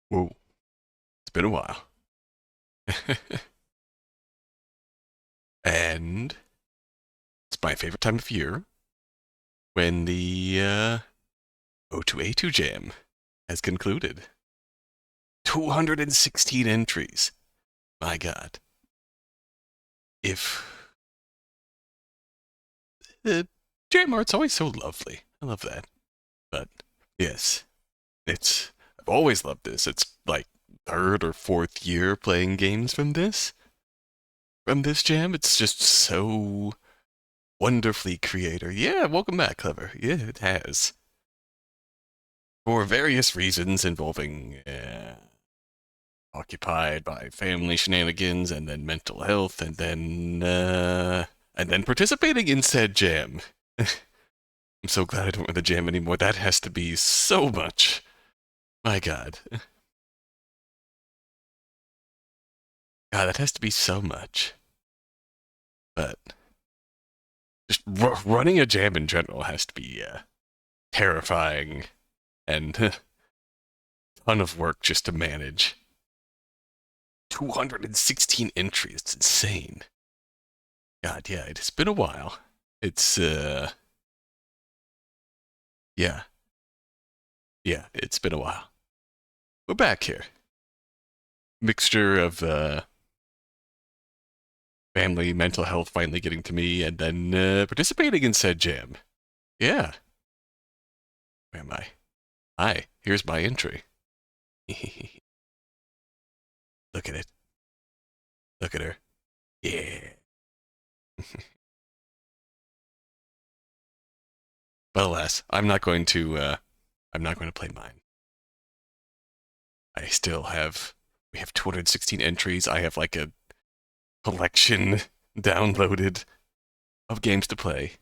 Whoa, it's been a while. And it's my favorite time of year when the O2A2 jam has concluded. 216 entries. My God. If the jam art's always so lovely. I love that. But yes, I've always loved this. It's like third or fourth year playing games from this jam. It's just so wonderfully creator. Yeah, welcome back, Clever. Yeah, it has. For various reasons involving occupied by family shenanigans and then mental health and then participating in said jam. I'm so glad I don't run the jam anymore. That has to be so much. My God. God, that has to be so much. But just running a jam in general has to be terrifying and a ton of work just to manage. 216 entries. It's insane. God, yeah, it's been a while. It's, yeah. Yeah, it's been a while. We're back here. Mixture of, family, mental health finally getting to me, and then, participating in said jam. Yeah. Where am I? Hi, here's my entry. Look at it. Look at her. Yeah. But alas, I'm not going to play mine. I still have, we have 216 entries. I have like a collection downloaded of games to play.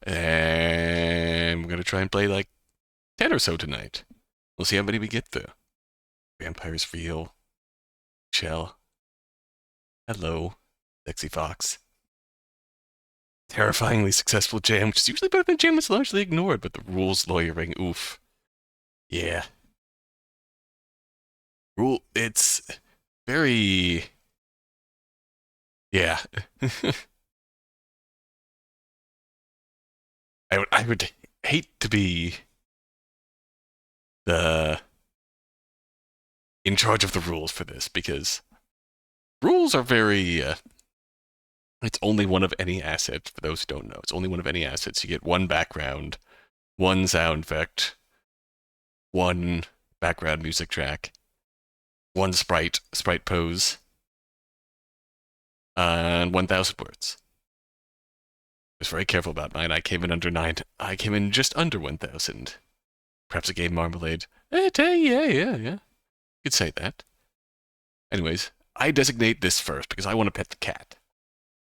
And we're going to try and play like 10 or so tonight. We'll see how many we get through. Vampires Real. Shell. Hello, Sexy Fox. Terrifyingly successful jam, which is usually better than jam that's largely ignored, but the rules lawyering, oof. Yeah. It's very... Yeah. I would hate to be the in charge of the rules for this, because rules are very it's only one of any asset. For those who don't know, it's only one of any assets. You get one background, one sound effect, one background music track, one sprite pose, and 1,000 words. I was very careful about mine. I came in under 9. I came in just under 1,000. Perhaps a game marmalade. Yeah. You could say that. Anyways, I designate this first because I want to pet the cat.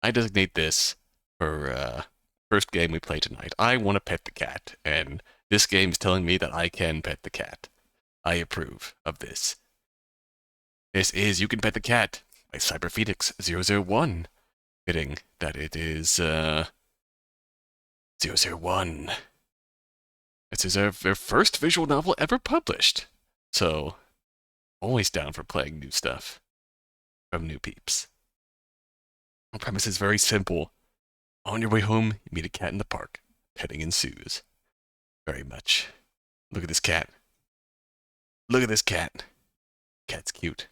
I designate this for first game we play tonight. I want to pet the cat, and this game is telling me that I can pet the cat. I approve of this. This is You Can Pet the Cat by CyberPhoenix001. Fitting that it is 001. This is their first visual novel ever published. So, always down for playing new stuff from new peeps. The premise is very simple. On your way home, you meet a cat in the park. Petting ensues. Very much. Look at this cat. Look at this cat. Cat's cute.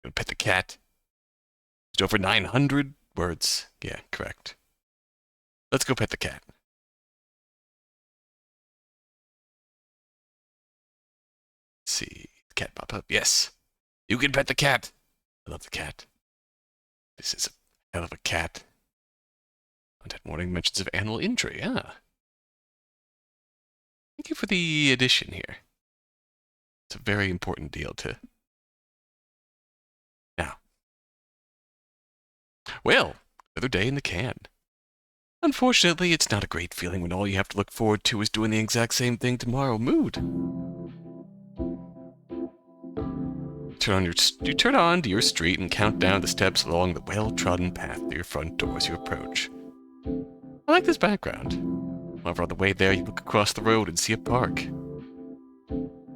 Gonna pet the cat. It's over 900 words. Yeah, correct. Let's go pet the cat. Let's see. The cat pop up. Yes. You can pet the cat. I love the cat. This is a hell of a cat. Content warning mentions of animal injury. Ah. Thank you for the addition here. It's a very important deal to... Now. Well, another day in the can. Unfortunately, it's not a great feeling when all you have to look forward to is doing the exact same thing tomorrow. Mood. You turn on to your street and count down the steps along the well-trodden path to your front door as you approach. I like this background. However, on the way there, you look across the road and see a park.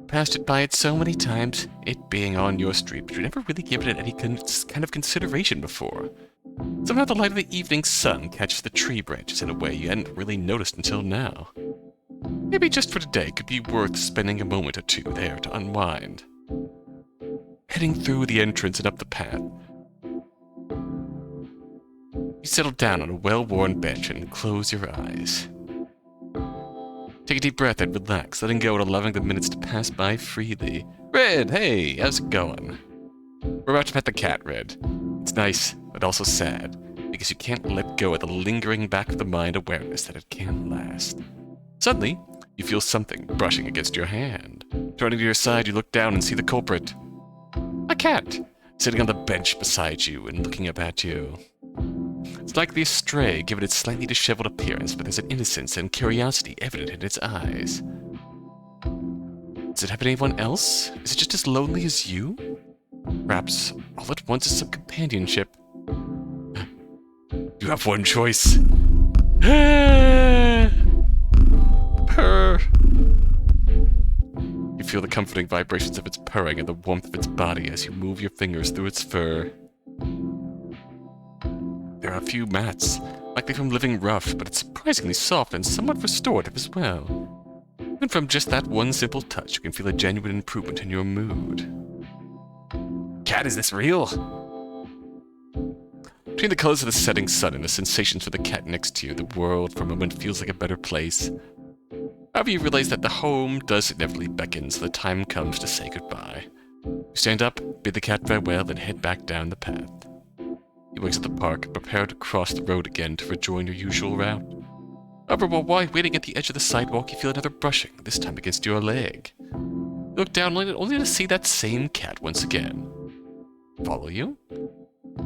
Passed it by it so many times, it being on your street, but you never really given it any kind of consideration before. Somehow the light of the evening sun catches the tree branches in a way you hadn't really noticed until now. Maybe just for today could be worth spending a moment or two there to unwind. Heading through the entrance and up the path, you settle down on a well-worn bench and close your eyes. Take a deep breath and relax, letting go and allowing the minutes to pass by freely. Red, hey, how's it going? We're about to pet the cat, Red. It's nice, but also sad, because you can't let go of the lingering back of the mind awareness that it can't last. Suddenly, you feel something brushing against your hand. Turning to your side, you look down and see the culprit. A cat, sitting on the bench beside you and looking up at you. It's likely a stray, given its slightly disheveled appearance, but there's an innocence and curiosity evident in its eyes. Does it have anyone else? Is it just as lonely as you? Perhaps all it wants is some companionship. You have one choice. Purr. You feel the comforting vibrations of its purring and the warmth of its body as you move your fingers through its fur. There are a few mats, likely from living rough, but it's surprisingly soft and somewhat restorative as well. Even from just that one simple touch, you can feel a genuine improvement in your mood. Cat, is this real? Between the colors of the setting sun and the sensations for the cat next to you, the world for a moment feels like a better place. However, you realize that the home does inevitably beckon, so the time comes to say goodbye. You stand up, bid the cat farewell, and head back down the path. You exit the park and prepare to cross the road again to rejoin your usual route. However, while waiting at the edge of the sidewalk, you feel another brushing, this time against your leg. You look down only to see that same cat once again. Follow you?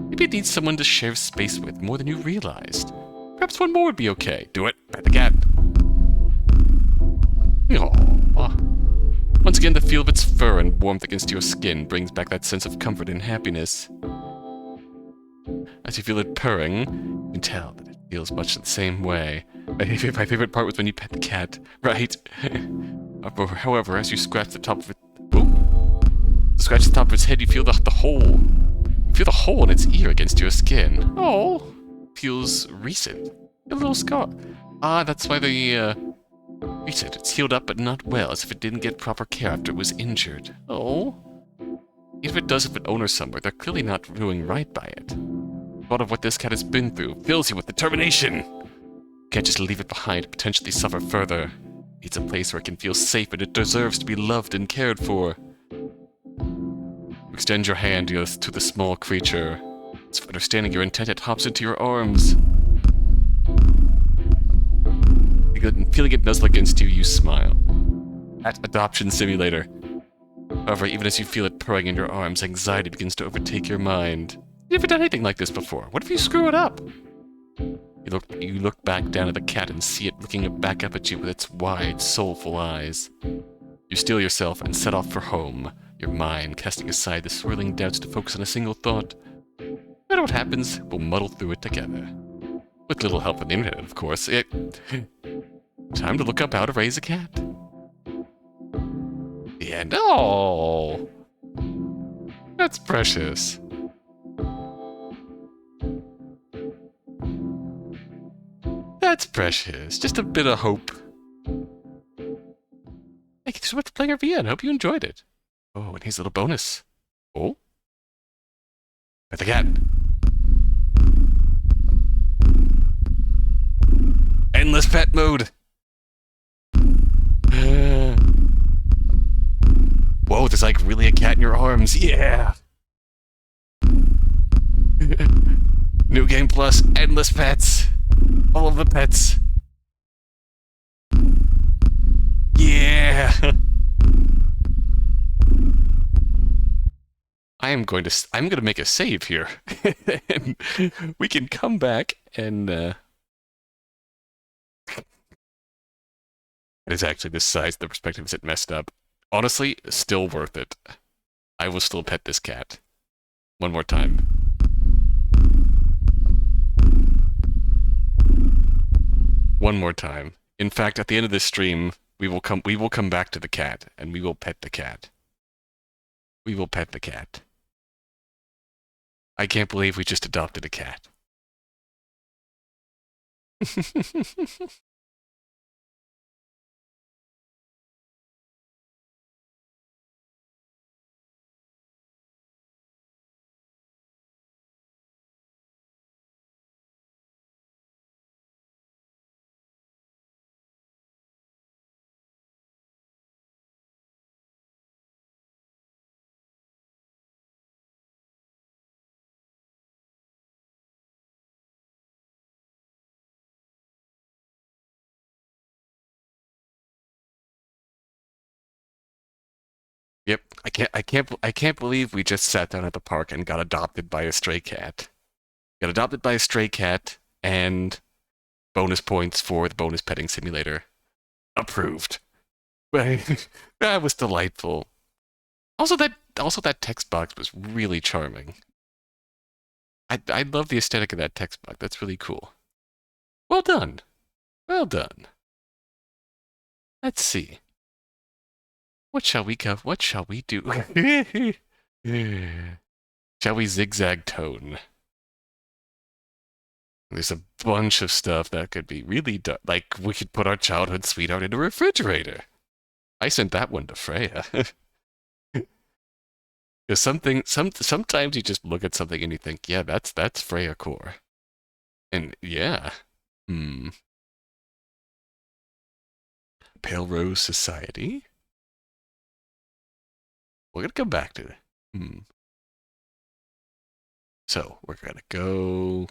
Maybe it needs someone to share space with more than you realized. Perhaps one more would be okay. Do it. Pet the cat. Aww. Once again, the feel of its fur and warmth against your skin brings back that sense of comfort and happiness. As you feel it purring, you can tell that it feels much the same way. My favorite part was when you pet the cat, right? However, as you scratch the top of it, scratch the top of its head, you feel the hole. You feel the hole in its ear against your skin. Oh, feels recent. A little scar. Ah, that's why recent. It's healed up, but not well, as if it didn't get proper care after it was injured. Oh. Even if it does have an owner somewhere, they're clearly not doing right by it. The thought of what this cat has been through fills you with determination. You can't just leave it behind and potentially suffer further. It's a place where it can feel safe and it deserves to be loved and cared for. You extend your hand to the small creature. As if understanding your intent, it hops into your arms. Feeling it nuzzle against you, you smile. At Adoption Simulator. However, even as you feel it purring in your arms, anxiety begins to overtake your mind. You never done anything like this before. What if you screw it up? You look back down at the cat and see it looking back up at you with its wide, soulful eyes. You steel yourself and set off for home, your mind casting aside the swirling doubts to focus on a single thought. No matter what happens, we'll muddle through it together. With little help from the internet, of course. Time to look up how to raise a cat. The end. Oh! That's precious. That's precious. Just a bit of hope. Thank you so much for playing our VN. I hope you enjoyed it. Oh, and here's a little bonus. Oh? Pet the cat. Endless pet mode. Whoa, there's like really a cat in your arms. Yeah! New Game Plus, endless pets. All of the pets. Yeah! I'm gonna make a save here. And we can come back and it is actually this size, the perspective is it messed up. Honestly, still worth it. I will still pet this cat. One more time. One more time. In fact, at the end of this stream, We will come back to the cat, and we will pet the cat. We will pet the cat. I can't believe we just adopted a cat. Yep, I can't believe we just sat down at the park and got adopted by a stray cat. Got adopted by a stray cat and bonus points for the bonus petting simulator. Approved. That was delightful. Also that text box was really charming. I love the aesthetic of that text box. That's really cool. Well done. Well done. Let's see. What shall we go? What shall we do? Shall we zigzag tone? There's a bunch of stuff that could be really done. Like, we could put our childhood sweetheart in a refrigerator. I sent that one to Freya. Because sometimes you just look at something and you think, yeah, that's Freya core. And yeah. Pale Rose Society? We're gonna come back to it. So, we're gonna go...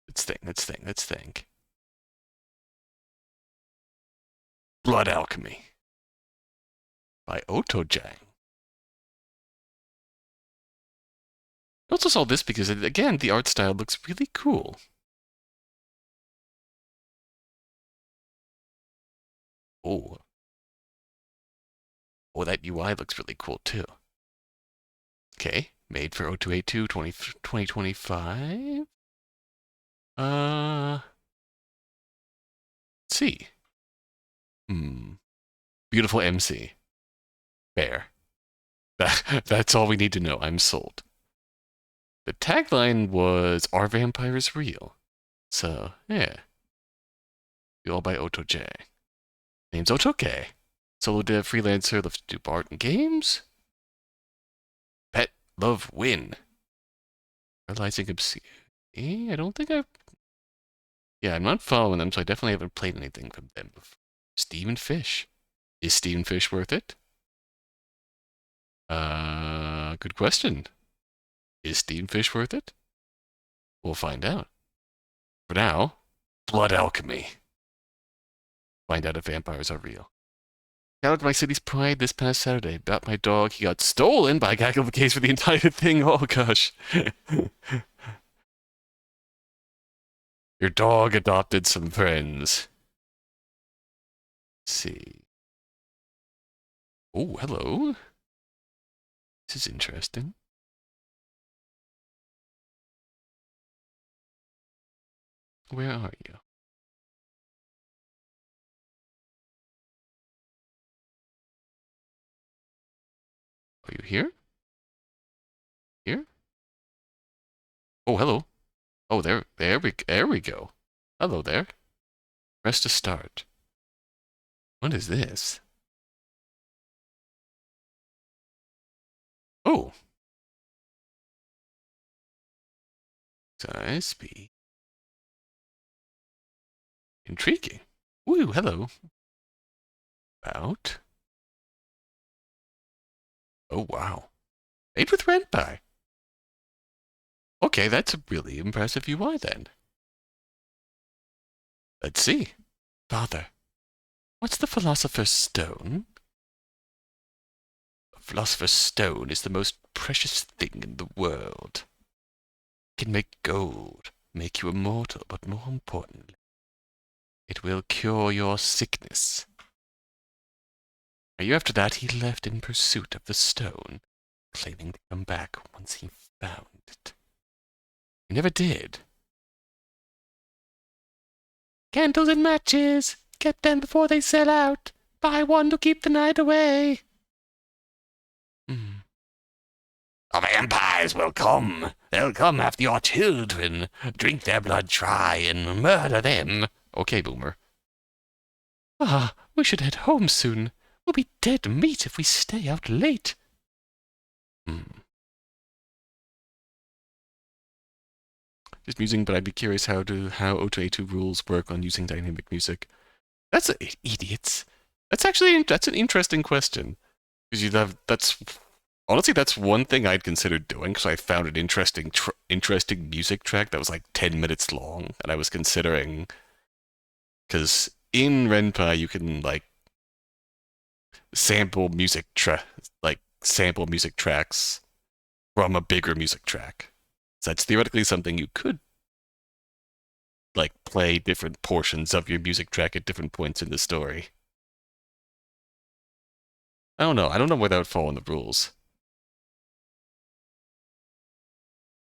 Let's think. Blood Alchemy by OTOJANG. I also saw this because, again, the art style looks really cool. Oh. Oh, that UI looks really cool, too. Okay, made for O2A2 2025. Let's see. Beautiful MC. Fair. That's all we need to know. I'm sold. The tagline was, "Are vampires real?" So, yeah. All by OTOJANG. Name's Otoke. Solo dev freelancer, loves to do art and games. Pet love win. Realizing obscene. I don't think I've... Yeah, I'm not following them, so I definitely haven't played anything from them before. Steven Fish. Is Steven Fish worth it? Good question. Is Steven Fish worth it? We'll find out. For now, Blood Alchemy. Find out if vampires are real. Got out of my city's pride this past Saturday. About my dog, he got stolen by a gaggle of a case for the entire thing. Oh gosh. Your dog adopted some friends. Let's see. Oh, hello. This is interesting. Where are you? Are you here? Here? Oh, hello. Oh, there we go. Hello there. Press to start. What is this? Oh. Size speed. Intriguing. Ooh, hello. About. Oh, wow. Made with red pie. Okay, that's a really impressive UI then. Let's see. Father, what's the Philosopher's Stone? The Philosopher's Stone is the most precious thing in the world. It can make gold, make you immortal, but more importantly, it will cure your sickness. A year after that, he left in pursuit of the stone, claiming to come back once he found it. You never did. Candles and matches! Get them before they sell out! Buy one to keep the night away! The vampires will come! They'll come after your children, drink their blood dry, and murder them! Okay, Boomer. Ah, we should head home soon. We'll be dead meat if we stay out late. Just musing, but I'd be curious how O2A2 rules work on using dynamic music. That's idiots. That's an interesting question. Because honestly, that's one thing I'd consider doing, because I found an interesting music track that was like 10 minutes long, and I was considering, because in Ren'Py you can like sample music tracks from a bigger music track. So that's theoretically something you could like play different portions of your music track at different points in the story. I don't know where that would fall in the rules.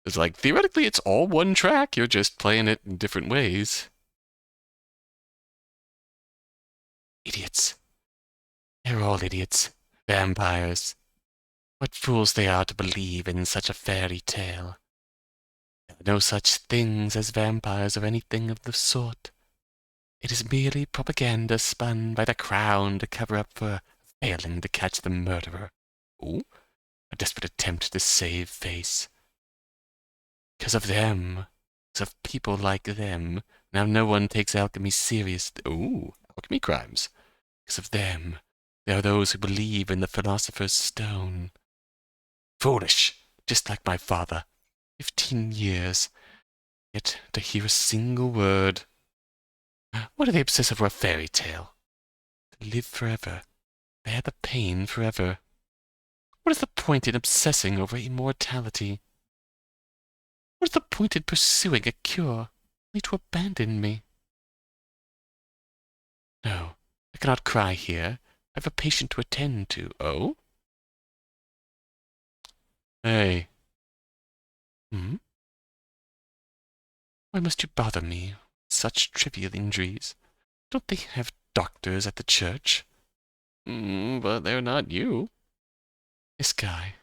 It's like, theoretically, it's all one track. You're just playing it in different ways. Idiots. They're all idiots. Vampires. What fools they are to believe in such a fairy tale. There are no such things as vampires or anything of the sort. It is merely propaganda spun by the Crown to cover up for failing to catch the murderer. Ooh, a desperate attempt to save face. Because of them, because of people like them, now no one takes alchemy serious. Ooh, alchemy crimes. Because of them, there are those who believe in the philosopher's stone. Foolish, just like my father. 15 years, yet to hear a single word. What do they obsess over a fairy tale? To live forever, bear the pain forever. What is the point in obsessing over immortality? What is the point in pursuing a cure, only to abandon me? No, I cannot cry here. I have a patient to attend to. Oh? Hey. Why must you bother me with such trivial injuries? Don't they have doctors at the church? But they're not you. This guy.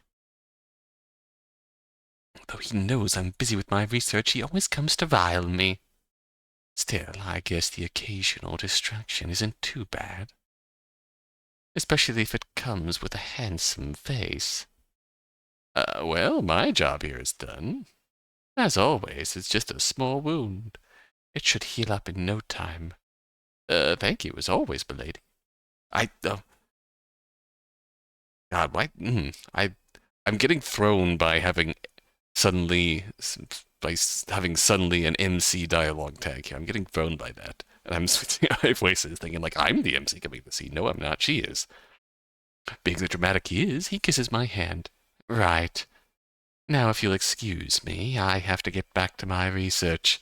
Though he knows I'm busy with my research, he always comes to rile me. Still, I guess the occasional distraction isn't too bad. Especially if it comes with a handsome face. Well, my job here is done. As always, it's just a small wound. It should heal up in no time. Thank you, as always, milady. God, why? I'm getting thrown by having suddenly an MC dialogue tag here. I'm getting thrown by that. And I'm switching my voices, thinking like, I'm the MC coming to see. No, I'm not. She is. Being the dramatic he is, he kisses my hand. Right. Now, if you'll excuse me, I have to get back to my research.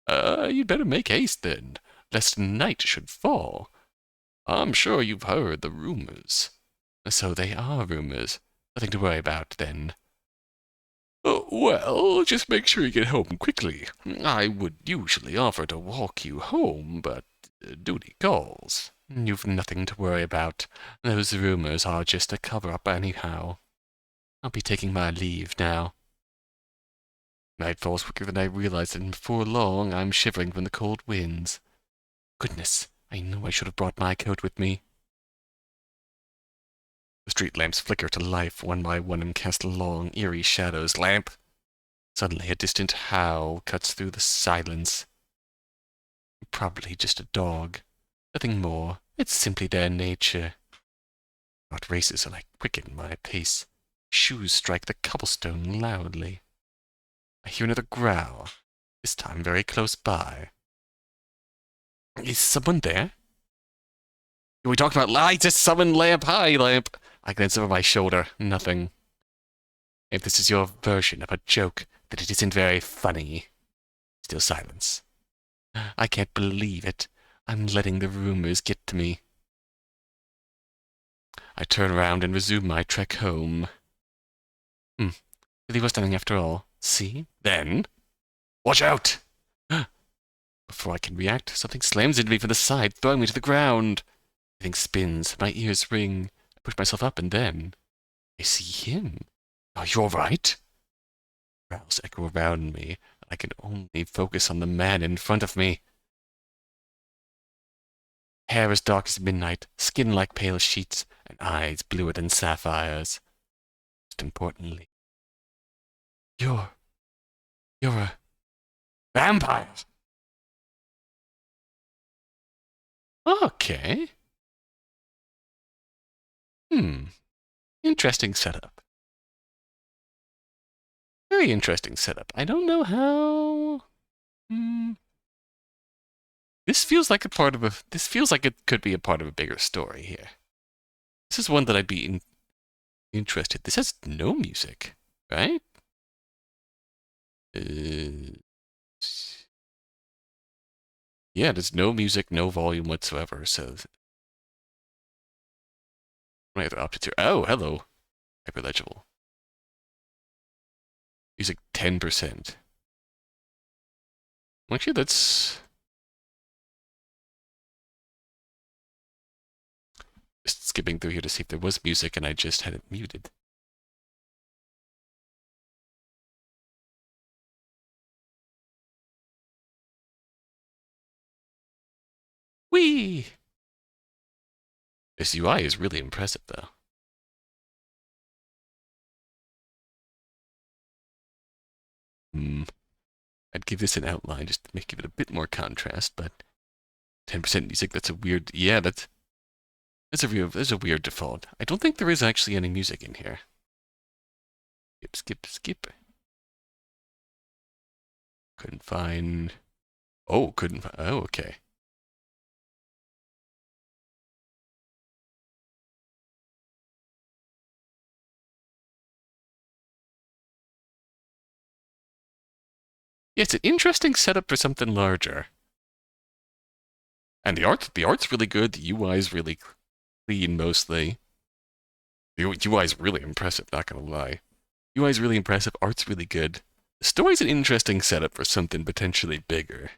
You'd better make haste then, lest night should fall. I'm sure you've heard the rumors. So they are rumors. Nothing to worry about, then. Well, just make sure you get home quickly. I would usually offer to walk you home, but duty calls. You've nothing to worry about. Those rumors are just a cover-up anyhow. I'll be taking my leave now. Night falls quicker than I realized, and before long I'm shivering from the cold winds. Goodness, I know I should have brought my coat with me. The street lamps flicker to life one by one and cast long, eerie shadows. Lamp! Suddenly a distant howl cuts through the silence. Probably just a dog. Nothing more. It's simply their nature. Heart races and I quicken my pace. Shoes strike the cobblestone loudly. I hear another growl, this time very close by. Is someone there? We talked about I just summoned Lamp. Hi, Lamp. I glance over my shoulder. Nothing. If this is your version of a joke, then it isn't very funny. Still silence. I can't believe it. I'm letting the rumors get to me. I turn around and resume my trek home. Really was nothing after all. See? Then Watch out! Before I can react, something slams into me from the side, throwing me to the ground. Everything spins, my ears ring. I push myself up, and then I see him. Are you alright? Growls echo around me. I can only focus on the man in front of me. Hair as dark as midnight, skin like pale sheets, and eyes bluer than sapphires. Most importantly, you're a vampire. Okay. Interesting setup. Very interesting setup. I don't know how... This feels like This feels like it could be a part of a bigger story here. This is one that I'd be interested. This has no music, right? Yeah, there's no music, no volume whatsoever, so... My other options here. Oh, hello. Hyperlegible. Music 10%. Actually, that's... Just skipping through here to see if there was music and I just had it muted. Whee! This UI is really impressive, though. I'd give this an outline just to give it a bit more contrast, but 10% music, that's a weird... Yeah, that's a weird default. I don't think there is actually any music in here. Skip. Couldn't find... Oh, couldn't find... Oh, okay. Yeah, it's an interesting setup for something larger. And the art's really good. The UI is really clean, mostly. The UI is really impressive, not gonna lie. UI is really impressive, art's really good. The story's an interesting setup for something potentially bigger.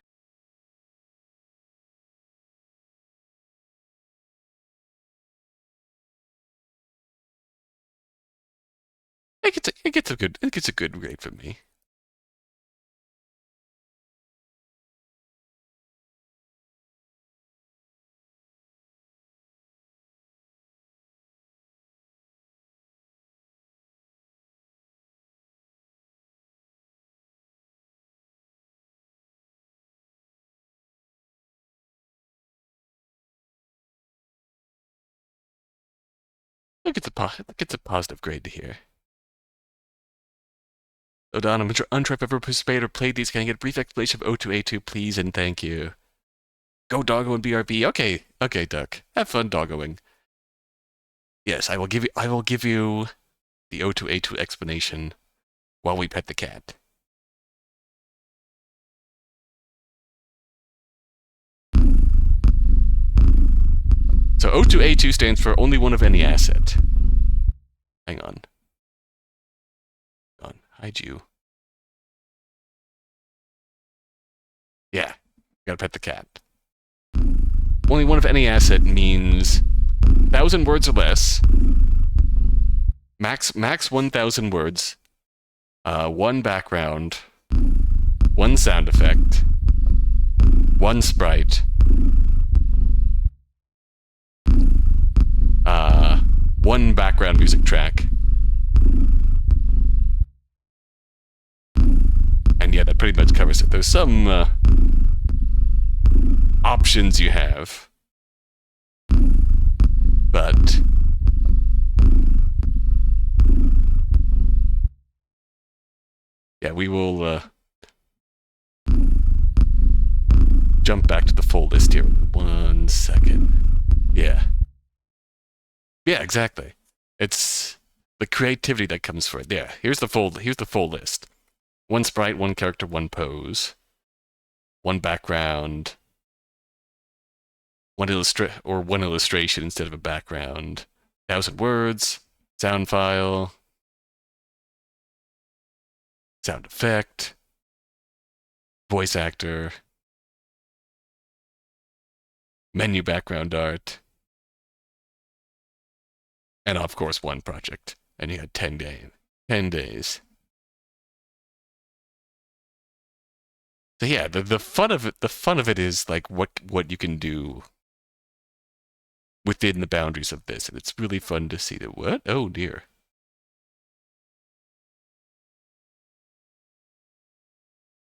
It gets a good grade from me. It gets a positive grade to hear. Odon, I'm unsure if I've ever participated or played these. Can I get a brief explanation of O2A2, please, and thank you. Go doggo and BRB. Okay, Duck. Have fun doggoing. Yes, I will give you the O2A2 explanation while we pet the cat. So O2A2 stands for only one of any asset. Hang on. Hide you. Yeah, gotta pet the cat. Only one of any asset means 1,000 words or less. Max 1,000 words. One background. One sound effect. One sprite. One background music track. And yeah, that pretty much covers it. There's some options you have. But yeah, we will jump back to the full list here. 1 second. Yeah. Yeah, exactly. It's the creativity that comes for it. Yeah, here's the full list. One sprite, one character, one pose, one background, one illustration instead of a background, 1,000 words, sound file, sound effect, voice actor, menu background art, and of course one project. And you had 10 days. 10 days. So yeah, the fun of it is like what you can do within the boundaries of this, and it's really fun to see that. What? Oh dear.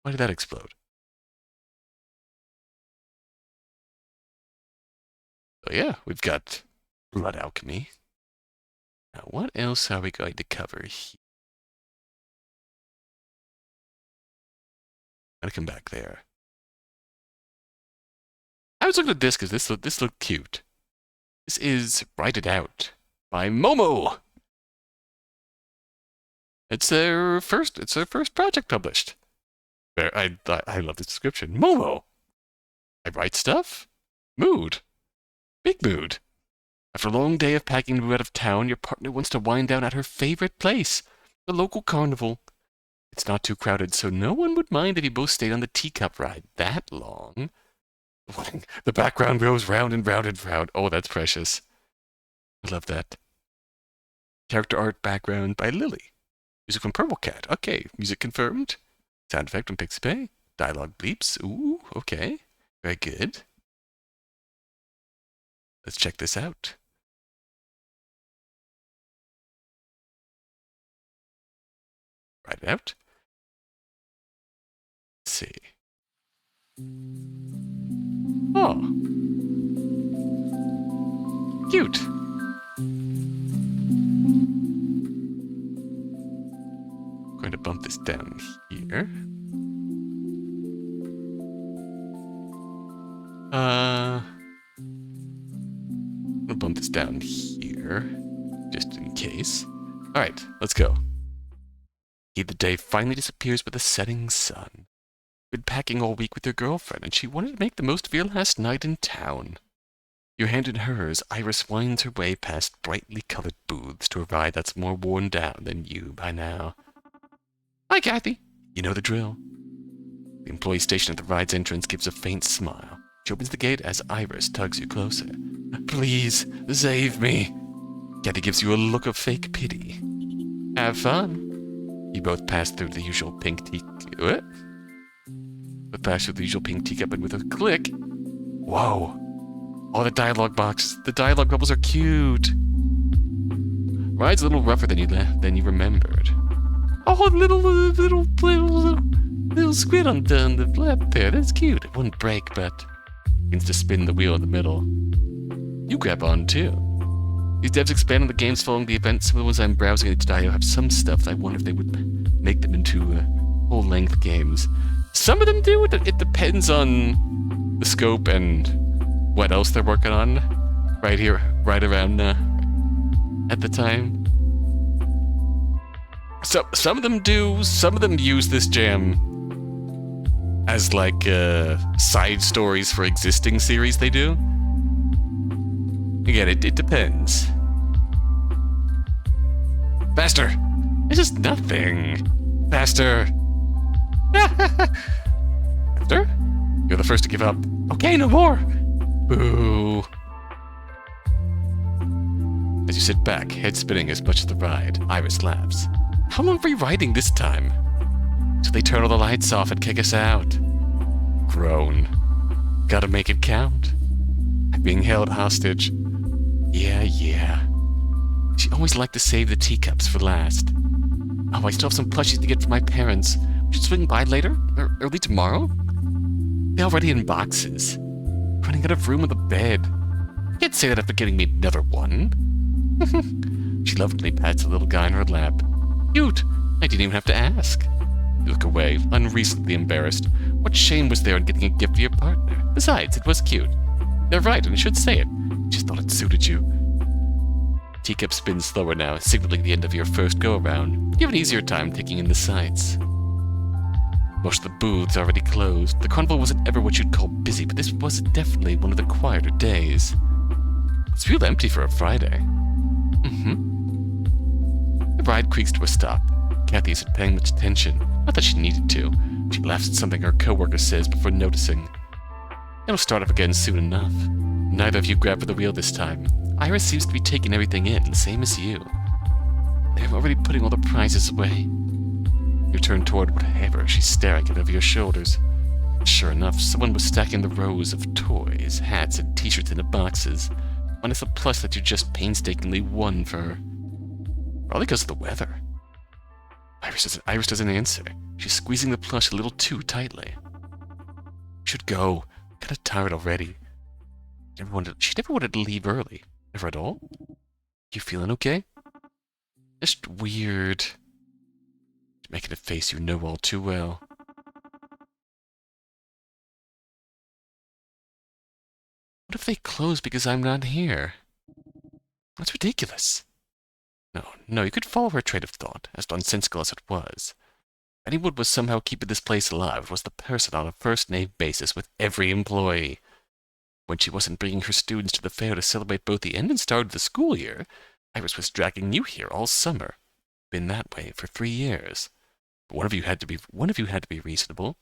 Why did that explode? So yeah, we've got Blood Alchemy. Now, what else are we going to cover here? I'm gonna come back there. I was looking at this because this looked cute. This is Write It Out by Momo. It's their first project published. I love the description. Momo. I write stuff. Mood. Big mood. After a long day of packing to move out of town, your partner wants to wind down at her favorite place, the local carnival. It's not too crowded, so no one would mind if you both stayed on the teacup ride that long. The background goes round and round and round. Oh, that's precious. I love that. Character art background by Lily. Music from Purple Cat. Okay, music confirmed. Sound effect from Pixabay. Dialogue bleeps. Ooh, okay. Very good. Let's check this out. Write it out. Let's see. Oh. Cute. I'm going to bump this down here. I'm gonna bump this down here, just in case. Alright, let's go. The day finally disappears with the setting sun. Been packing all week with your girlfriend, and she wanted to make the most of your last night in town. Your hand in hers, Iris winds her way past brightly colored booths to a ride that's more worn down than you by now. Hi, Kathy. You know the drill. The employee stationed at the ride's entrance gives a faint smile. She opens the gate as Iris tugs you closer. Please, save me. Kathy gives you a look of fake pity. Have fun. You both pass through the usual pink teacup. But pass through the usual pink teacup, and with a click. Whoa. Oh, the dialogue bubbles are cute. Ride's a little rougher than you remembered. Oh, little squid on the flap there. That's cute. It wouldn't break, but begins to spin the wheel in the middle. You grab on too. These devs expand on the games following the event. Some of the ones I'm browsing today have some stuff that I wonder if they would make them into full-length games. Some of them do. It depends on the scope and what else they're working on. Right here, right around at the time. So some of them do. Some of them use this jam as like side stories for existing series they do. Again, it depends. Faster! It's just nothing. Faster! Faster? You're the first to give up. Okay, no more! Boo! As you sit back, head spinning as much as the ride, Iris laughs. How long were you riding this time? So they turn all the lights off and kick us out. Groan. Gotta make it count. I'm being held hostage. Yeah. She always liked to save the teacups for last. Oh, I still have some plushies to get from my parents. We should swing by later? Or early tomorrow? They're already in boxes. Running out of room on the bed. Can't say that after getting me another one. She lovingly pats the little guy in her lap. Cute! I didn't even have to ask. You look away, unreasonably embarrassed. What shame was there in getting a gift for your partner? Besides, it was cute. They're right, and I should say it. Just thought it suited you. Teacup spins slower now, signaling the end of your first go-around. You have an easier time taking in the sights. Most of the booths are already closed. The carnival wasn't ever what you'd call busy, but this was definitely one of the quieter days. It's real empty for a Friday. The ride creaks to a stop. Kathy isn't paying much attention. Not that she needed to. She laughs at something her coworker says before noticing. It'll start up again soon enough. Neither of you grab for the wheel this time. Iris seems to be taking everything in, same as you. They're already putting all the prizes away. You turn toward whatever she's staring at over your shoulders. Sure enough, someone was stacking the rows of toys, hats, and t-shirts into boxes, minus a plush that you just painstakingly won for her. Probably because of the weather. Iris doesn't answer. She's squeezing the plush a little too tightly. You should go. I'm kind of tired already. She never wanted to leave early. Never at all? You feeling okay? Just weird. She's making a face you know all too well. What if they close because I'm not here? That's ridiculous. No, you could follow her train of thought, as nonsensical as it was. If anyone was somehow keeping this place alive, it was the person on a first-name basis with every employee. When she wasn't bringing her students to the fair to celebrate both the end and start of the school year, Iris was dragging you here all summer. Been that way for 3 years. But one of you had to be reasonable.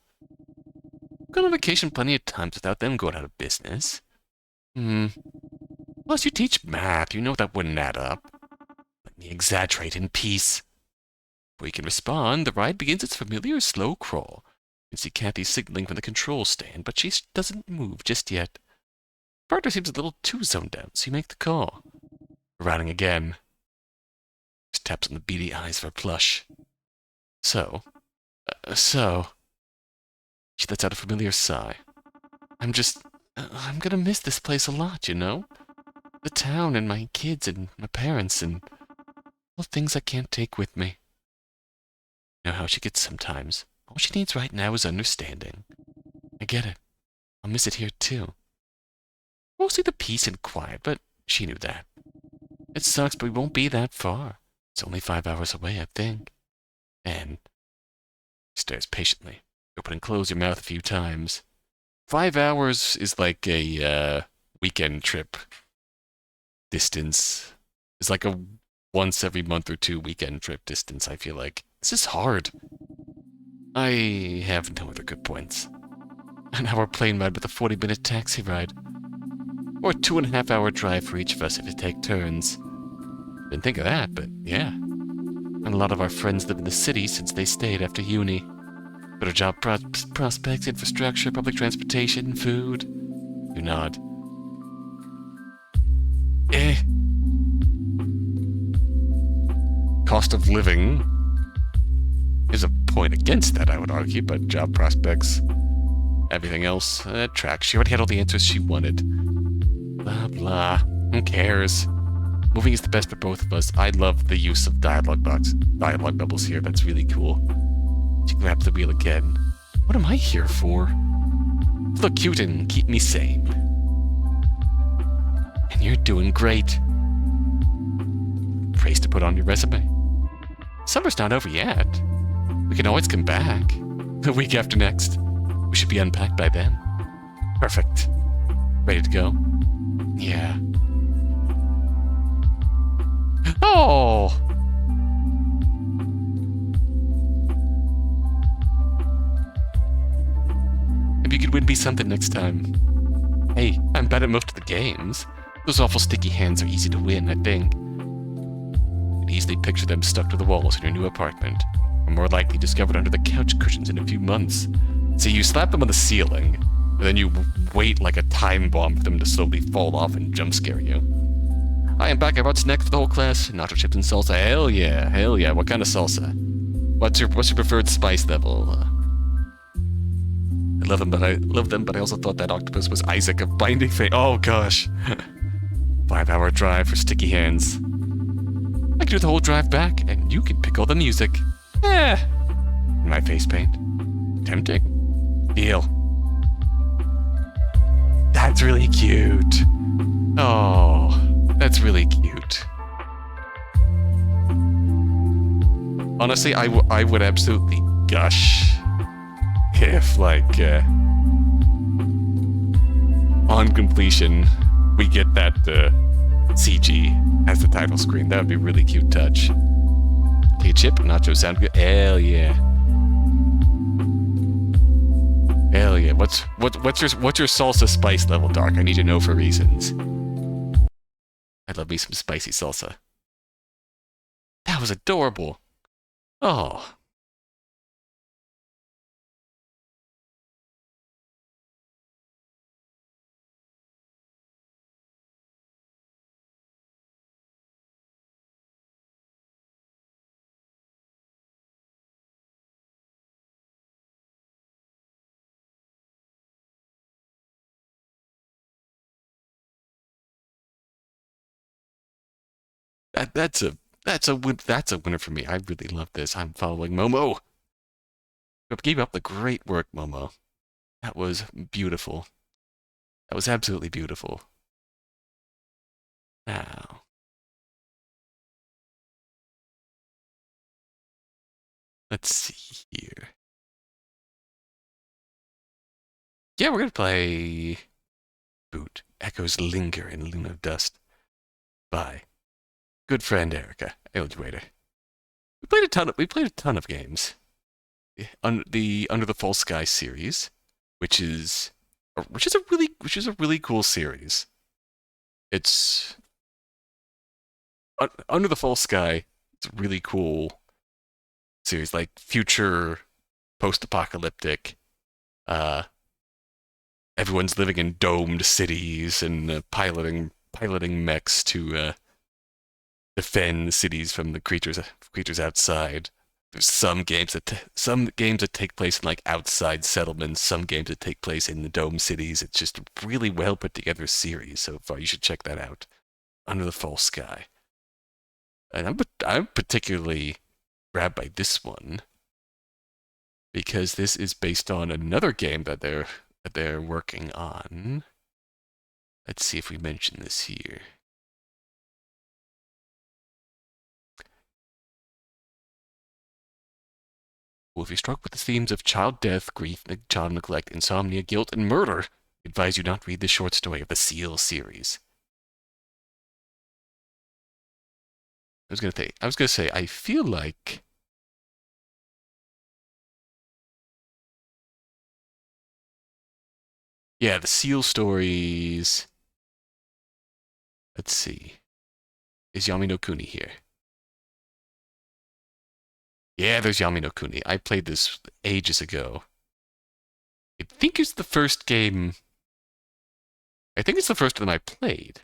Gone on vacation plenty of times without them going out of business. Plus you teach math, you know that wouldn't add up. Let me exaggerate in peace. Before you can respond, the ride begins its familiar slow crawl. You can see Kathy signaling from the control stand, but she doesn't move just yet. Her partner seems a little too zoned out, so you make the call. Routing again. She taps on the beady eyes of her plush. So. She lets out a familiar sigh. I'm gonna miss this place a lot, you know? The town and my kids and my parents and all things I can't take with me. You know how she gets sometimes. All she needs right now is understanding. I get it. I'll miss it here too. Mostly the peace and quiet, but she knew that. It sucks, but we won't be that far. It's only 5 hours away, I think. And she stares patiently. Open and close your mouth a few times. 5 hours is like a weekend trip distance. It's like a once every month or two weekend trip distance, I feel like. This is hard. I have no other good points. An hour plane ride with a 40-minute taxi ride. Or a 2.5-hour drive for each of us if we take turns. Didn't think of that, but yeah. And a lot of our friends live in the city since they stayed after uni. Better job prospects, infrastructure, public transportation, food. You nod. Cost of living is a point against that, I would argue, but job prospects, everything else, tracks. She already had all the answers she wanted. Blah, blah. Who cares? Moving is the best for both of us. I love the use of dialogue bubbles here. That's really cool. She grabs the wheel again. What am I here for? Look cute and keep me sane. And you're doing great. Praise to put on your resume. Summer's not over yet. We can always come back. The week after next. We should be unpacked by then. Perfect. Ready to go? Yeah. Oh! Maybe you could win me something next time. Hey, I'm bad at most of the games. Those awful sticky hands are easy to win, I think. You can easily picture them stuck to the walls in your new apartment, or more likely discovered under the couch cushions in a few months. See, you slap them on the ceiling, and then you wait like a time bomb for them to slowly fall off and jump scare you. I am back at what's next for the whole class. Nacho chips and salsa. Hell yeah, hell yeah. What kind of salsa? What's your preferred spice level? I love them, but I also thought that octopus was Isaac of Binding Fate. Oh gosh. 5-hour drive for sticky hands. I can do the whole drive back, and you can pick all the music. My face paint. Tempting. Deal. That's really cute. Oh, that's really cute. Honestly, I would absolutely gush if, like, on completion, we get that CG as the title screen. That would be a really cute touch. Hey, chip, nachos sound good. Hell yeah. Hell yeah. What's your salsa spice level, Dark? I need to know for reasons. I love me some spicy salsa. That was adorable. Oh. That's a winner for me. I really love this. I'm following Momo. Keep up the great work, Momo. That was beautiful. That was absolutely beautiful. Now, let's see here. Yeah, we're gonna play Boot Echoes Linger in Lunar Dust by good friend Erica, elduator. We played a ton of games. Under the False Sky series, which is a really cool series. It's Under the False Sky. It's a really cool series, like future post-apocalyptic. Everyone's living in domed cities and piloting mechs to defend cities from the creatures outside. There's some games that take place in like outside settlements, some games that take place in the dome cities. It's just a really well put together series so far. You should check that out. Under the False Sky. And I'm particularly grabbed by this one because this is based on another game that they're working on. Let's see if we mention this here. Well, if you struggle with the themes of child death, grief, child neglect, insomnia, guilt, and murder, I advise you not read the short story of the Seal series. I was gonna say, I feel like yeah, the Seal stories. Let's see. Is Yami no Kuni here? Yeah, there's Yami no Kuni. I played this ages ago. I think it's the first game. I think it's the first one I played.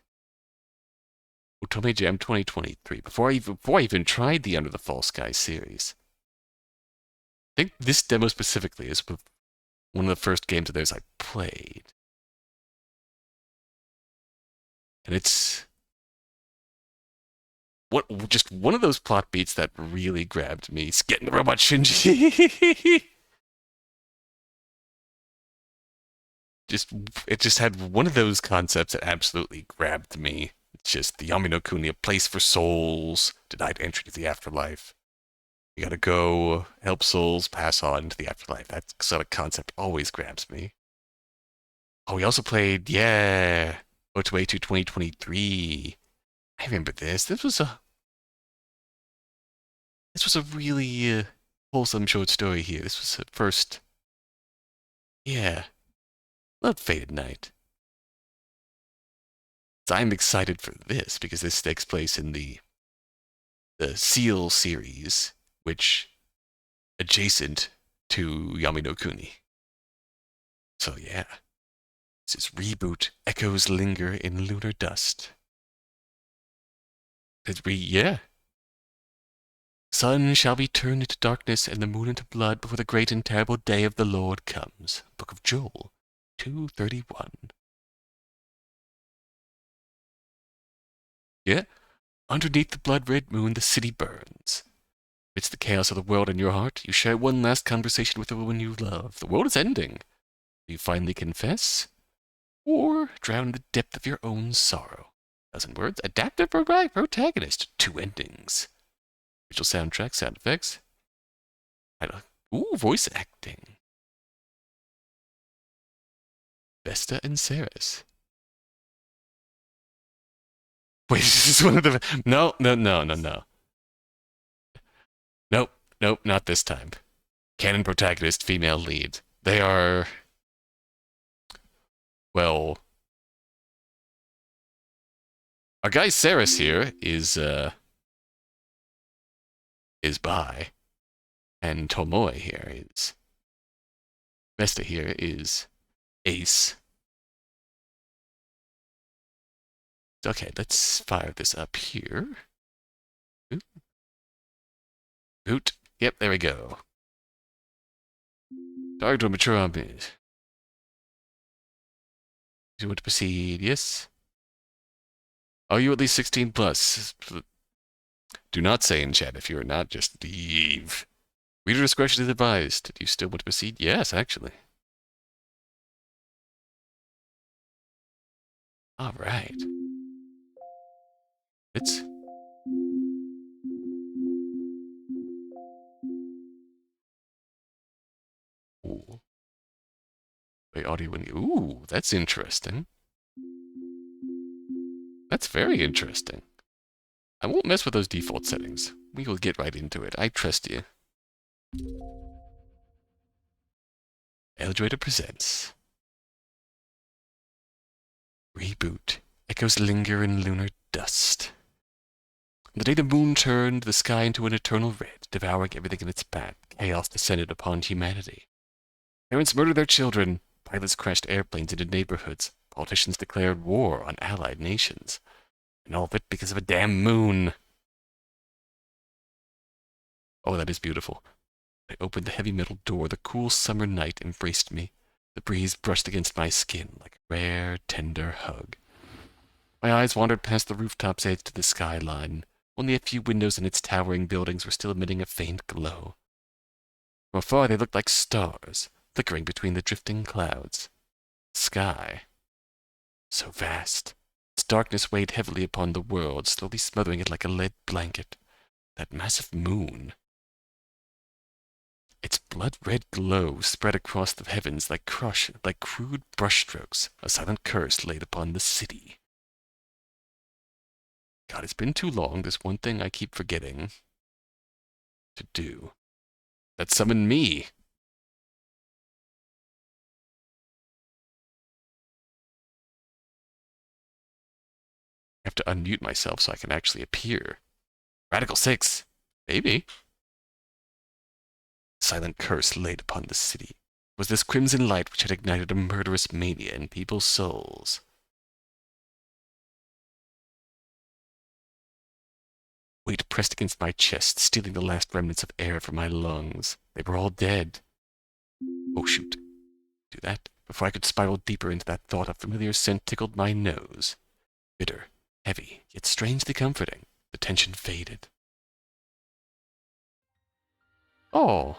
OTOJANG 2023. Before I even tried the Under the False Sky series. I think this demo specifically is one of the first games of theirs I played. And it's just one of those plot beats that really grabbed me. It's getting the robot Shinji. It just had one of those concepts that absolutely grabbed me. It's just the Yami no Kuni, a place for souls, denied entry to the afterlife. You gotta go help souls pass on to the afterlife. That sort of concept always grabs me. Oh, we also played, yeah, O2A2 2023. I remember this. This was a really wholesome short story here. This was the first, yeah, not Faded Night. So I'm excited for this because this takes place in the Seal series, which adjacent to Yami no Kuni. So yeah, this is Reboot Echoes Linger in Lunar Dust. Yeah. Sun shall be turned into darkness and the moon into blood before the great and terrible day of the Lord comes. Book of Joel 2:31. Yeah. Underneath the blood-red moon, the city burns. Amidst the chaos of the world in your heart, you share one last conversation with the woman you love. The world is ending. Do you finally confess? Or drown in the depth of your own sorrow? 1,000 words. Adaptive protagonist. 2 endings. Visual soundtrack, sound effects. Ooh, voice acting. Vesta and Saris. Wait, this is one of the... No. Nope, not this time. Canon protagonist, female lead. They are... Well... Our guy Saris here is bi. And Tomoe here is... Vesta here is ace. Okay, let's fire this up here. Boot. Yep, there we go. Target to mature on bit. Do you want to proceed? Yes. Are you at least 16 plus? Do not say in chat if you are not, just leave. Reader discretion is advised. Do you still want to proceed? Yes, actually. Alright. Let's... Ooh. Wait, audio when you... Ooh, that's interesting. That's very interesting. I won't mess with those default settings. We will get right into it. I trust you. Elduator presents... Reboot. Echoes linger in Lunar Dust. The day the moon turned the sky into an eternal red, devouring everything in its path, chaos descended upon humanity. Parents murdered their children, pilots crashed airplanes into neighborhoods, politicians declared war on allied nations. And all of it because of a damn moon. Oh, that is beautiful. I opened the heavy metal door. The cool summer night embraced me. The breeze brushed against my skin like a rare, tender hug. My eyes wandered past the rooftops edge to the skyline. Only a few windows in its towering buildings were still emitting a faint glow. From afar they looked like stars, flickering between the drifting clouds. The sky. So vast. Its darkness weighed heavily upon the world, slowly smothering it like a lead blanket. That massive moon. Its blood-red glow spread across the heavens like crude brushstrokes, a silent curse laid upon the city. God, it's been too long. There's one thing I keep forgetting to do. That summoned me. I have to unmute myself so I can actually appear. Radical 6. Maybe. Silent curse laid upon the city. It was this crimson light which had ignited a murderous mania in people's souls. Weight pressed against my chest, stealing the last remnants of air from my lungs. They were all dead. Oh, shoot. Do that. Before I could spiral deeper into that thought, a familiar scent tickled my nose. Bitter, heavy, yet strangely comforting. The tension faded. Oh.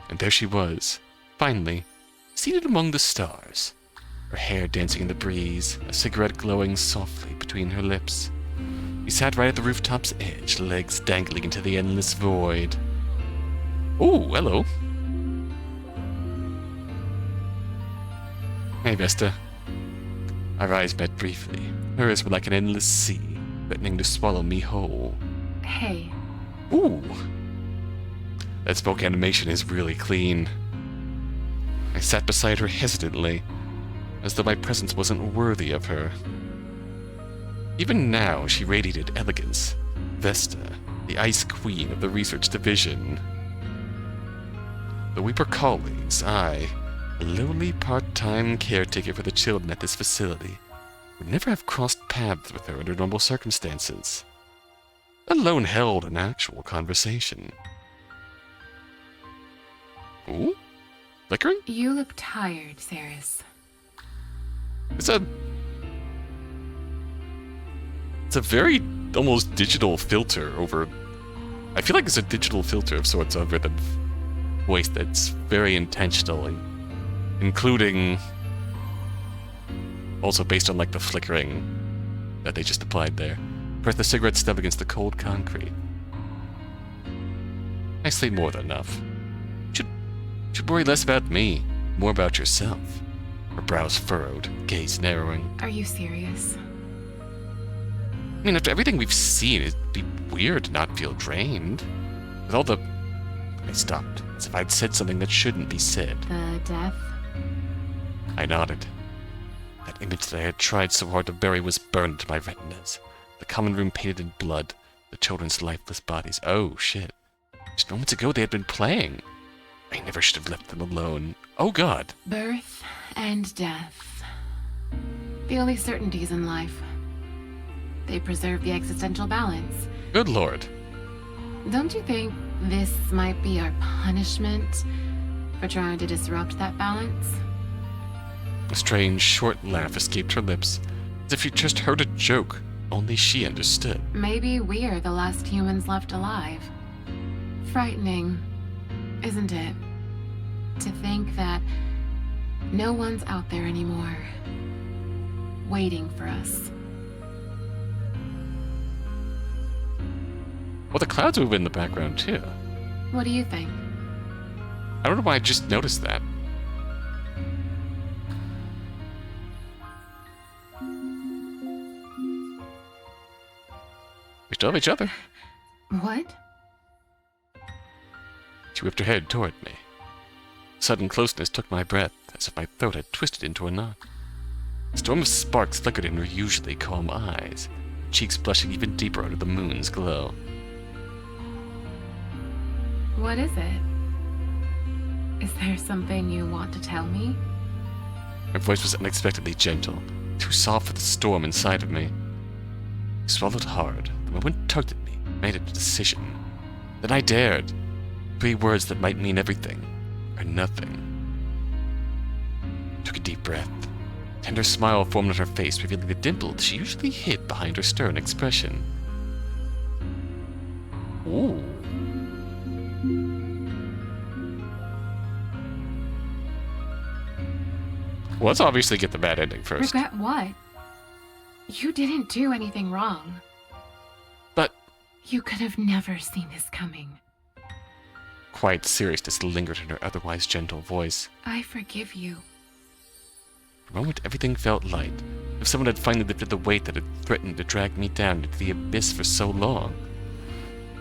And there she was, finally, seated among the stars. Her hair dancing in the breeze, a cigarette glowing softly between her lips. We sat right at the rooftop's edge, legs dangling into the endless void. Oh, hello. Hey, Vesta. Our eyes met briefly. Hers were like an endless sea, threatening to swallow me whole. Hey. Ooh. That spoke animation is really clean. I sat beside her hesitantly, as though my presence wasn't worthy of her. Even now, she radiated elegance. Vesta, the ice queen of the research division. Though we were colleagues, I, a lowly part-time caretaker for the children at this facility, would never have crossed paths with her under normal circumstances, let alone held an actual conversation. Ooh? Flickering? You look tired, Saris. It's a very almost digital filter over... I feel like it's a digital filter of sorts over the voice that's very intentional, including also based on like the flickering that they just applied there. Press the cigarette stub against the cold concrete. Nicely more than enough. Should worry less about me, more about yourself. Her brows furrowed, gaze narrowing. Are you serious? I mean, after everything we've seen, it'd be weird to not feel drained. With all the I stopped, as if I'd said something that shouldn't be said. The death? I nodded. That image that I had tried so hard to bury was burned into my retinas. The common room painted in blood, the children's lifeless bodies. Oh, shit. Just moments ago they had been playing. I never should have left them alone. Oh, God. Birth and death. The only certainties in life. They preserve the existential balance. Good Lord. Don't you think this might be our punishment for trying to disrupt that balance? A strange, short laugh escaped her lips, as if she just heard a joke. Only she understood. Maybe we're the last humans left alive. Frightening, isn't it? To think that no one's out there anymore, waiting for us. Well, the clouds move in the background, too. What do you think? I don't know why I just noticed that. We still have each other. What? She whipped her head toward me. Sudden closeness took my breath, as if my throat had twisted into a knot. A storm of sparks flickered in her usually calm eyes, cheeks blushing even deeper under the moon's glow. What is it? Is there something you want to tell me? Her voice was unexpectedly gentle, too soft for the storm inside of me. I swallowed hard. The moment tugged at me, made a decision. Then I dared. 3 words that might mean everything, or nothing. Took a deep breath. A tender smile formed on her face, revealing the dimple she usually hid behind her stern expression. Ooh. Well, let's obviously get the bad ending first. Regret what? You didn't do anything wrong. But You could have never seen this coming. quiet seriousness lingered in her otherwise gentle voice. I forgive you. For a moment, everything felt light. If someone had finally lifted the weight that had threatened to drag me down into the abyss for so long.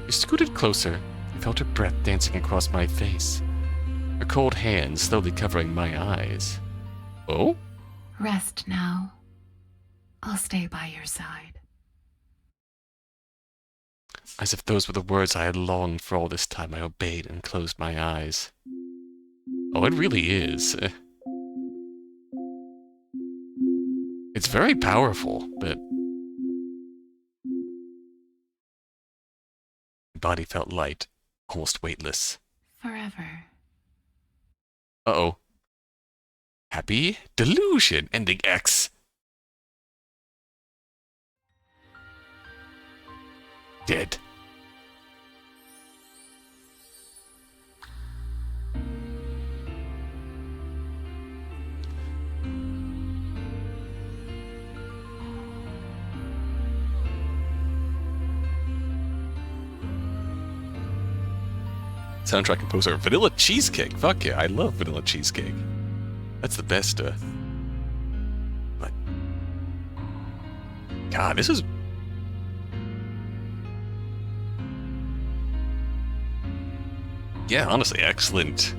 I scooted closer and felt her breath dancing across my face. Her cold hand slowly covering my eyes. Oh? Rest now. I'll stay by your side. As if those were the words I had longed for all this time, I obeyed and closed my eyes. Oh, it really is. It's very powerful, but my body felt light, almost weightless. Forever. Uh-oh. Happy delusion, ending X. Dead. Soundtrack composer, Vanilla Cheesecake. Fuck yeah, I love Vanilla Cheesecake. That's the best, but... God, this is... Yeah, honestly, excellent.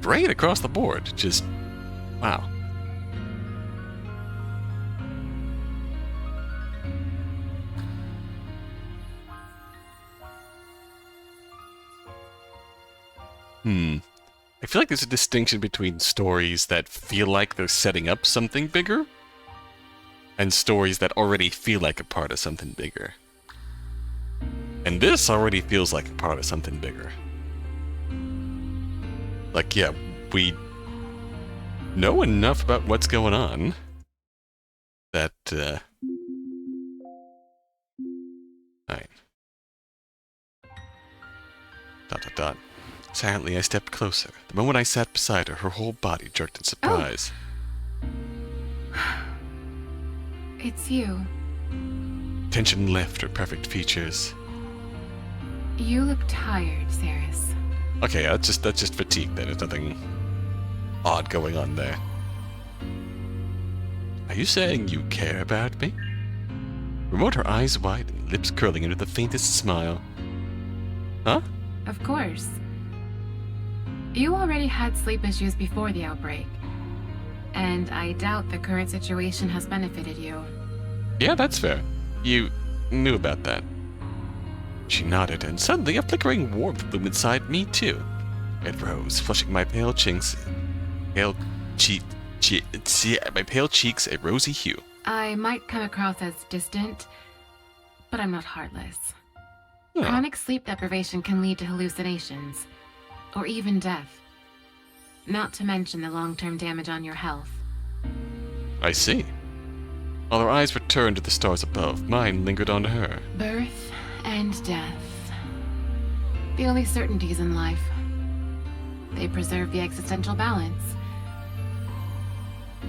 Great across the board. Just... wow. I feel like there's a distinction between stories that feel like they're setting up something bigger and stories that already feel like a part of something bigger. And this already feels like a part of something bigger. Like, yeah, we know enough about what's going on that, Alright. ... Silently, I stepped closer. The moment I sat beside her, her whole body jerked in surprise. Oh. It's you. Tension left her perfect features. You look tired, Ceres. Okay, that's just fatigue then. There's nothing odd going on there. Are you saying you care about me? Remote, her eyes wide and lips curling into the faintest smile. Huh? Of course. You already had sleep issues before the outbreak, and I doubt the current situation has benefited you. Yeah, that's fair. You knew about that. She nodded, and suddenly a flickering warmth bloomed inside me, too. It rose, flushing my pale cheeks a rosy hue. I might come across as distant, but I'm not heartless. Oh, Chronic sleep deprivation can lead to hallucinations, or even death. Not to mention the long-term damage on your health. I see. While her eyes returned to the stars above, mine lingered on her. Birth and death. The only certainties in life. They preserve the existential balance.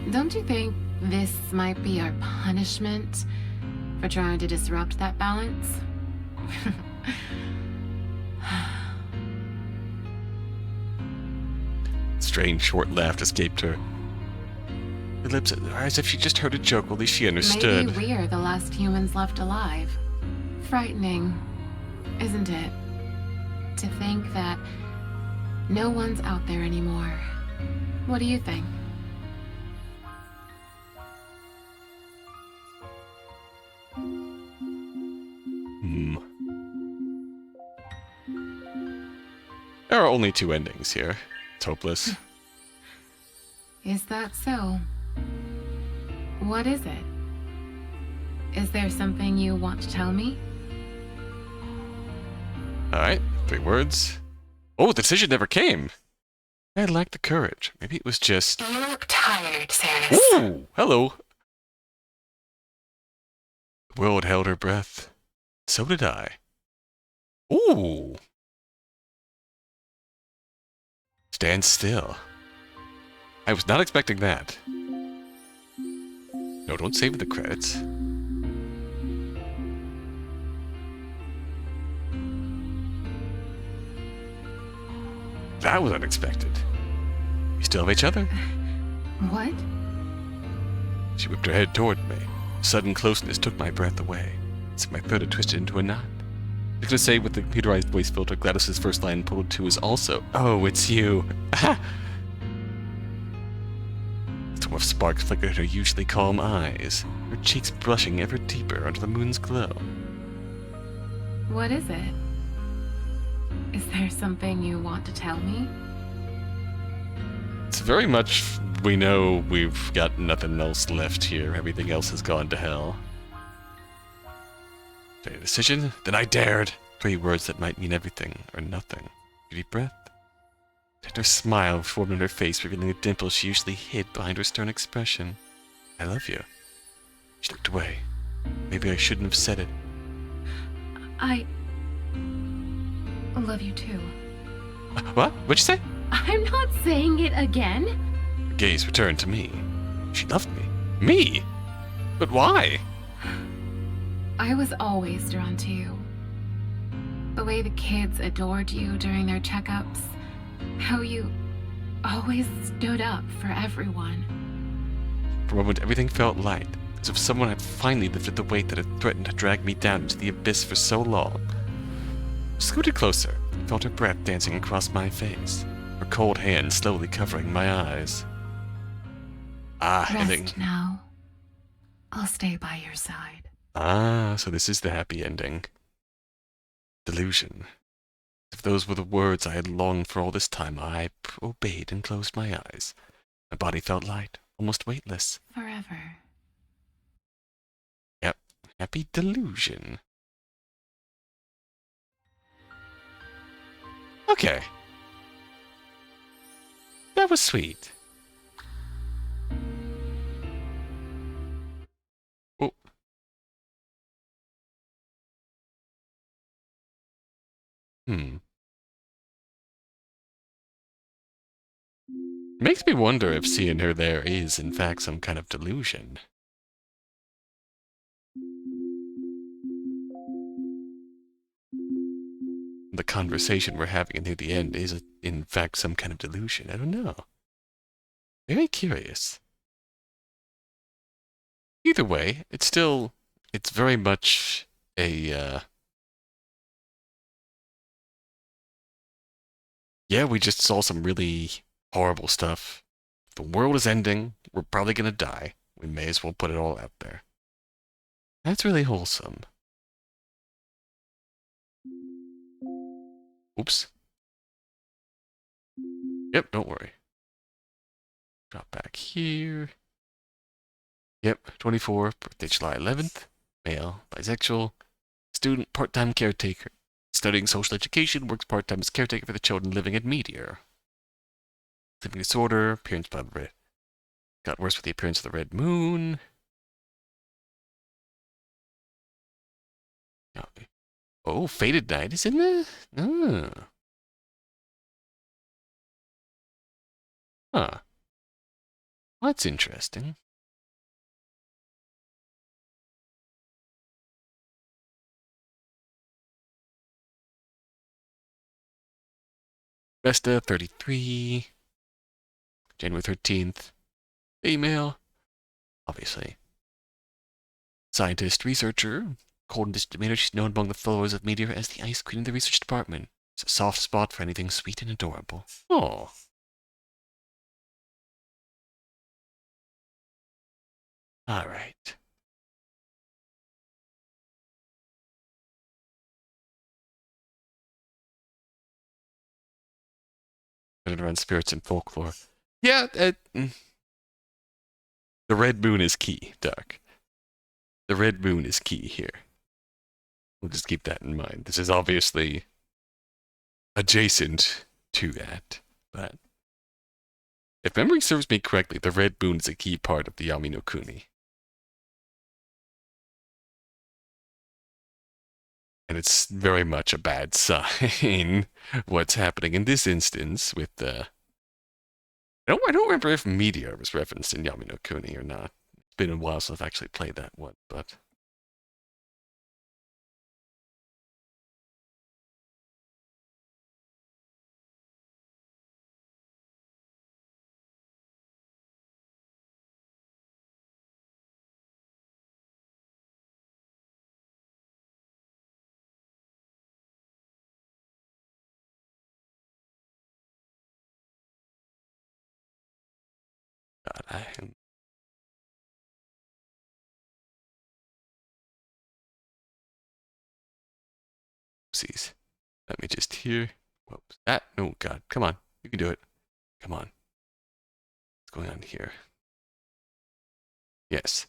Don't you think this might be our punishment for trying to disrupt that balance? Strange short laugh escaped her. Her lips are as if she just heard a joke, only she understood. Maybe we're the last humans left alive. Frightening, isn't it? To think that no one's out there anymore. What do you think? There are only two endings here. It's hopeless. Is that so? What is it? Is there something you want to tell me? Alright, 3 words. Oh, the decision never came! I lacked the courage. Maybe it was just... You look tired, Saris. Ooh! Hello! The world held her breath. So did I. Ooh! Stand still. I was not expecting that. No, don't save the credits. That was unexpected. We still have each other? What? She whipped her head toward me. Sudden closeness took my breath away. So my throat had twisted into a knot. I was going to say with the computerized voice filter, Gladys's first line pulled to is also, "Oh, it's you." A storm of sparks flickered at her usually calm eyes, her cheeks blushing ever deeper under the moon's glow. What is it? Is there something you want to tell me? It's very much, we know we've got nothing else left here. Everything else has gone to hell. Made a decision? Then I dared. 3 words that might mean everything or nothing. A deep breath. A tender smile formed on her face, revealing the dimple she usually hid behind her stern expression. I love you. She looked away. Maybe I shouldn't have said it. I love you too. What? What'd you say? I'm not saying it again. Her gaze returned to me. She loved me. Me? But why? I was always drawn to you. The way the kids adored you during their checkups. How you always stood up for everyone. For a moment, everything felt light, as if someone had finally lifted the weight that had threatened to drag me down into the abyss for so long. I scooted closer and felt her breath dancing across my face, her cold hand slowly covering my eyes. Rest now. I'll stay by your side. So this is the happy ending. Delusion. If those were the words I had longed for all this time, I obeyed and closed my eyes. My body felt light, almost weightless. Forever. Yep, happy delusion. Okay. That was sweet. Oh. Makes me wonder if seeing her there is, in fact, some kind of delusion. The conversation we're having near the end is, in fact, some kind of delusion. I don't know. Very curious. Either way, it's still it's very much a yeah, we just saw some really horrible stuff. The world is ending. We're probably gonna die. We may as well put it all out there. That's really wholesome. Oops. Yep, don't worry. Drop back here. Yep, 24, birthday July 11th. Male, bisexual. Student, part-time caretaker. Studying social education, works part-time as caretaker for the children living at Meteor. Sleeping disorder, appearance by red. Got worse with the appearance of the red moon. Oh, Faded Night is in there? Oh. Huh. Well, that's interesting. Vesta, 33. January 13th. Female. Obviously. Scientist, researcher. Cold and distant, she's known among the followers of Meteor as the Ice Queen of the research department. It's a soft spot for anything sweet and adorable. Oh. Alright. Around spirits and folklore. Yeah, the red moon is key, Doc. The red moon is key here. We'll just keep that in mind. This is obviously adjacent to that, but if memory serves me correctly, the red moon is a key part of the Yami no Kuni. And it's very much a bad sign what's happening in this instance with the... I don't remember if Meteor was referenced in Yami no Kuni or not. It's been a while since I've actually played that one, but... God, I am... Oopsies. Let me just hear... Whoops. That... Oh, God. Come on. You can do it. Come on. What's going on here? Yes.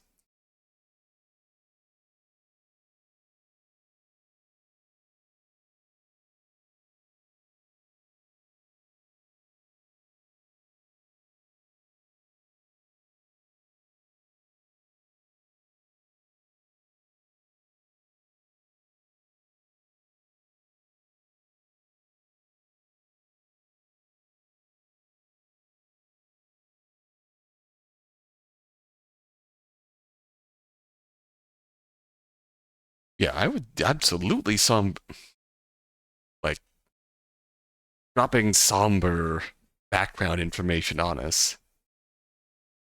Yeah, I would absolutely like, dropping somber background information on us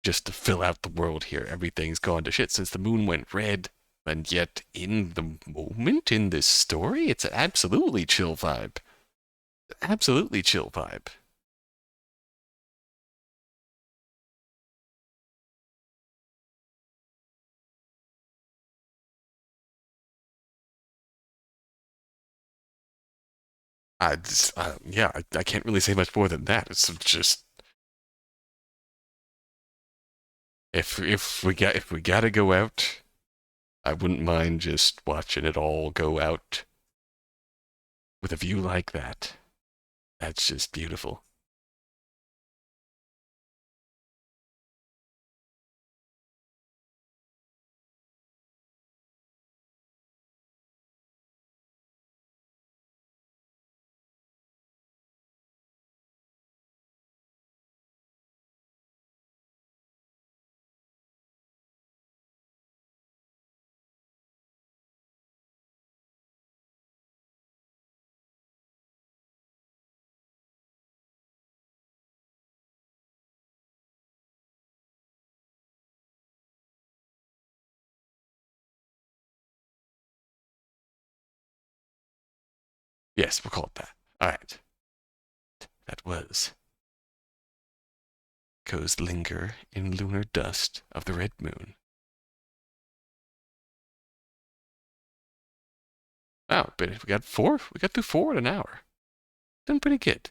just to fill out the world here. Everything's gone to shit since the moon went red, and yet in the moment in this story, it's an absolutely chill vibe. Absolutely chill vibe. Yeah, I can't really say much more than that. It's just if we gotta go out, I wouldn't mind just watching it all go out with a view like that. That's just beautiful. Yes, we'll call it that. Alright. That was Ko's Linger in Lunar Dust of the Red Moon. Wow, but we got through 4 in an hour. Doing pretty good.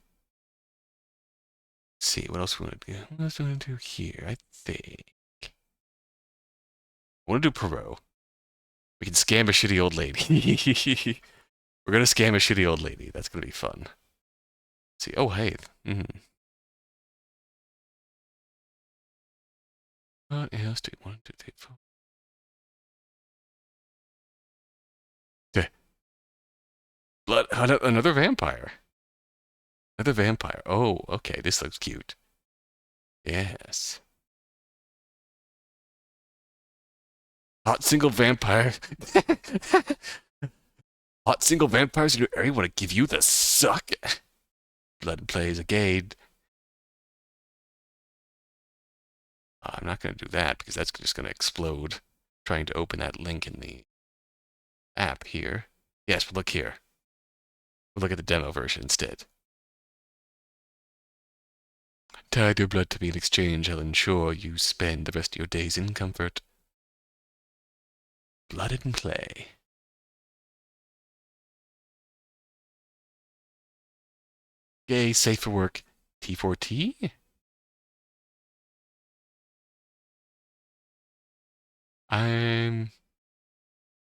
Let's see, what else we want to do? What else do we want to do here? I think I want to do Perot. We can scam a shitty old lady. We're gonna scam a shitty old lady. That's gonna be fun. Let's see, oh hey. What else do we want to do? 4. Okay. Blood, another vampire. Another vampire. Oh, okay, this looks cute. Yes. Hot single vampire. Hot single vampires in your area want to give you the suck. Blood plays a gade. I'm not going to do that because that's just going to explode. Trying to open that link in the app here. Yes, but look here. We'll look at the demo version instead. Tide your blood to me in exchange. I'll ensure you spend the rest of your days in comfort. Blood and play. Gay, safe for work. T4T? I'm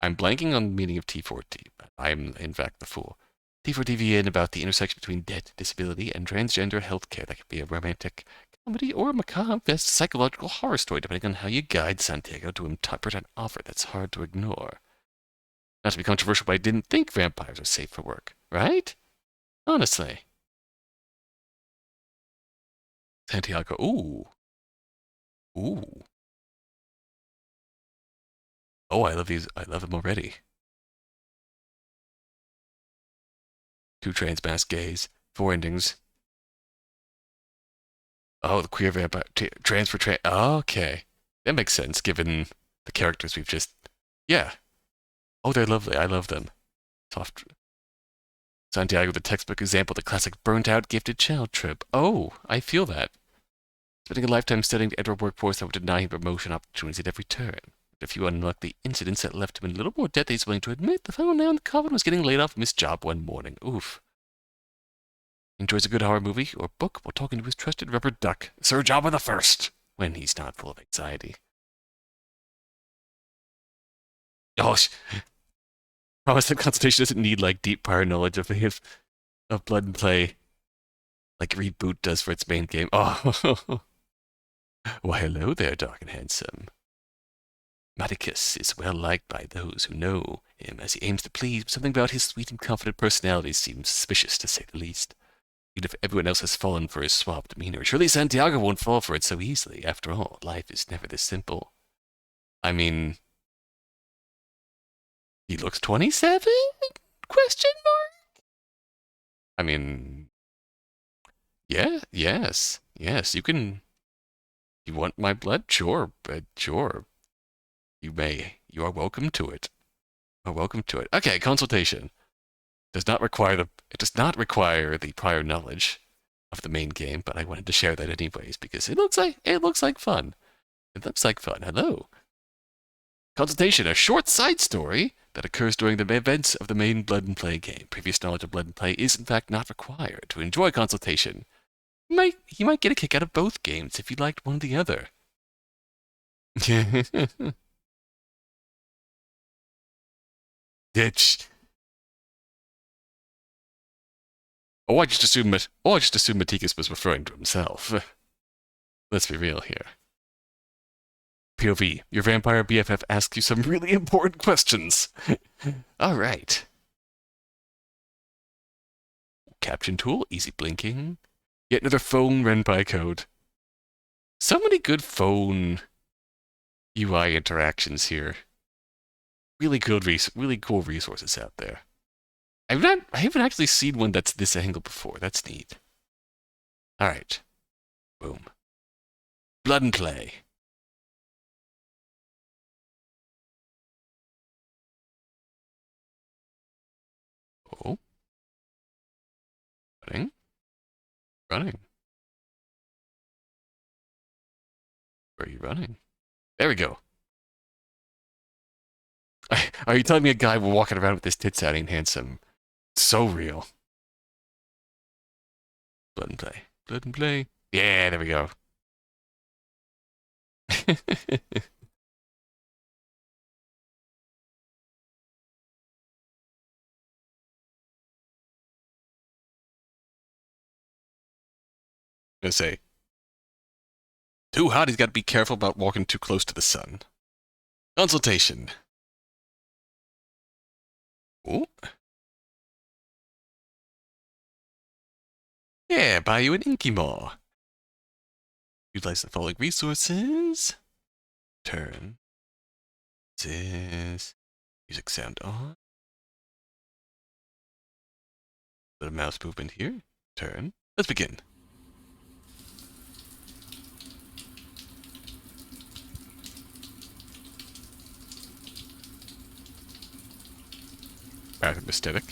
blanking on the meaning of T4T, but I'm in fact the fool. T4TVN about the intersection between debt, disability, and transgender healthcare. That could be a romantic comedy or a macabre psychological horror story, depending on how you guide Santiago to interpret an offer that's hard to ignore. Not to be controversial, but I didn't think vampires are safe for work, right? Honestly. Santiago, ooh. Ooh. Oh, I love these. I love them already. 2 trans mass gays, 4 endings. Oh, the queer vampire. Trans for trans. Oh, okay. That makes sense given the characters we've just. Yeah. Oh, they're lovely. I love them. Soft. Santiago, the textbook example, the classic burnt out gifted child trope. Oh, I feel that. Spending a lifetime studying to enter a workforce that would deny him promotion opportunities at every turn. A few unlucky incidents that left him in a little more debt than he's willing to admit. The final nail in the coffin was getting laid off from his job one morning. Oof. Enjoys a good horror movie or book while talking to his trusted rubber duck, Sir Jabba the First, when he's not full of anxiety. Oh, promise that Consultation doesn't need like deep prior knowledge of Blood and Play, like Reboot does for its main game. Oh, why hello there, dark and handsome. Maticus is well liked by those who know him as he aims to please, but something about his sweet and confident personality seems suspicious to say the least. Even if everyone else has fallen for his suave demeanor, surely Santiago won't fall for it so easily. After all, life is never this simple. I mean, he looks 27? Question mark? I mean, yeah, yes, you can. You want my blood? Sure, sure. You are welcome to it. You are welcome to it. Okay, Consultation. It does not require the prior knowledge of the main game, but I wanted to share that anyways because it looks like fun. It looks like fun. Hello. Consultation, a short side story that occurs during the events of the main Blood and Play game. Previous knowledge of Blood and Play is in fact not required. To enjoy Consultation, you might get a kick out of both games if you liked one or the other. Ditch. I just assumed Maticus was referring to himself. Let's be real here. POV, your vampire BFF asks you some really important questions. All right. Caption tool, easy blinking. Yet another phone Renpai code. So many good phone UI interactions here. Really cool resources out there. I haven't actually seen one that's this angle before. That's neat. All right. Boom. Blood and Play. Oh. Running? Running. Where are you running? There we go. Are you telling me a guy walking around with his tits out ain't handsome? So real. Blood and play. Blood and play. Yeah, there we go. Gonna say, too hot, he's got to be careful about walking too close to the sun. Consultation. Ooh. Yeah, buy you an Inky Maw. Utilize the following resources. Turn. This. Music sound on. Little mouse movement here. Turn. Let's begin. Pattern aesthetic.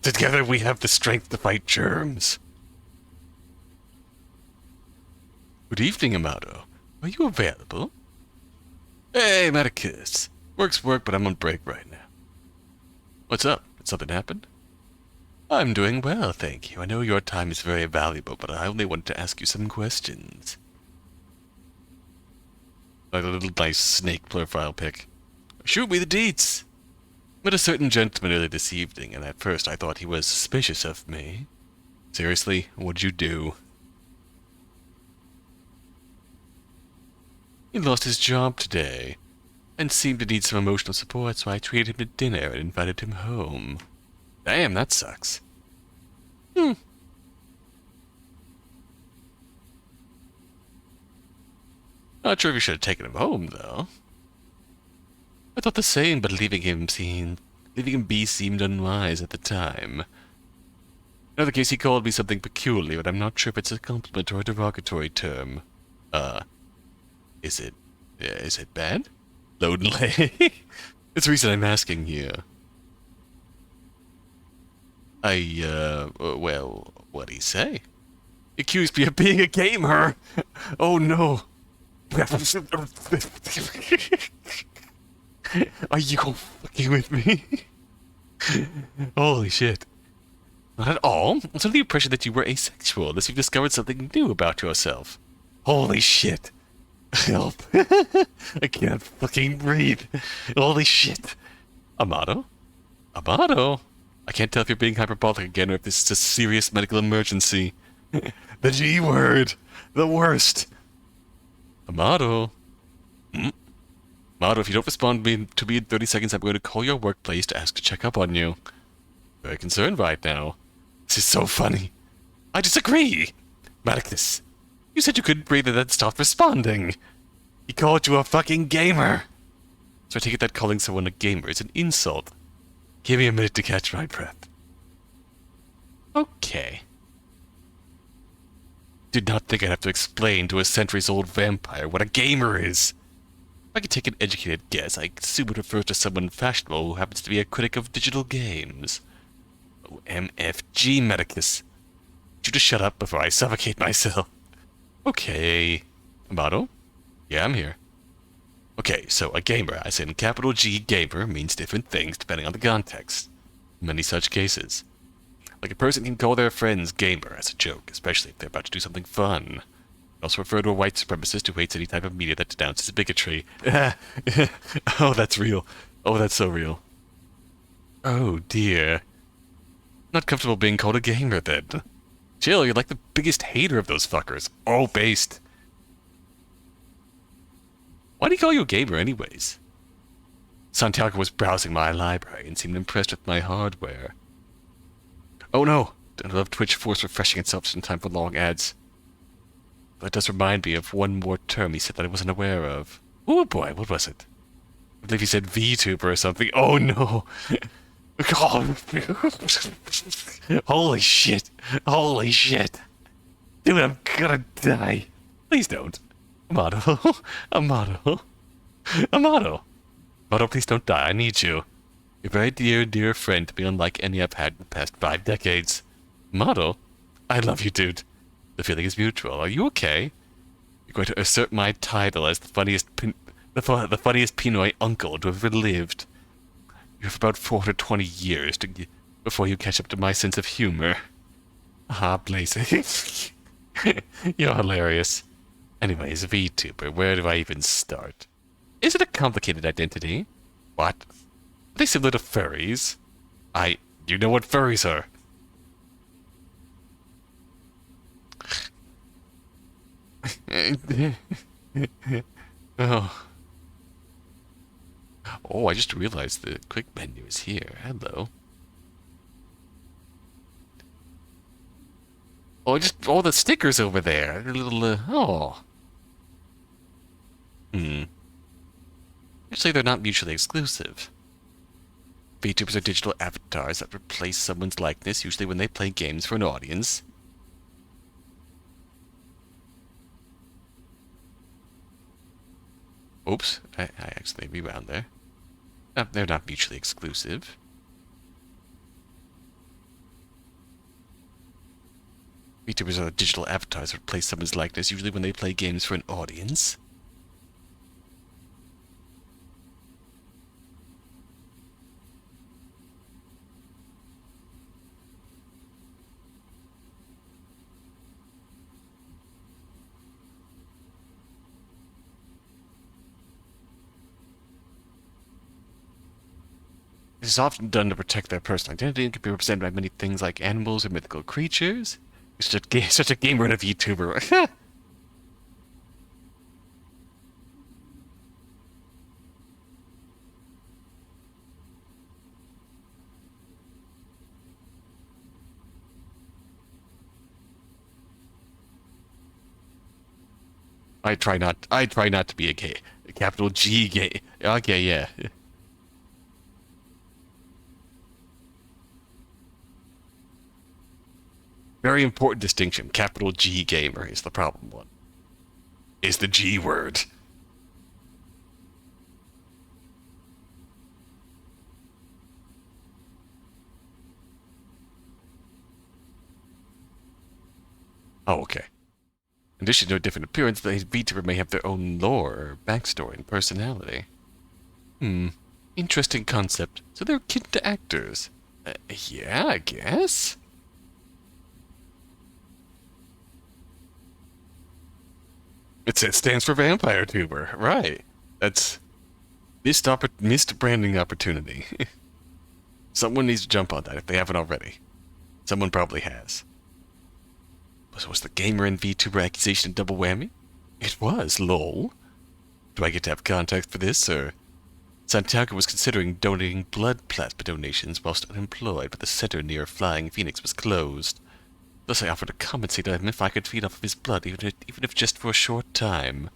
Together we have the strength to fight germs. Good evening, Amato. Are you available? Hey, Marcus. Work's work, but I'm on break right now. What's up? Did something happen? I'm doing well, thank you. I know your time is very valuable, but I only wanted to ask you some questions. Like a little nice snake profile pic. Shoot me the deets! Met a certain gentleman early this evening, and at first I thought he was suspicious of me. Seriously, what'd you do? He lost his job today, and seemed to need some emotional support, so I treated him to dinner and invited him home. Damn, that sucks. Not sure if you should have taken him home, though. I thought the same, but leaving him be seemed unwise at the time. In other case, he called me something peculiar, and I'm not sure if it's a compliment or a derogatory term. Is it bad? Load and lay? That's the reason I'm asking you. Well, what'd he say? He accused me of being a gamer! Oh no! Are you fucking with me? Holy shit. Not at all. I'm under the impression that you were asexual, unless you've discovered something new about yourself. Holy shit. Help. I can't fucking breathe. Holy shit. Amato? Amato? I can't tell if you're being hyperbolic again or if this is a serious medical emergency. The G word. The worst. Amato? Amato, if you don't respond to me in 30 seconds, I'm going to call your workplace to ask to check up on you. Very concerned right now. This is so funny. I disagree. Marcus, you said you couldn't breathe and then stopped responding. He called you a fucking gamer. So I take it that calling someone a gamer is an insult. Give me a minute to catch my breath. Okay. Did not think I'd have to explain to a centuries-old vampire what a gamer is. If I could take an educated guess, I assume it refers to someone fashionable who happens to be a critic of digital games. Oh, MFG, Medicus. You just shut up before I suffocate myself. Okay. Amato? Yeah, I'm here. Okay, so a gamer, as in capital G gamer, means different things depending on the context. In many such cases. Like a person can call their friends gamer as a joke, especially if they're about to do something fun. Also refer to a white supremacist who hates any type of media that denounces bigotry. Oh, that's real. Oh, that's so real. Oh, dear. Not comfortable being called a gamer, then. Chill, you're like the biggest hater of those fuckers. All based. Why'd he call you a gamer, anyways? Santiago was browsing my library and seemed impressed with my hardware. Oh no! Don't love Twitch force refreshing itself in time for long ads. But it does remind me of one more term he said that I wasn't aware of. Oh boy, what was it? I believe he said VTuber or something. Oh no! Holy shit! Holy shit! Dude, I'm gonna die. Please don't. Amato. Amato. Amato. Amato, please don't die. I need you. You're a very dear, dear friend to me, unlike any I've had in the past 5 decades. Model? I love you, dude. The feeling is mutual. Are you okay? You're going to assert my title as the funniest the funniest Pinoy uncle to have ever lived. You have about 420 years before you catch up to my sense of humor. Ah, blazing. You're hilarious. Anyways, VTuber, where do I even start? Is it a complicated identity? What? Are they similar to furries? You know what furries are. Oh. Oh, I just realized the quick menu is here. Hello. Oh, just all the stickers over there. A little, oh. Actually, they're not mutually exclusive. VTubers are digital avatars that replace someone's likeness, usually when they play games for an audience. Oops, I accidentally rewound there. They're not mutually exclusive. VTubers are digital avatars that replace someone's likeness, usually when they play games for an audience. It is often done to protect their personal identity and can be represented by many things like animals or mythical creatures. You're such a gamer and a VTuber. I try not to be a capital G gay. Okay, yeah. Very important distinction. Capital G gamer is the problem one. Is the G word. Oh, okay. In addition to a different appearance, the VTuber may have their own lore or backstory and personality. Interesting concept. So they're akin to actors. Yeah, I guess. It stands for vampire tuber, right? That's missed branding opportunity. Someone needs to jump on that if they haven't already. Someone probably has. So was the gamer and VTuber accusation a double whammy? It was, lol. Do I get to have context for this, or? Santiago was considering donating blood plasma donations whilst unemployed, but the center near Flying Phoenix was closed. Thus I offered to compensate him if I could feed off of his blood, even if just for a short time.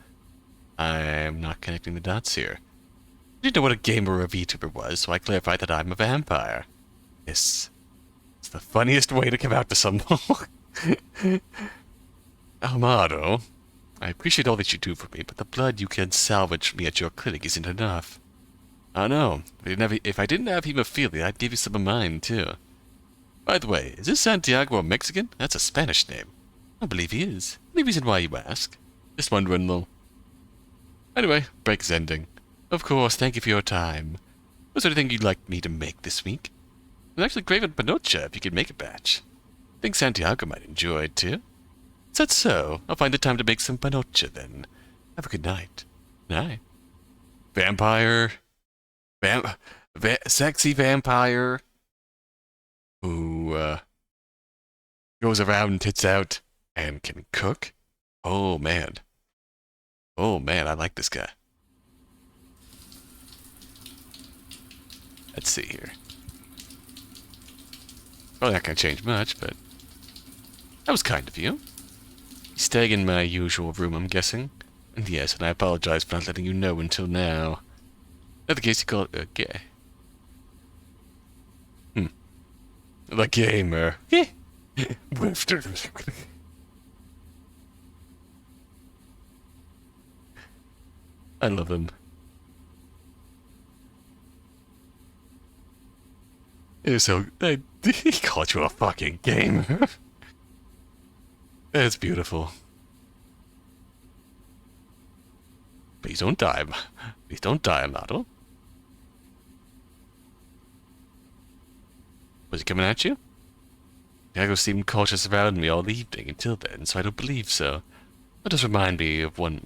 I'm not connecting the dots here. I didn't know what a gamer or a VTuber was, so I clarified that I'm a vampire. It's the funniest way to come out to someone. Amado, I appreciate all that you do for me, but the blood you can salvage from me at your clinic isn't enough. Oh no, if I didn't have hemophilia, I'd give you some of mine, too. By the way, is this Santiago a Mexican? That's a Spanish name. I believe he is. Any reason why you ask? Just wondering, though. Anyway, break is ending. Of course, thank you for your time. Was there anything you'd like me to make this week? There's actually graven panocha if you could make a batch. I think Santiago might enjoy it, too. Is that so? I'll find the time to make some panocha, then. Have a good night. Night. Vampire. Sexy vampire. Who, goes around, tits out, and can cook? Oh, man. Oh, man, I like this guy. Let's see here. Well, not gonna change much, but that was kind of you. Staying in my usual room, I'm guessing. And yes, and I apologize for not letting you know until now. In other case, you call it gay. The gamer. I love him. So, he called you a fucking gamer. That's beautiful. Please don't die. Please don't die, Naarel. Was he coming at you? Diego seemed cautious around me all evening until then, so I don't believe so. That does remind me of one,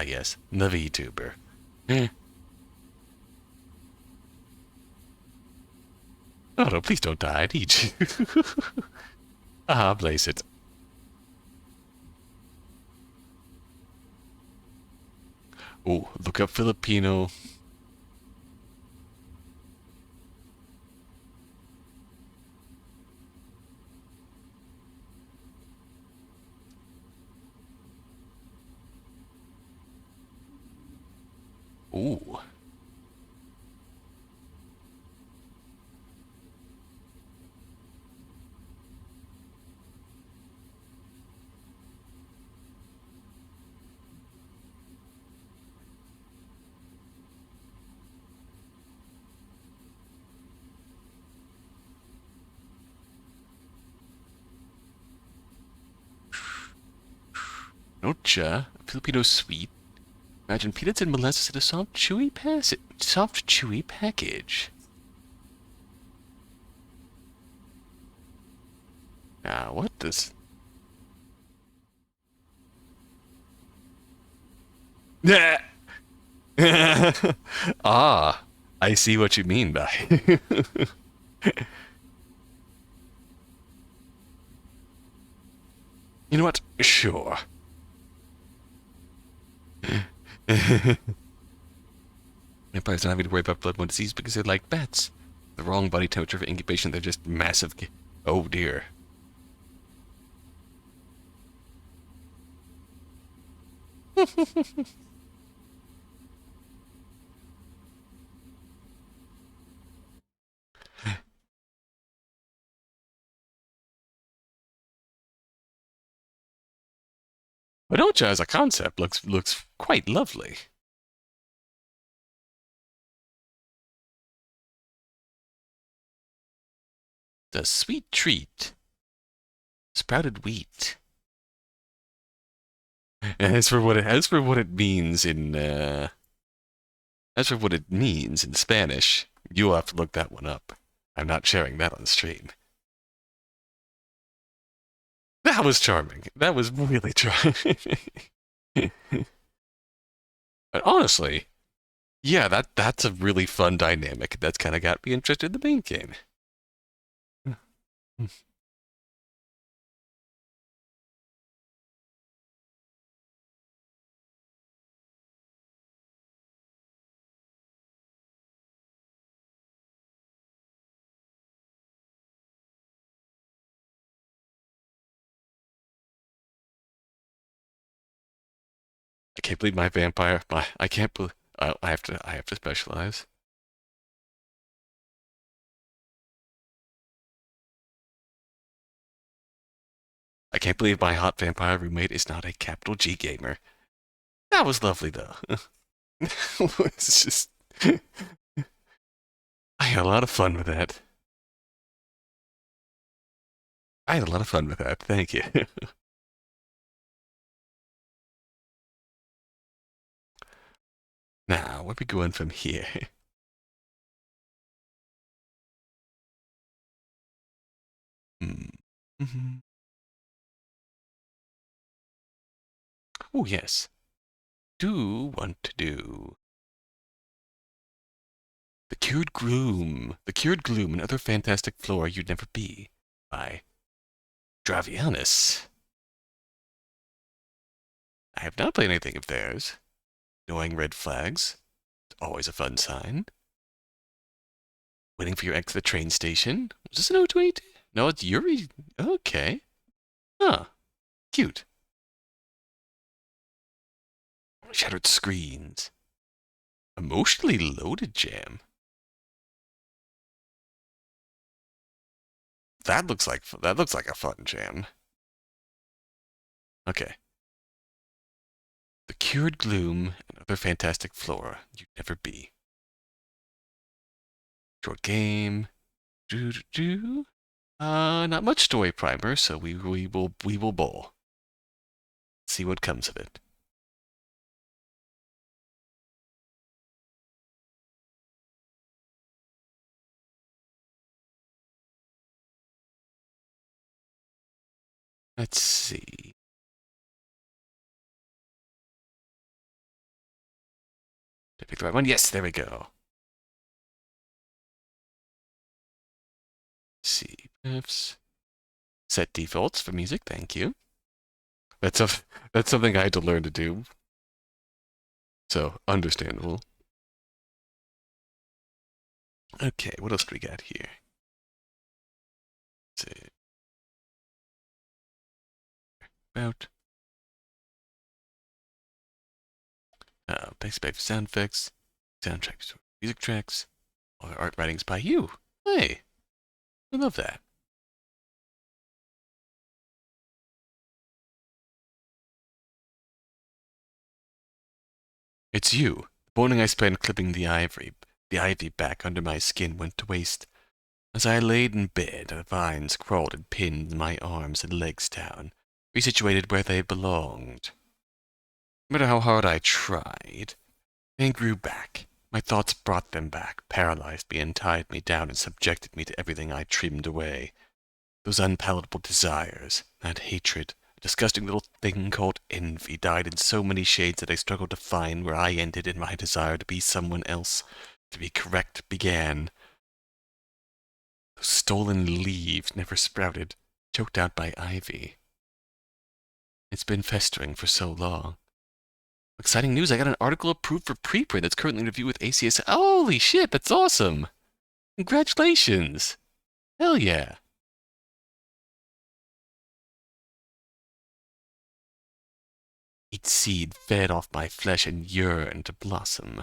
yes, the VTuber. Oh no, please don't die, I need you. Ah, blaze it. Oh, look up Filipino. Ooh. Nocha, Filipino sweet. Imagine peanuts and molasses in a soft, chewy package. Now, what does... Ah, I see what you mean by... You know what? Sure. Vampires don't have to worry about bloodborne disease because they're like bats. The wrong body temperature for incubation, they're just massive... Oh dear. Otoja as a concept looks quite lovely. The sweet treat. Sprouted wheat. As for what it means in Spanish, you'll have to look that one up. I'm not sharing that on stream. That was charming. That was really charming. But honestly, yeah, that's a really fun dynamic. That's kind of got me interested in the main game. I can't believe my vampire. I can't believe. I have to specialize. I can't believe my hot vampire roommate is not a capital G gamer. That was lovely though. It's just. I had a lot of fun with that. I had a lot of fun with that. Thank you. Now, where are we going from here? Mm-hmm. Oh, yes. Do want to do. The Cured Gloom. The Cured Gloom and Other Fantastic Flora You'd Never Be by Dravianis. I have not played anything of theirs. Knowing red flags. It's always a fun sign. Waiting for your ex at the train station. Was this an O2A2? No, it's Yuri. Okay. Huh. Cute. Shattered screens. Emotionally loaded jam. That looks like a fun jam. Okay. The Cured Gloom and Other Fantastic Flora You'd Never Be. Short game. Not much story primer, so we will bowl. See what comes of it. Let's see. Did I pick the right one? Yes, there we go. Let's see. Paths. Set defaults for music, thank you. That's something I had to learn to do. So, understandable. Okay, what else do we got here? Let's see. About. Base for sound effects, soundtracks, music tracks, all the art writings by you. Hey, I love that. It's you. The morning I spent clipping the ivy back under my skin went to waste. As I laid in bed, the vines crawled and pinned my arms and legs down, resituated where they belonged. No matter how hard I tried, they grew back. My thoughts brought them back, paralyzed me and tied me down and subjected me to everything I trimmed away. Those unpalatable desires, that hatred, a disgusting little thing called envy died in so many shades that I struggled to find where I ended and my desire to be someone else, to be correct, began. Those stolen leaves never sprouted, choked out by ivy. It's been festering for so long. Exciting news, I got an article approved for preprint that's currently in review with ACS. Holy shit, that's awesome! Congratulations! Hell yeah! Each seed fed off my flesh and yearned to blossom.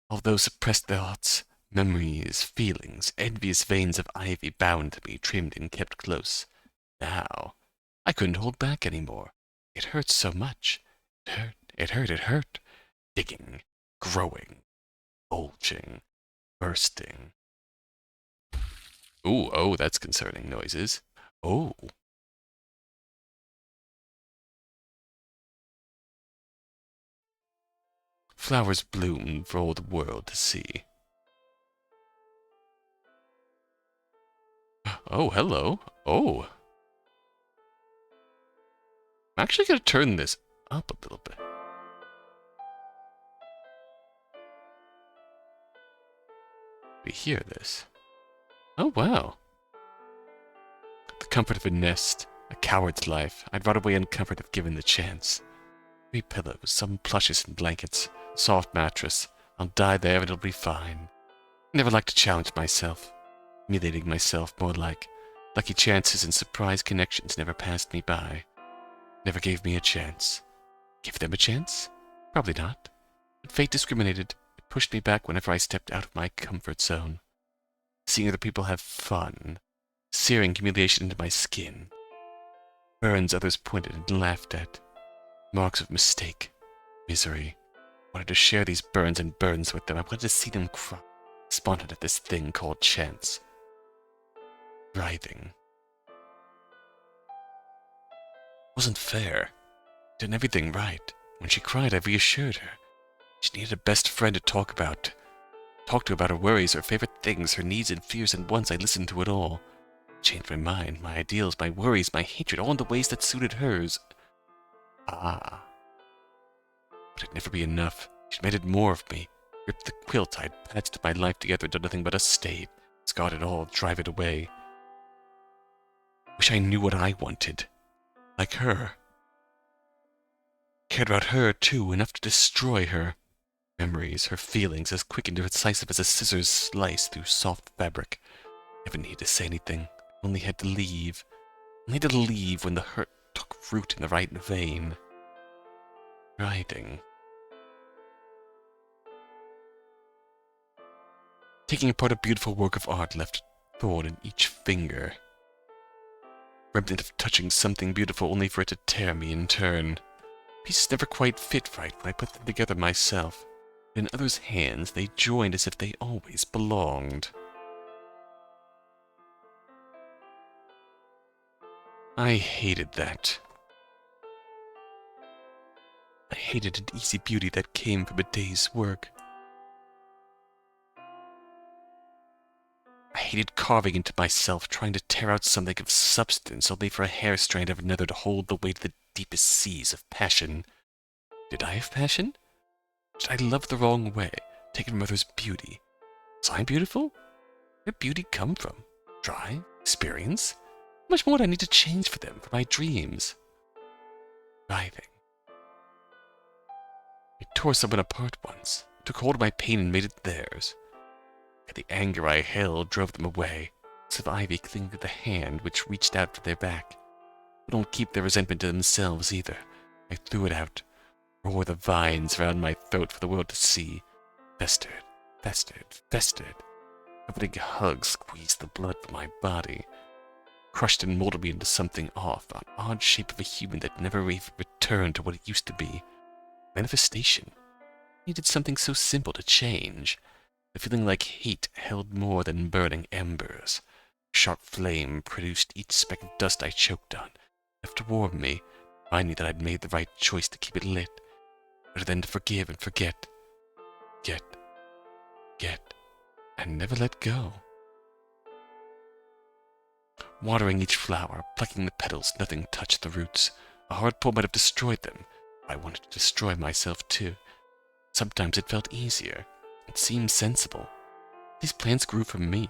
All those suppressed thoughts, memories, feelings, envious veins of ivy bound to me, trimmed and kept close. Now, I couldn't hold back any more. It hurt so much. It hurt. Digging, growing, bulging, bursting. Ooh, oh, that's concerning noises. Oh. Flowers bloom for all the world to see. Oh, hello. Oh. I'm actually going to turn this up a little bit. We hear this. Oh, wow. The comfort of a nest, a coward's life. I'd run away in comfort if given the chance. 3 pillows, some plushes and blankets, a soft mattress. I'll die there and it'll be fine. I never liked to challenge myself. Humiliating myself more like lucky chances and surprise connections never passed me by. Never gave me a chance. Give them a chance? Probably not. But fate discriminated. It pushed me back whenever I stepped out of my comfort zone. Seeing other people have fun. Searing humiliation into my skin. Burns others pointed and laughed at. Marks of mistake. Misery. I wanted to share these burns and burdens with them. I wanted to see them cry. Responded at this thing called chance. Writhing. Wasn't fair. Did everything right. When she cried, I reassured her. She needed a best friend to talk to about her worries, her favorite things, her needs and fears, and once I listened to it all. Changed my mind, my ideals, my worries, my hatred, all in the ways that suited hers. Ah. But it'd never be enough. She demanded more of me. Ripped the quilt I'd patched my life together, done nothing but a stain. Scarred it all, drive it away. Wish I knew what I wanted. Like her. Cared about her, too, enough to destroy her. Memories, her feelings, as quick and decisive as a scissors slice through soft fabric. Never needed to say anything. Only had to leave. Only had to leave when the hurt took root in the right vein. Writhing. Taking apart a beautiful work of art left a thorn in each finger. Remnant of touching something beautiful only for it to tear me in turn. Pieces never quite fit right when I put them together myself. In others' hands they joined as if they always belonged. I hated that. I hated an easy beauty that came from a day's work. I hated carving into myself, trying to tear out something of substance, only for a hair strand of another to hold the weight of the deepest seas of passion. Did I have passion? Did I love the wrong way, taken from others' beauty? Was I beautiful? Where did beauty come from? Try? Experience? How much more do I need to change for them, for my dreams? Writhing. I tore someone apart once, took hold of my pain and made it theirs. And the anger I held drove them away, as if ivy clinging to the hand which reached out for their back. But don't keep their resentment to themselves either. I threw it out, tore the vines around my throat for the world to see. Festered, festered, festered. A big hug squeezed the blood from my body, crushed and molded me into something off, an odd shape of a human that never returned to what it used to be. Manifestation. Needed something so simple to change. The feeling like hate held more than burning embers. Sharp flame produced each speck of dust I choked on, enough to warm me, remind me that I'd made the right choice to keep it lit. Better than to forgive and forget. Get, and never let go. Watering each flower, plucking the petals, nothing touched the roots. A hard pull might have destroyed them. I wanted to destroy myself too. Sometimes it felt easier. It seemed sensible. These plants grew from me.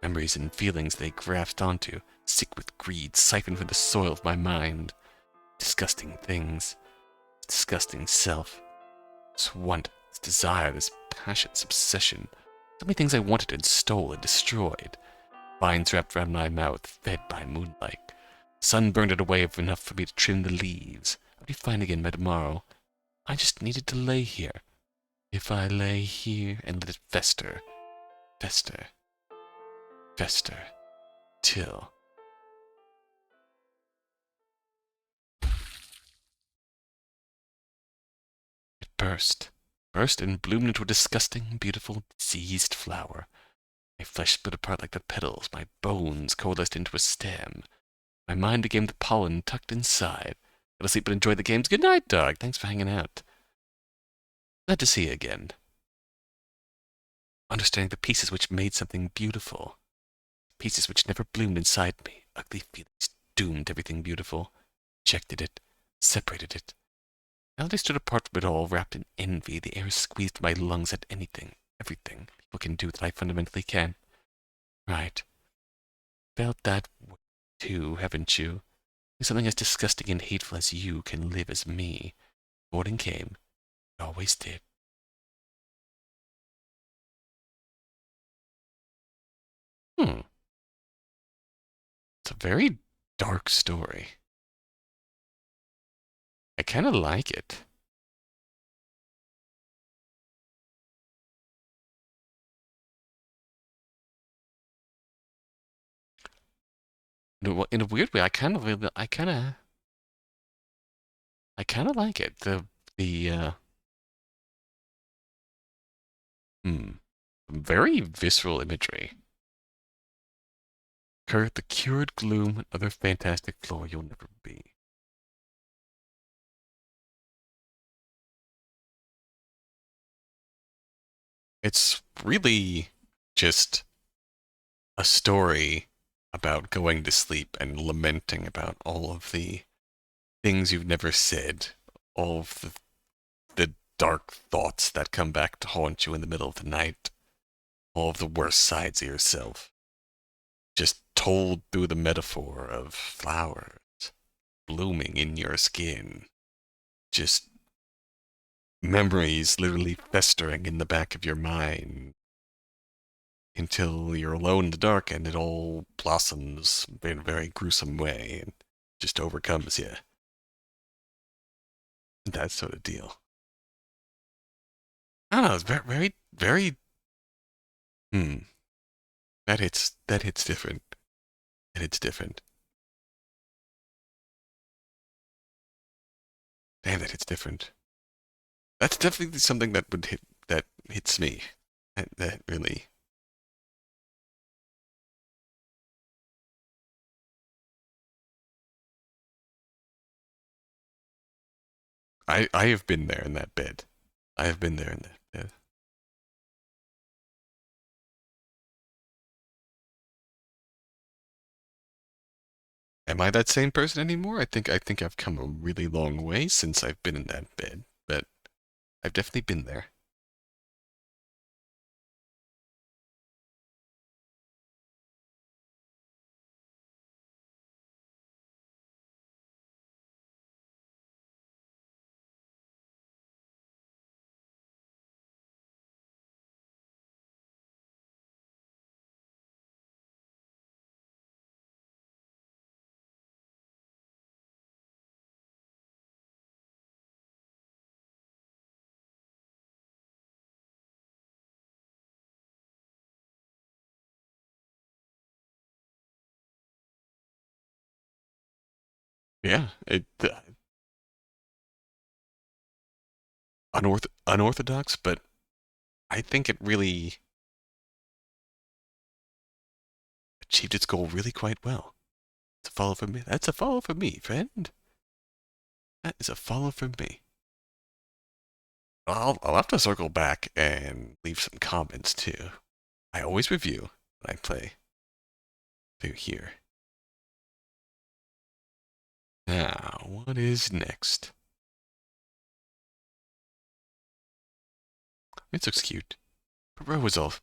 Memories and feelings they grasped onto, sick with greed, siphoned from the soil of my mind. Disgusting things. Disgusting self. This want, this desire, this passion, this obsession. So many things I wanted and stole and destroyed. Vines wrapped around my mouth, fed by moonlight. Sun burned it away enough for me to trim the leaves. I'd be fine again by tomorrow. I just needed to lay here. If I lay here and let it fester, fester, fester, till... It burst and bloomed into a disgusting, beautiful, diseased flower. My flesh split apart like the petals, my bones coalesced into a stem. My mind became the pollen tucked inside. Gotta sleep and enjoy the games. Good night, dog. Thanks for hanging out. Glad to see you again. Understanding the pieces which made something beautiful. Pieces which never bloomed inside me. Ugly feelings doomed everything beautiful. Rejected it. Separated it. Now that I stood apart from it all, wrapped in envy, the air squeezed my lungs at anything, everything people can do that I fundamentally can. Right. Felt that way too, haven't you? Something as disgusting and hateful as you can live as me. Morning came. It always did. It's a very dark story. I kind of like it. In a weird way, I kind of like it. Very visceral imagery. The cured gloom and other fantastic Flora you'll never be. It's really just a story about going to sleep and lamenting about all of the things you've never said, all of the dark thoughts that come back to haunt you in the middle of the night, all of the worst sides of yourself, just told through the metaphor of flowers blooming in your skin, just memories literally festering in the back of your mind until you're alone in the dark and it all blossoms in a very gruesome way and just overcomes you. That sort of deal. I don't know, it's very, very, that hits different. That hits different. Damn, that hits different. That's definitely something that hits me. That really. I have been there in that bed. I have been there in that bed. Am I that same person anymore? I think I've come a really long way since I've been in that bed, but I've definitely been there. Yeah, unorthodox, but I think it really achieved its goal really quite well. It's a follow for me. That's a follow for me, friend. That is a follow for me. I'll have to circle back and leave some comments too. I always review when I play through here. Now, what is next? It looks cute. Poirot was all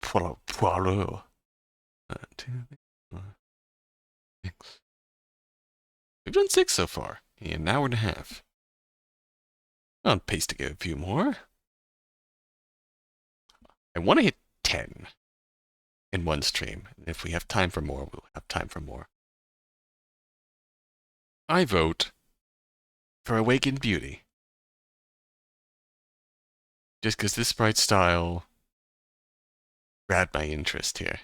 Poirot. 1, 2, 3, 4, 6. We've done 6 so far in an hour and a half. On pace to get a few more. I want to hit 10 in one stream. And if we have time for more, we'll have time for more. I vote for Awakened Beauty. Just because this sprite style grabbed my interest here.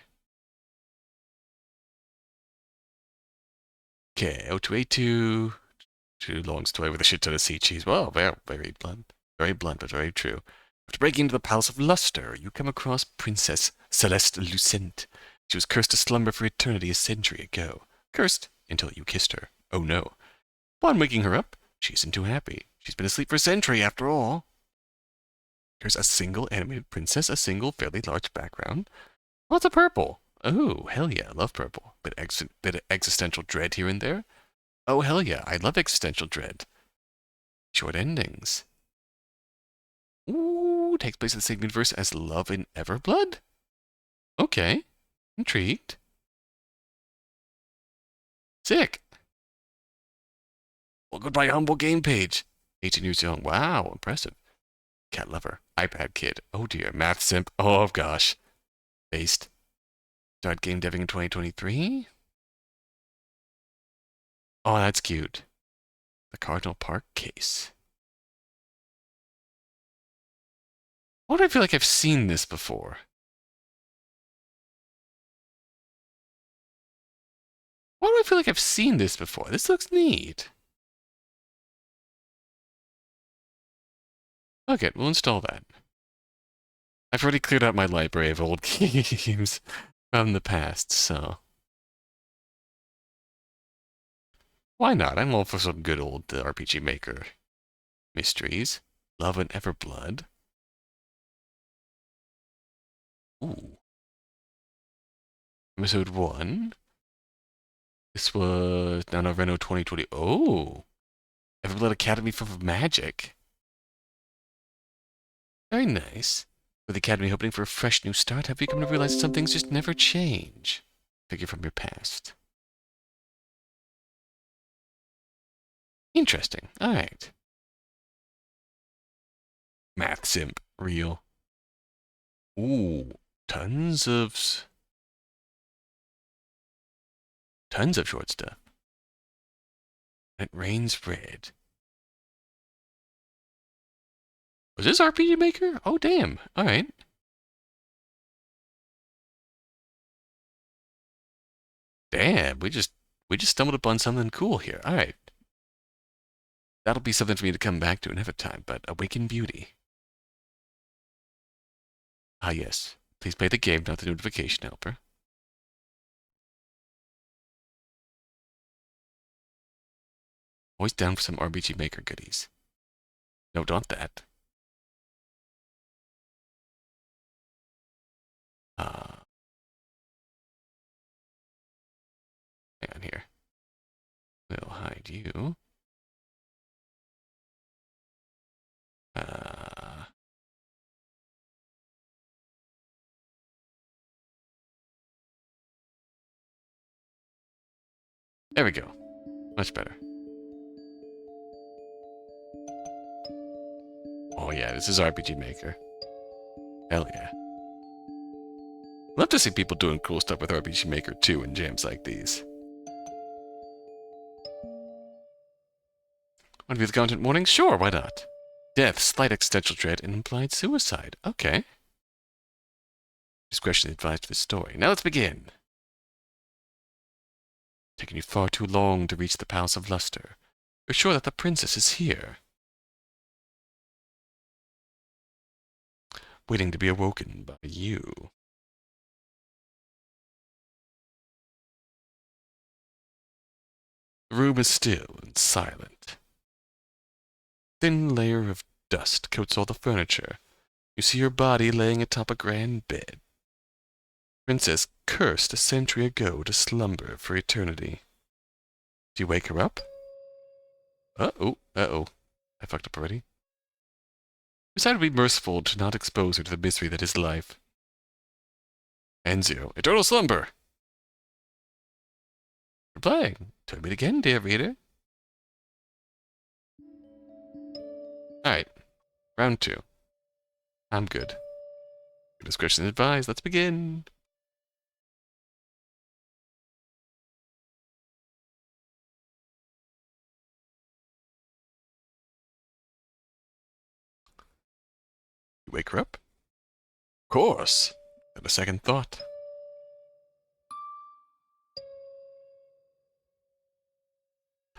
Okay, O2A2. Too long story with a shit ton of sea cheese. Well, very blunt. Very blunt, but very true. After breaking into the Palace of Luster, you come across Princess Celeste Lucent. She was cursed to slumber for eternity a century ago. Cursed until you kissed her. Oh no. Upon waking her up, she isn't too happy. She's been asleep for a century after all. There's a single animated princess, a single fairly large background. Lots of purple. Oh, hell yeah, I love purple. Bit of existential dread here and there. Oh, hell yeah, I love existential dread. Short endings. Ooh, takes place in the same universe as Love in Everblood? Okay, intrigued. Sick. Welcome to my humble game page. 18 years young. Wow, impressive. Cat lover. iPad kid. Oh dear. Math simp. Oh gosh. Based. Started game deving in 2023. Oh, that's cute. The Cardinal Park case. Why do I feel like I've seen this before? Why do I feel like I've seen this before? This looks neat. Okay, we'll install that. I've already cleared out my library of old games from the past, so why not? I'm all for some good old RPG Maker mysteries. Love and Everblood. Ooh. Episode 1. This was NaNoRenO 2020. Oh! Everblood Academy for Magic. Very nice. With the Academy hoping for a fresh new start, have you come to realize that some things just never change? Figure from your past. Interesting. Alright. Math simp. Real. Ooh. Tons of short stuff. It rains red. Was this RPG Maker? Oh, damn. Alright. Damn, we just stumbled upon something cool here. Alright. That'll be something for me to come back to another time, but Awaken Beauty. Ah, yes. Please play the game, not the notification helper. Always down for some RPG Maker goodies. No, not that. Hang on here. We'll hide you. There we go. Much better. Oh yeah, this is RPG Maker. Hell yeah. Love to see people doing cool stuff with RPG Maker 2 and jams like these. Want to be the content warning? Sure, why not? Death, slight existential dread, and implied suicide. Okay. Discretion advised for the story. Now let's begin. Taken you far too long to reach the Palace of Luster. You're sure that the princess is here. Waiting to be awoken by you. The room is still and silent. Thin layer of dust coats all the furniture. You see your body laying atop a grand bed. Princess cursed a century ago to slumber for eternity. Do you wake her up? Uh-oh. I fucked up already. Decide to be merciful to not expose her to the misery that is life. Enzio, eternal slumber! We're playing. Tell me it again, dear reader. Alright. Round 2. I'm good. Your discretion advised. Let's begin. You wake her up? Of course. Not a second thought.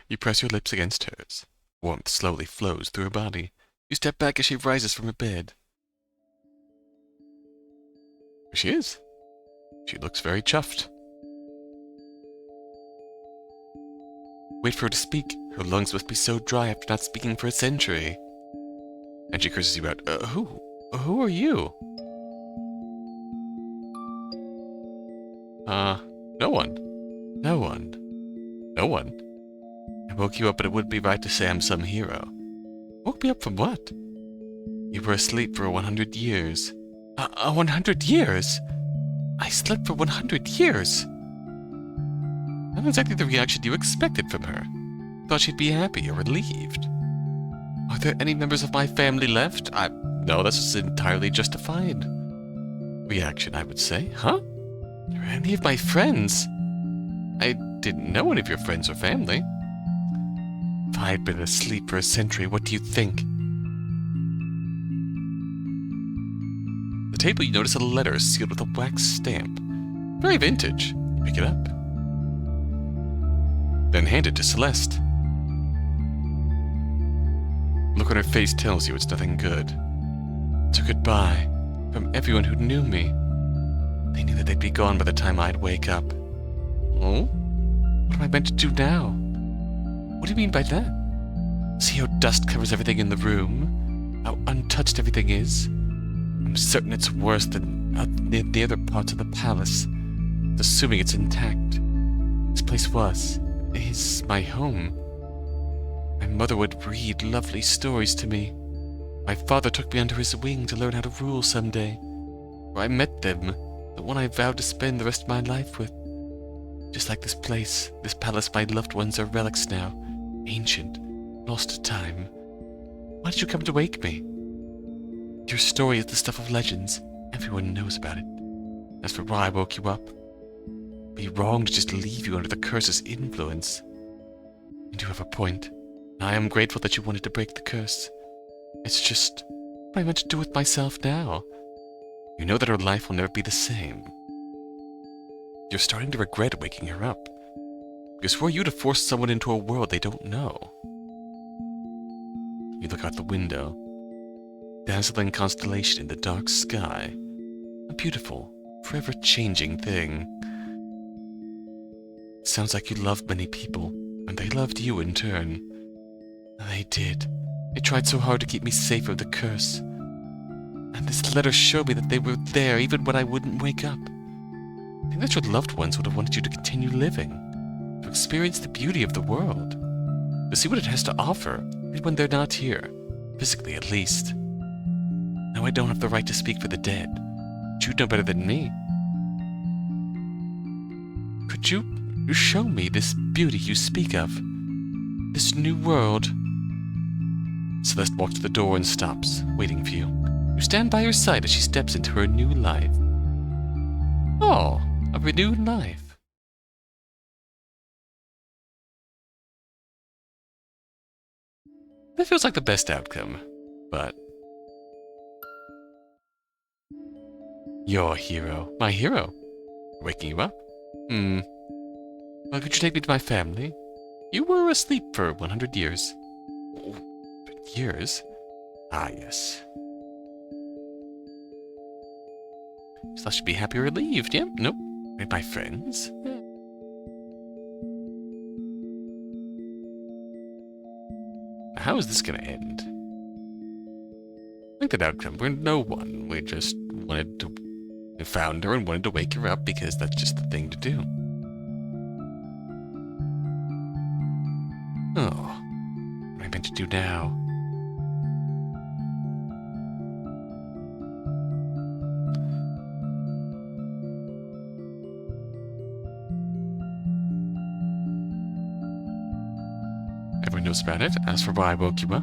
You press your lips against hers. Warmth slowly flows through her body. You step back as she rises from her bed. There she is. She looks very chuffed. Wait for her to speak. Her lungs must be so dry after not speaking for a century. And she curses you out. Who? Who are you? No one. No one. No one. I woke you up, but it would be right to say I'm some hero. Woke me up from what? You were asleep for 100 years. 100 years? I slept for 100 years? Not exactly the reaction you expected from her. Thought she'd be happy or relieved. Are there any members of my family left? No, this is entirely justified. Reaction, I would say. Huh? Are any of my friends? I didn't know any of your friends or family. If I'd been asleep for a century, what do you think? The table, you notice a letter sealed with a wax stamp. Very vintage. Pick it up. Then hand it to Celeste. Look on her face tells you it's nothing good. It's a goodbye from everyone who knew me. They knew that they'd be gone by the time I'd wake up. Oh? What am I meant to do now? What do you mean by that? See how dust covers everything in the room? How untouched everything is? I'm certain it's worse than the other parts of the palace. Assuming it's intact. This place is my home. My mother would read lovely stories to me. My father took me under his wing to learn how to rule someday. Where I met them, the one I vowed to spend the rest of my life with. Just like this place, this palace, my loved ones are relics now. Ancient, lost to time. Why did you come to wake me? Your story is the stuff of legends. Everyone knows about it. As for why I woke you up, it'd be wrong to just leave you under the curse's influence. You do have a point. I am grateful that you wanted to break the curse. It's just, what am I meant to do with myself now? You know that her life will never be the same. You're starting to regret waking her up. Because who are you to force someone into a world they don't know? You look out the window. Dazzling constellation in the dark sky. A beautiful, forever changing thing. It sounds like you loved many people, and they loved you in turn. They did. They tried so hard to keep me safe from the curse. And this letter showed me that they were there even when I wouldn't wake up. I think that your loved ones would have wanted you to continue living, to experience the beauty of the world, to see what it has to offer, even when they're not here, physically at least. Now I don't have the right to speak for the dead, but you'd know better than me. Could you show me this beauty you speak of? This new world? Celeste walks to the door and stops, waiting for you. You stand by her side as she steps into her new life. Oh, a renewed life. That feels like the best outcome, but... Your hero. My hero? Waking you up? Well, could you take me to my family? You were asleep for 100 years. Years? Ah, yes. So I should be happy relieved, yeah? Nope. With my friends? How is this gonna end? I think that outcome, we're no one. We just wanted to... We found her and wanted to wake her up because that's just the thing to do. Oh. What am I meant to do now? Everyone knows about it. As for why I woke you up.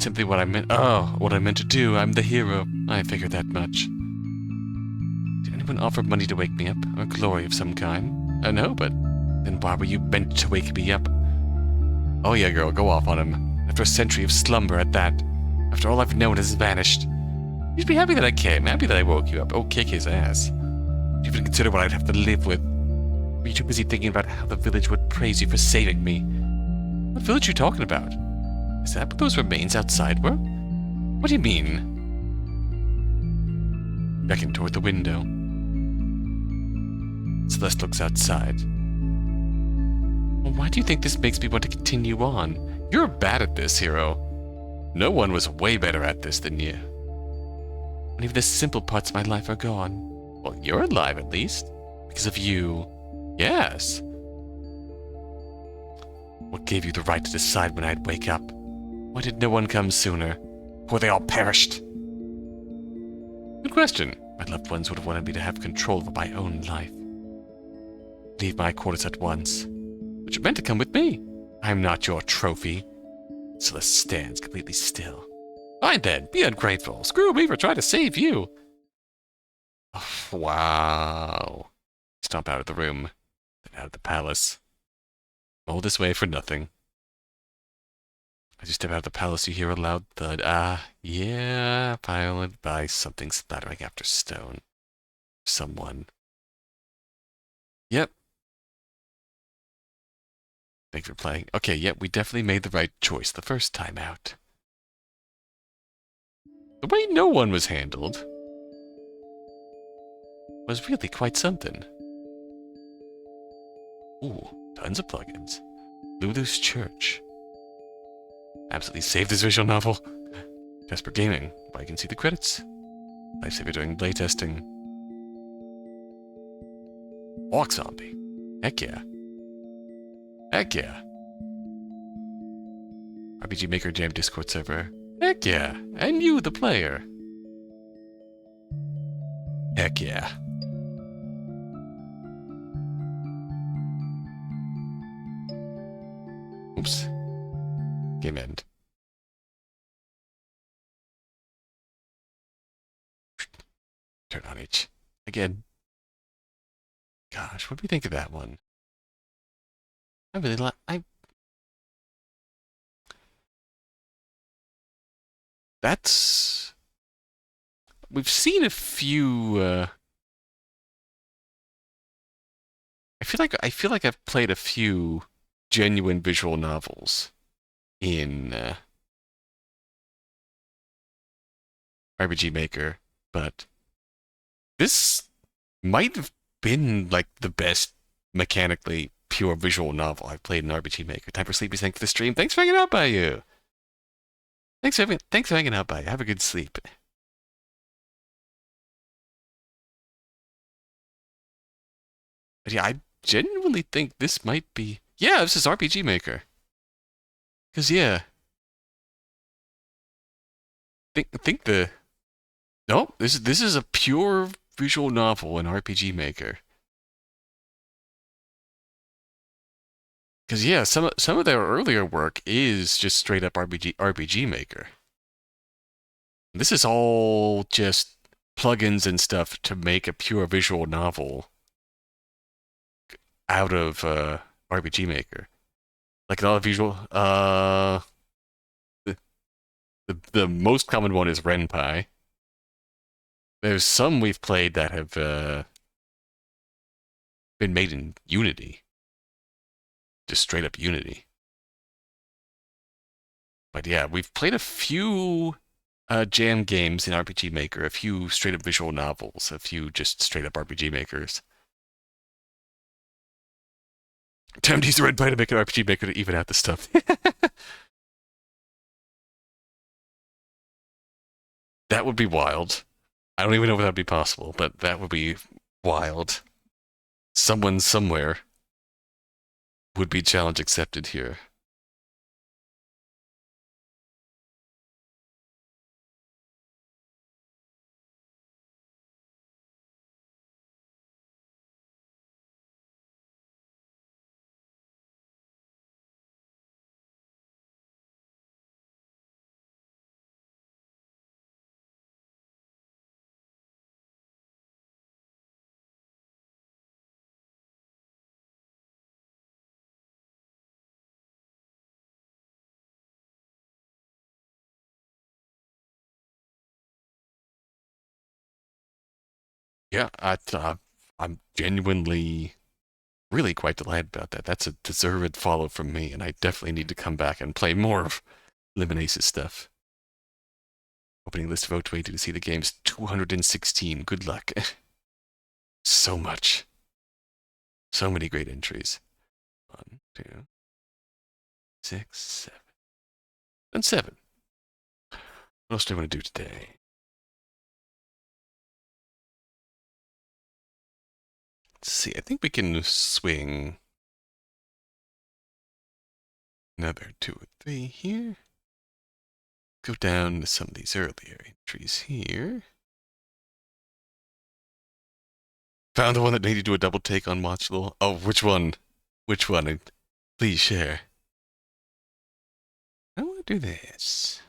Simply what I meant. Oh, what I meant to do. I'm the hero. I figured that much. Did anyone offer money to wake me up? Or glory of some kind? No, but then why were you meant to wake me up? Oh yeah, girl, go off on him. After a century of slumber at that. After all I've known has vanished. You should be happy that I came. Happy that I woke you up. Oh, kick his ass. Do you even consider what I'd have to live with? Were you too busy thinking about how the village would praise you for saving me? What village are you talking about? Is that what those remains outside were? What do you mean? Beckoned toward the window. Celeste looks outside. Well, why do you think this makes me want to continue on? You're bad at this, hero. No one was way better at this than you. And even the simple parts of my life are gone. Well, you're alive at least. Because of you. Yes. What gave you the right to decide when I'd wake up? Why did no one come sooner? Before they all perished? Good question. My loved ones would have wanted me to have control over my own life. Leave my quarters at once. But you're meant to come with me. I'm not your trophy. Celeste stands completely still. Fine then, be ungrateful. Screw me for trying to save you. Oh, wow. Stomp out of the room, then out of the palace. All this way for nothing. As you step out of the palace, you hear a loud thud. Ah, yeah, piloted by something splattering after stone. Someone. Yep. Thanks for playing. Okay, yep, we definitely made the right choice the first time out. The way no one was handled was really quite something. Ooh, tons of plugins. Lulu's Church. Absolutely save this visual novel. Vesper Gaming, where you can see the credits. Lifesaver doing playtesting. Walk Zombie. Heck yeah. Heck yeah. RPG Maker Jam Discord server. Heck yeah. And you, the player. Heck yeah. Oops. Game end. Turn on each. Again. Gosh, what do we think of that one? I really like... That's... We've seen a few... I feel like I've played a few genuine visual novels in RPG Maker, but this might have been like the best mechanically pure visual novel I've played in RPG Maker. Time for Sleepy, thanks for the stream. Thanks for hanging out by you. Thanks for hanging out, bye. Have a good sleep. But yeah, I genuinely think this might be... Yeah, this is RPG Maker. Because, yeah, think the... No, this is a pure visual novel in RPG Maker. Because, yeah, some of their earlier work is just straight up RPG Maker. This is all just plugins and stuff to make a pure visual novel out of RPG Maker. Like a lot of visual... the most common one is Ren'Py. There's some we've played that have been made in Unity. Just straight up Unity. But yeah, we've played a few jam games in RPG Maker, a few straight up visual novels, a few just straight up RPG Makers. Time to use the Ren'Py to make an RPG Maker to even out the stuff. That would be wild. I don't even know if that would be possible, but that would be wild. Someone somewhere would be challenge accepted here. Yeah, I'm genuinely really quite delighted about that. That's a deserved follow from me, and I definitely need to come back and play more of LiminAce's stuff. Opening list of O2A2 to see the game's 216. Good luck. So much. So many great entries. 1, 2, 6, 7. And 7. What else do I want to do today? Let's see. I think we can swing another 2 or 3 here. Go down to some of these earlier entries here. Found the one that made you do a double take on Watchable. Oh, which one? Which one? Please share. I want to do this.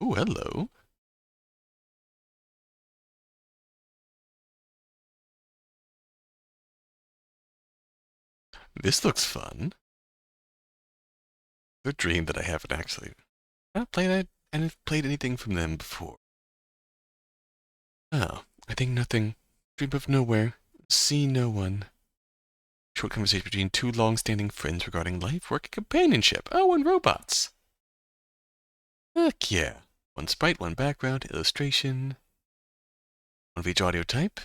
Oh, hello. This looks fun. The dream that I haven't actually not played it and have played anything from them before. Oh, I think nothing. Dream of nowhere. See no one. Short conversation between two long-standing friends regarding life, work, and companionship. Oh, and robots. Heck yeah. One sprite, one background, illustration. One of each audio type.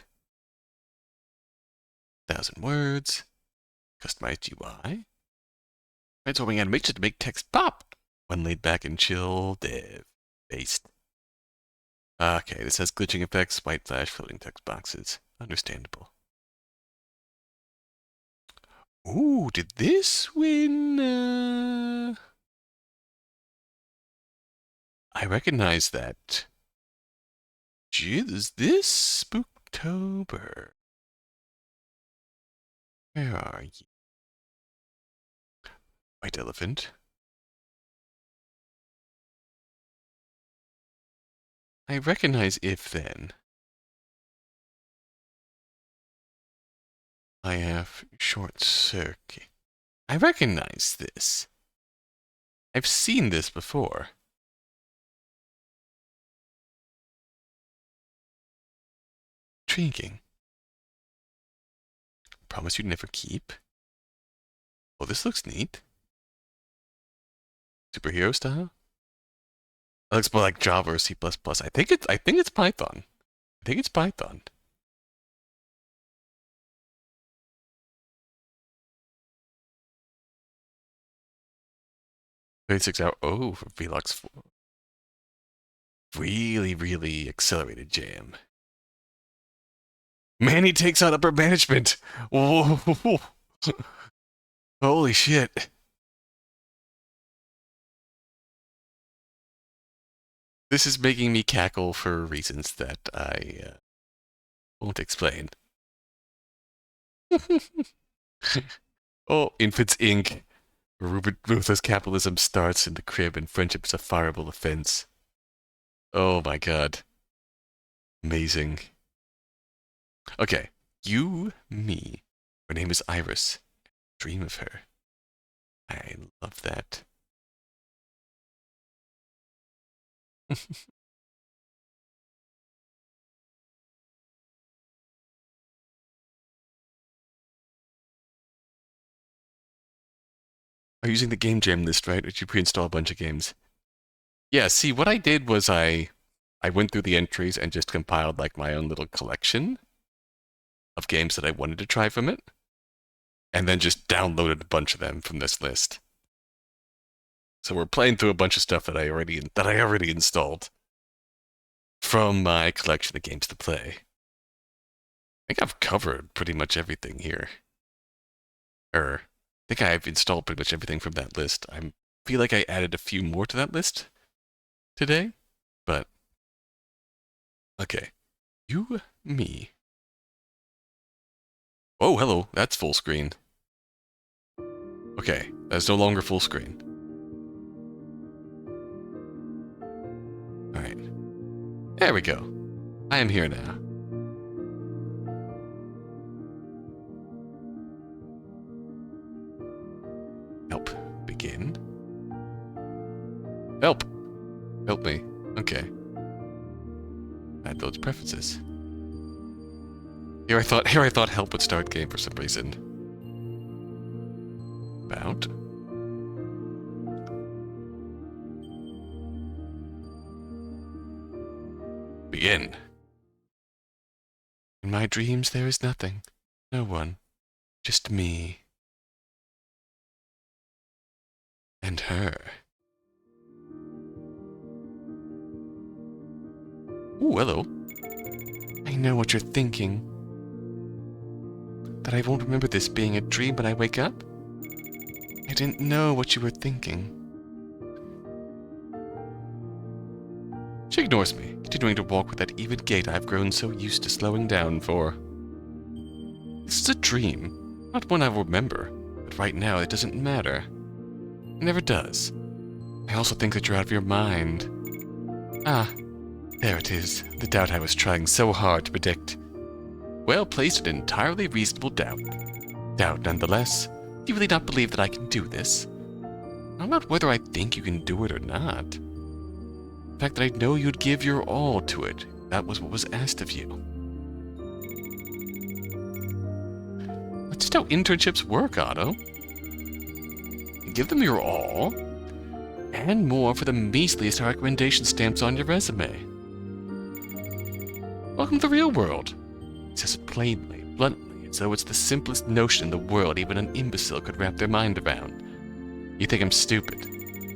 1,000 words. Customized UI. Transforming animation to make text pop. One laid back and chill dev. Based. Okay, this has glitching effects, white flash, floating text boxes. Understandable. Ooh, did this win? I recognize that. Gee, is this Spooktober? Where are you? White elephant. I recognize if then. I have short circuit. I recognize this. I've seen this before. Intriguing. Promise you'd never keep. Oh, this looks neat. Superhero style? It looks more like Java or C++. I think it's Python. I think it's Python. 36 hour. Oh, for Velux 4. Really, really accelerated jam. Manny takes on upper management. Whoa. Holy shit. This is making me cackle for reasons that I won't explain. Oh, Infants Inc. Ruthless capitalism starts in the crib and friendship's a fireable offense. Oh my god. Amazing. Okay. You, me. Her name is Iris. Dream of her. I love that. Are you using the game jam list, right? Did you pre-install a bunch of games? Yeah, see, what I did was I went through the entries and just compiled like my own little collection of games that I wanted to try from it, and then just downloaded a bunch of them from this list. So we're playing through a bunch of stuff that I already installed from my collection of games to play. I think I've covered pretty much everything here. I think I've installed pretty much everything from that list. I feel like I added a few more to that list today, but okay. You, me. Oh, hello. That's full screen. Okay, that's no longer full screen. Alright. There we go. I am here now. Help. Begin. Help! Help me. Okay. Add those preferences. Here I thought help would start game for some reason. About. Begin. In my dreams there is nothing. No one. Just me. And her. Ooh, hello. I know what you're thinking. That I won't remember this being a dream when I wake up? I didn't know what you were thinking. She ignores me, continuing to walk with that even gait I've grown so used to slowing down for. This is a dream, not one I will remember, but right now it doesn't matter. It never does. I also think that you're out of your mind. Ah, there it is, the doubt I was trying so hard to predict. Well placed and entirely reasonable doubt. Doubt nonetheless. Do you really not believe that I can do this? Not about whether I think you can do it or not. The fact that I know you'd give your all to it. That was what was asked of you. That's just how internships work, Otto. You give them your all, and more for the measliest recommendation stamps on your resume. Welcome to the real world. He says it plainly, bluntly, as though it's the simplest notion in the world even an imbecile could wrap their mind around. You think I'm stupid.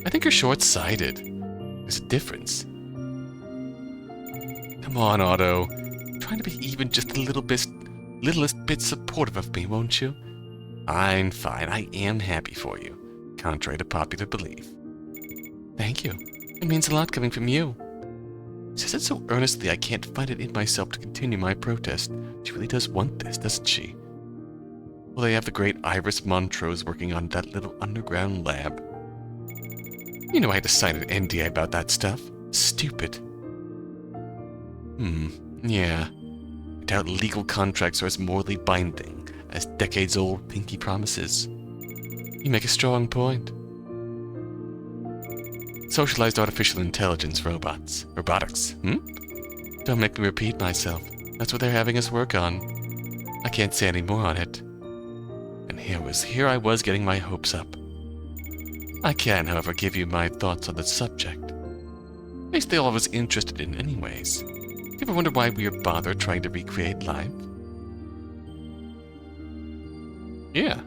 I think you're short-sighted. There's a difference. Come on, Otto. Try to be even just the littlest bit supportive of me, won't you? Fine. I am happy for you, contrary to popular belief. Thank you. It means a lot coming from you. She says it so earnestly I can't find it in myself to continue my protest. She really does want this, doesn't she? Well, they have the great Iris Montrose working on that little underground lab. You know I had to sign an NDA about that stuff. Stupid. Yeah. I doubt legal contracts are as morally binding as decades-old pinky promises. You make a strong point. Socialized artificial intelligence robots. Robotics, Don't make me repeat myself. That's what they're having us work on. I can't say any more on it. And here I was getting my hopes up. I can, however, give you my thoughts on the subject. At least they all I was interested in anyways. You ever wonder why we are bothered trying to recreate life? Yeah.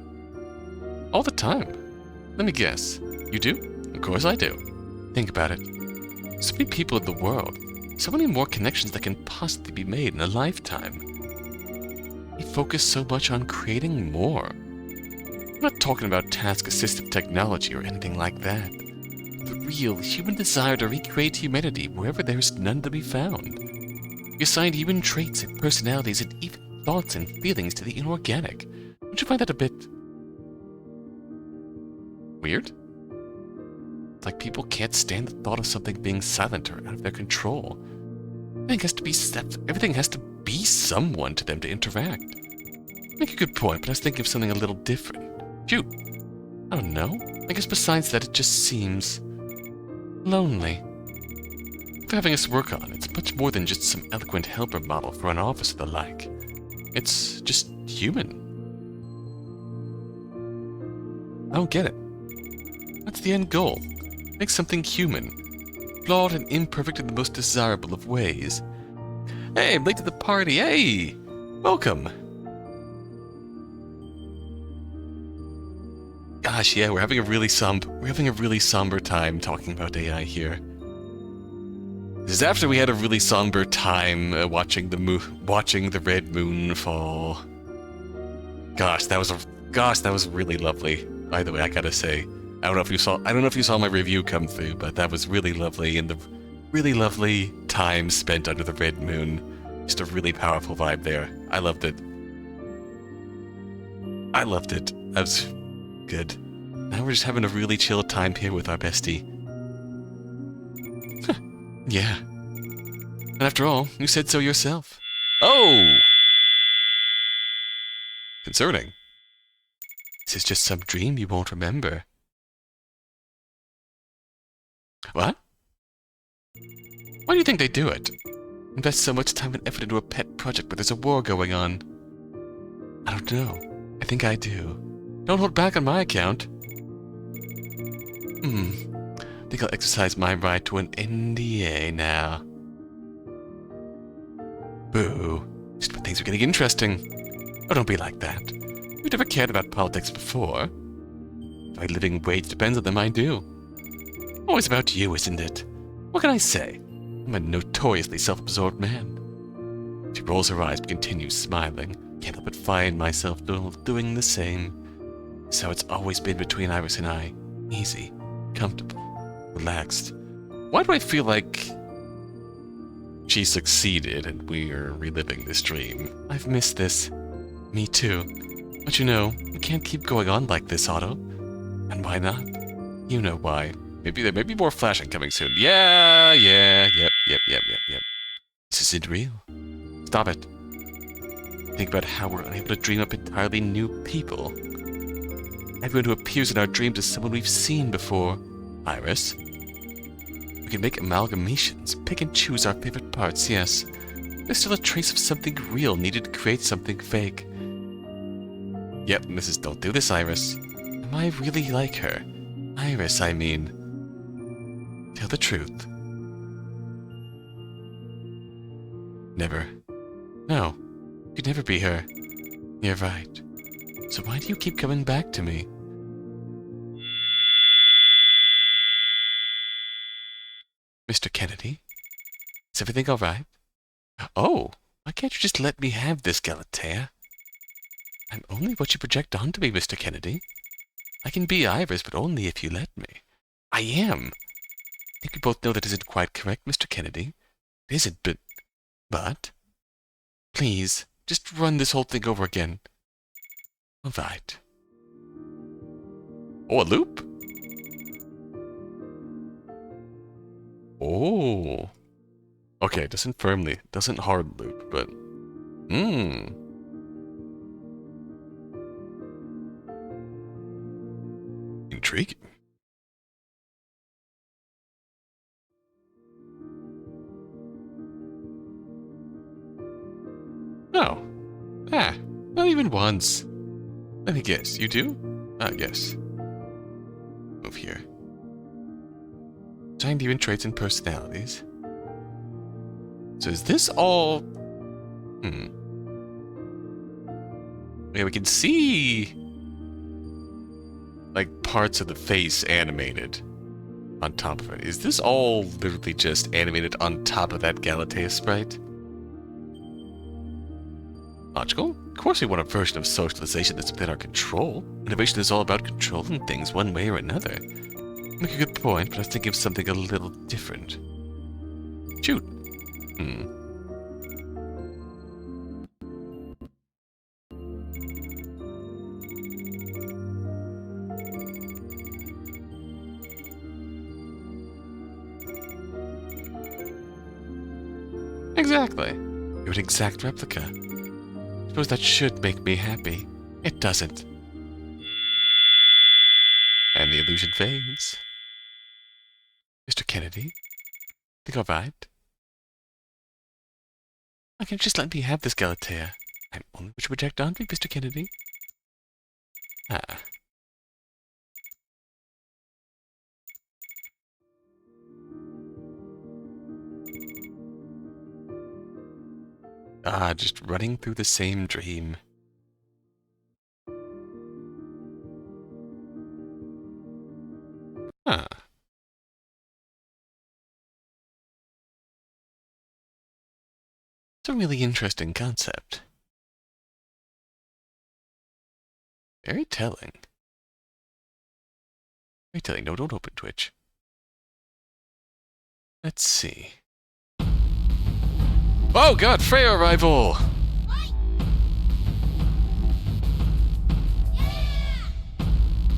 All the time. Let me guess. You do? Of course I do. Think about it. So many people in the world. So many more connections that can possibly be made in a lifetime. We focus so much on creating more. I'm not talking about task-assistive technology or anything like that. The real human desire to recreate humanity wherever there is none to be found. We assign human traits and personalities and even thoughts and feelings to the inorganic. Don't you find that a bit weird? It's like people can't stand the thought of something being silent or out of their control. Everything has to be someone to them to interact. Make a good point, but I was thinking of something a little different. Shoot. I don't know. I guess besides that, it just seems lonely. For having us work on, it's much more than just some eloquent helper model for an office or the like. It's just human. I don't get it. That's the end goal. Make something human. Flawed and imperfect in the most desirable of ways. Hey, I'm late to the party. Hey! Welcome. Gosh, yeah, we're having a really somber time talking about AI here. This is after we had a really somber time watching the red moon fall. Gosh, that was really lovely. By the way, I gotta say, I don't know if you saw my review come through, but that was really lovely, and the really lovely time spent under the red moon. Just a really powerful vibe there. I loved it. That was good. Now we're just having a really chill time here with our bestie. Yeah. And after all, you said so yourself. Oh! Concerning. This is just some dream you won't remember. What? Why do you think they do it? Invest so much time and effort into a pet project where there's a war going on? I don't know. I think I do. Don't hold back on my account. I think I'll exercise my right to an NDA now. Boo. Just when things are getting interesting. Oh, don't be like that. You've never cared about politics before. If my living wage depends on them, I do. Always about you, isn't it? What can I say? I'm a notoriously self-absorbed man. She rolls her eyes but continues smiling. Can't help but find myself doing the same. So it's always been between Iris and I. Easy, comfortable, relaxed. Why do I feel like she succeeded and we're reliving this dream? I've missed this. Me too. But you know, we can't keep going on like this, Otto. And why not? You know why. Maybe there may be more flashing coming soon. Yep. This isn't real. Stop it. Think about how we're unable to dream up entirely new people. Everyone who appears in our dreams is someone we've seen before. Iris. We can make amalgamations, pick and choose our favorite parts, yes. There's still a trace of something real needed to create something fake. Yep, Mrs. Don't do this, Iris. Am I really like her? Iris, I mean. Tell the truth. Never. No, you could never be her. You're right. So why do you keep coming back to me? Mr. Kennedy? Is everything all right? Oh, why can't you just let me have this, Galatea? I'm only what you project onto me, Mr. Kennedy. I can be Iris, but only if you let me. I am. I think we both know that isn't quite correct, Mr. Kennedy. It isn't, but... Please, just run this whole thing over again. All right. Oh, a loop? Oh. Okay, doesn't hard loop, but... Intriguing. No. Not even once. Let me guess, you do? Yes. Move here. Assigned human traits and personalities. So is this all... Yeah, we can see... like, parts of the face animated. On top of it. Is this all literally just animated on top of that Galatea sprite? Logical. Of course we want a version of socialization that's within our control. Innovation is all about controlling things one way or another. Make a good point, but I was thinking of something a little different. Shoot. Exactly. You're an exact replica. Suppose that should make me happy. It doesn't. And the illusion fades. Mr. Kennedy? Think all right? Okay, just let me have this Galatea. I'm only wish to project onto Mr. Kennedy. Just running through the same dream. Huh. It's a really interesting concept. Very telling. Very telling. No, don't open Twitch. Let's see. Oh god, Freya arrival!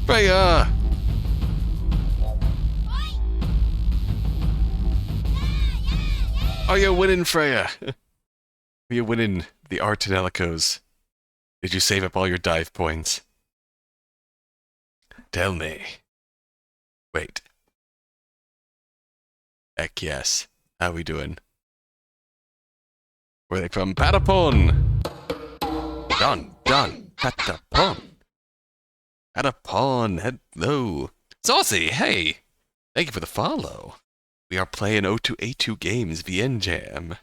Freya! Are you winning, Freya? Are you winning the art and Elicos? Did you save up all your dive points? Tell me. Wait. Heck yes. How we doing? Where are they from? Patapon! Done, Patapon! Patapon, hello! Saucy, hey! Thank you for the follow. We are playing O2A2 games, VN Jam.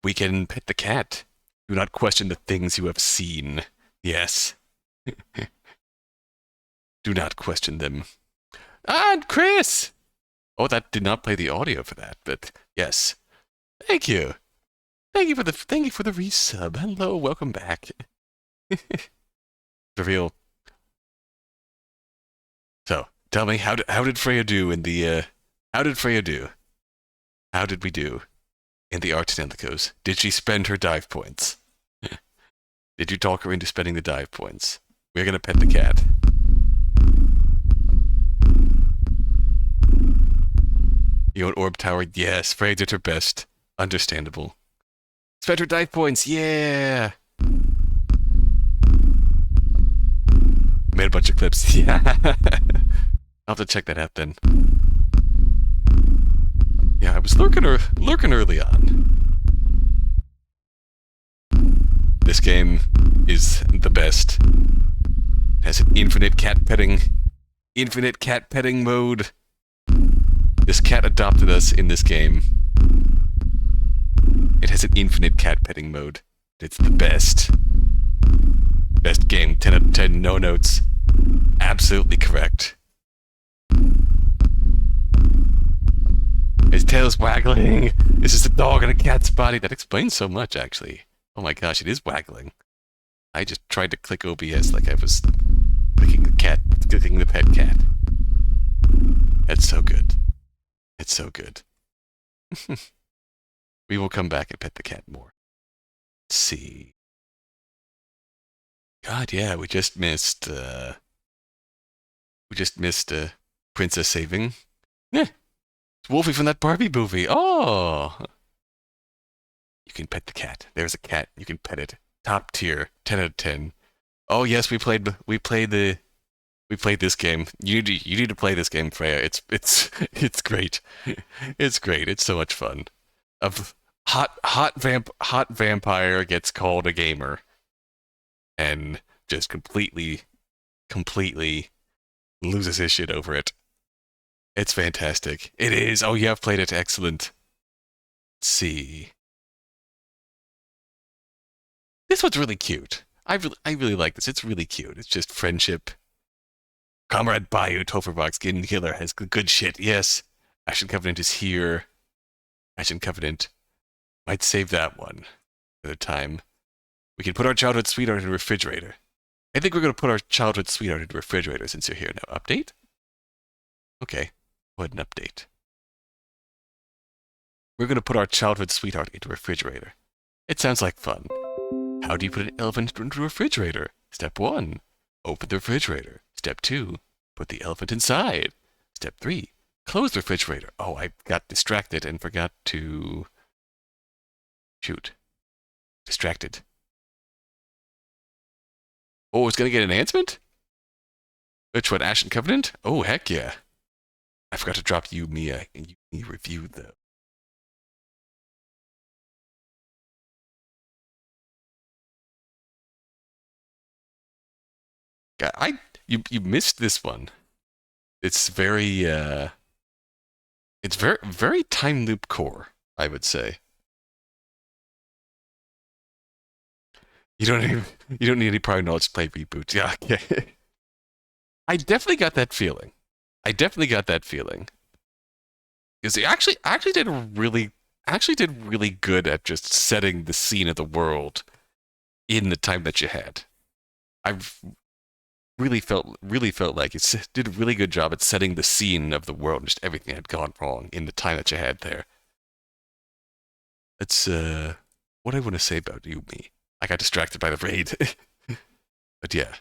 We can pet the cat. Do not question the things you have seen. Yes. Do not question them. And Chris! Oh, that did not play the audio for that, but yes. Thank you. Thank you for the resub. Hello, welcome back. Reveal. So, tell me, how did Freya do in the how did Freya do? How did we do in the Arts and Elicos? Did she spend her dive points? Did you talk her into spending the dive points? We're gonna pet the cat. You own Orb Tower? Yes, Freya did her best. Understandable. Spent her dive points, yeah! Made a bunch of clips, yeah! I'll have to check that out then. Yeah, I was lurking early on. This game is the best. It has an infinite cat petting mode. This cat adopted us in this game. It has an infinite cat petting mode. It's the best. Best game, 10 out of 10, no notes. Absolutely correct. His tail's waggling. This is a dog in a cat's body. That explains so much, actually. Oh my gosh, it is waggling. I just tried to click OBS like I was clicking the pet cat. It's so good. It's so good. We will come back and pet the cat more. Let's see. God, yeah, we just missed Princess Saving. Yeah. It's Wolfie from that Barbie movie. Oh! You can pet the cat. There's a cat. You can pet it. Top tier. 10 out of 10. Oh yes, we played this game. You need to play this game, Freya. It's great. It's great. It's so much fun. Hot vampire gets called a gamer. And just completely loses his shit over it. It's fantastic. It is. Oh, yeah, I've played it. Excellent. Let's see. This one's really cute. I really like this. It's really cute. It's just friendship. Comrade Bayou, tofurocks, Skin Killer has good shit. Yes. Ashen Covenant is here. Ashen Covenant. Might save that one another time. We can put our childhood sweetheart in a refrigerator. I think we're going to put our childhood sweetheart in a refrigerator since you're here now. Update? Okay. Go ahead and update. We're going to put our childhood sweetheart into a refrigerator. It sounds like fun. How do you put an elephant into a refrigerator? Step 1. Open the refrigerator. Step 2. Put the elephant inside. Step 3. Close the refrigerator. Oh, I got distracted and forgot to... Shoot. Distracted. Oh, it's going to get an enhancement? Which one? Ashen Covenant? Oh, heck yeah. I forgot to drop you, Mia, and you reviewed though. You missed this one. It's very very time loop core, I would say. You don't need any prior knowledge to play reboot. Yeah, okay. I definitely got that feeling. Because he actually did really good at just setting the scene of the world in the time that you had. I've really felt like it did a really good job at setting the scene of the world and just everything that had gone wrong in the time that you had there. That's what I want to say about you, me. I got distracted by the raid. But yeah.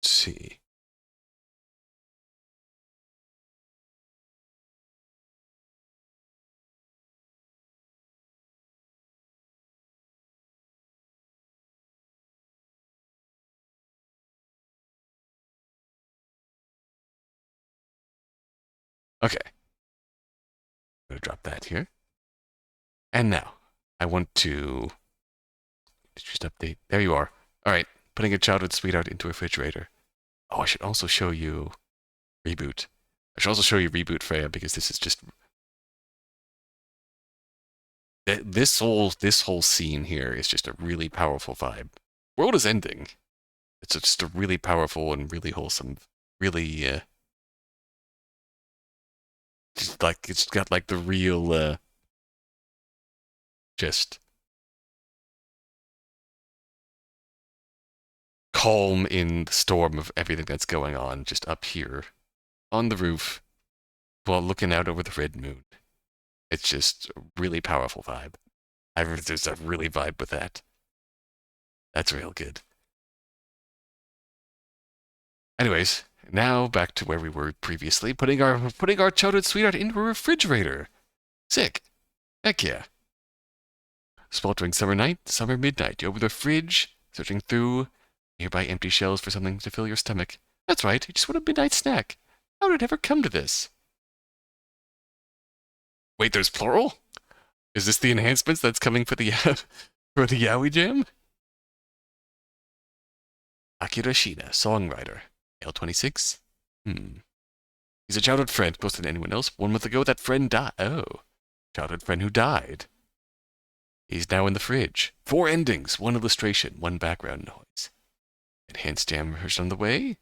Let's see. Okay. I'm going to drop that here. And now, I want to just update. There you are. All right, putting a childhood sweetheart into a refrigerator. Oh, I should also show you reboot. I should also show you reboot Freya because this is just this whole scene here is just a really powerful vibe. World is ending. It's just a really powerful and really wholesome, really just like it's got like the real just calm in the storm of everything that's going on just up here on the roof while looking out over the red moon. It's just a really powerful vibe. There's a really vibe with that. That's real good. Anyways, now back to where we were previously, putting our childhood sweetheart into a refrigerator. Sick. Heck yeah. Sweltering summer night, summer midnight. You open the fridge, searching through nearby empty shelves for something to fill your stomach. That's right, you just want a midnight snack. How did it ever come to this? Wait, there's plural? Is this the enhancements that's coming for the for the Yaoi Jam? Akira Shina, songwriter. L26? He's a childhood friend, closer than anyone else. 1 month ago, that friend died. Oh. Childhood friend who died. He's now in the fridge. 4 endings, 1 illustration, 1 background noise. Enhanced jam version on the way.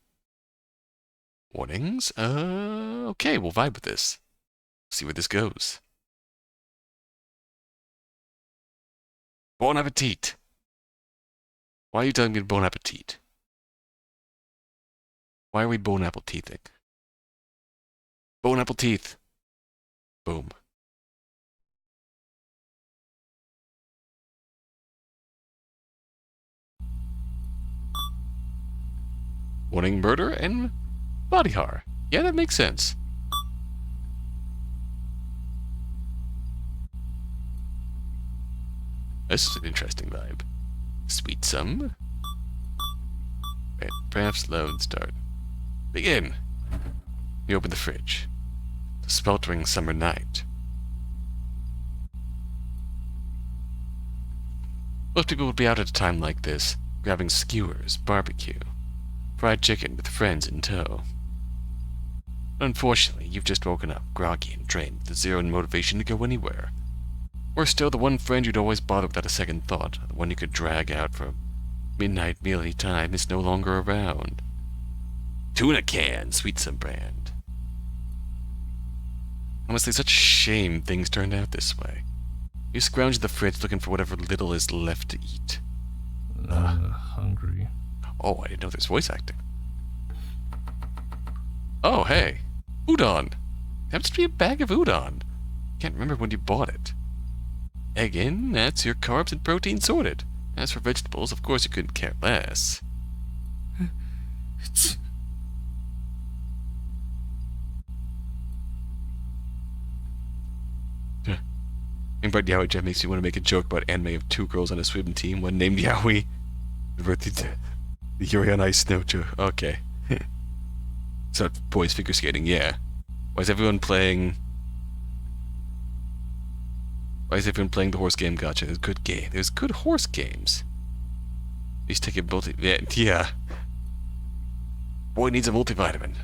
Warnings? Okay, we'll vibe with this. See where this goes. Bon appetit. Why are you telling me bon appetit? Why are we bon apple teething? Bon apple teeth. Boom. Warning murder and body horror. Yeah, that makes sense. This is an interesting vibe. SweetSome. Perhaps load start. Begin. You open the fridge. the sweltering summer night. Most people would be out at a time like this, grabbing skewers, barbecue, fried chicken with friends in tow. Unfortunately, you've just woken up, groggy and drained, with zero motivation to go anywhere. Or still, the one friend you'd always bother without a second thought, the one you could drag out for midnight mealy time, is no longer around. Tuna can, SweetSome brand. Honestly, such a shame things turned out this way. You scrounge the fridge looking for whatever little is left to eat. Hungry. Oh, I didn't know there's voice acting. Oh, hey. Udon. Happens to be a bag of udon. Can't remember when you bought it. Egg in, that's your carbs and protein sorted. As for vegetables, of course you couldn't care less. Being part Yaoi Jeff makes you want to make a joke about anime of two girls on a swim team, one named Yaoi. The Yuri on Ice Snow. Okay. So, boys figure skating, yeah. Why is everyone playing the horse game gacha? There's good game. There's good horse games. He's taking yeah. Boy needs a multivitamin.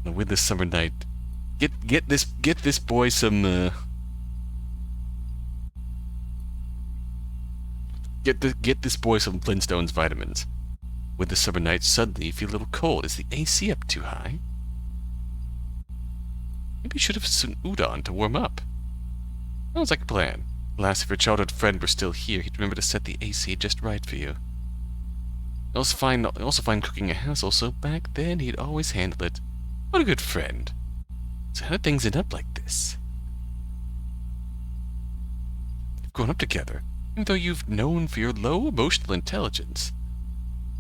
Now with this summer night, get this boy some get this boy some Flintstones vitamins. With the summer night, suddenly you feel a little cold. Is the AC up too high? Maybe you should have some udon to warm up. Sounds like a plan. Alas, if your childhood friend were still here, he'd remember to set the AC just right for you. I also find cooking a hassle, so back then he'd always handle it. What a good friend. So how did things end up like this? You've grown up together, even though you've known for your low emotional intelligence.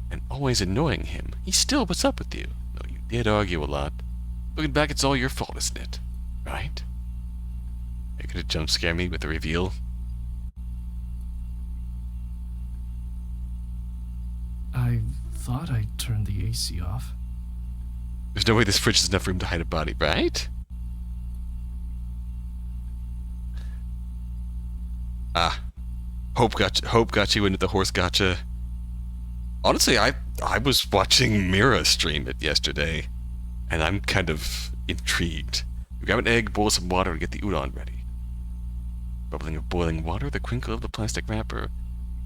And always annoying him, he still puts up with you, though you did argue a lot. Looking back, it's all your fault, isn't it? Right? Are you gonna jump scare me with the reveal? I thought I turned the AC off. There's no way this fridge has enough room to hide a body, right? Ah. Hope got you into the horse gotcha. Honestly, I was watching Mira stream it yesterday, and I'm kind of intrigued. You grab an egg, boil some water, and get the udon ready. Bubbling of boiling water, the crinkle of the plastic wrapper,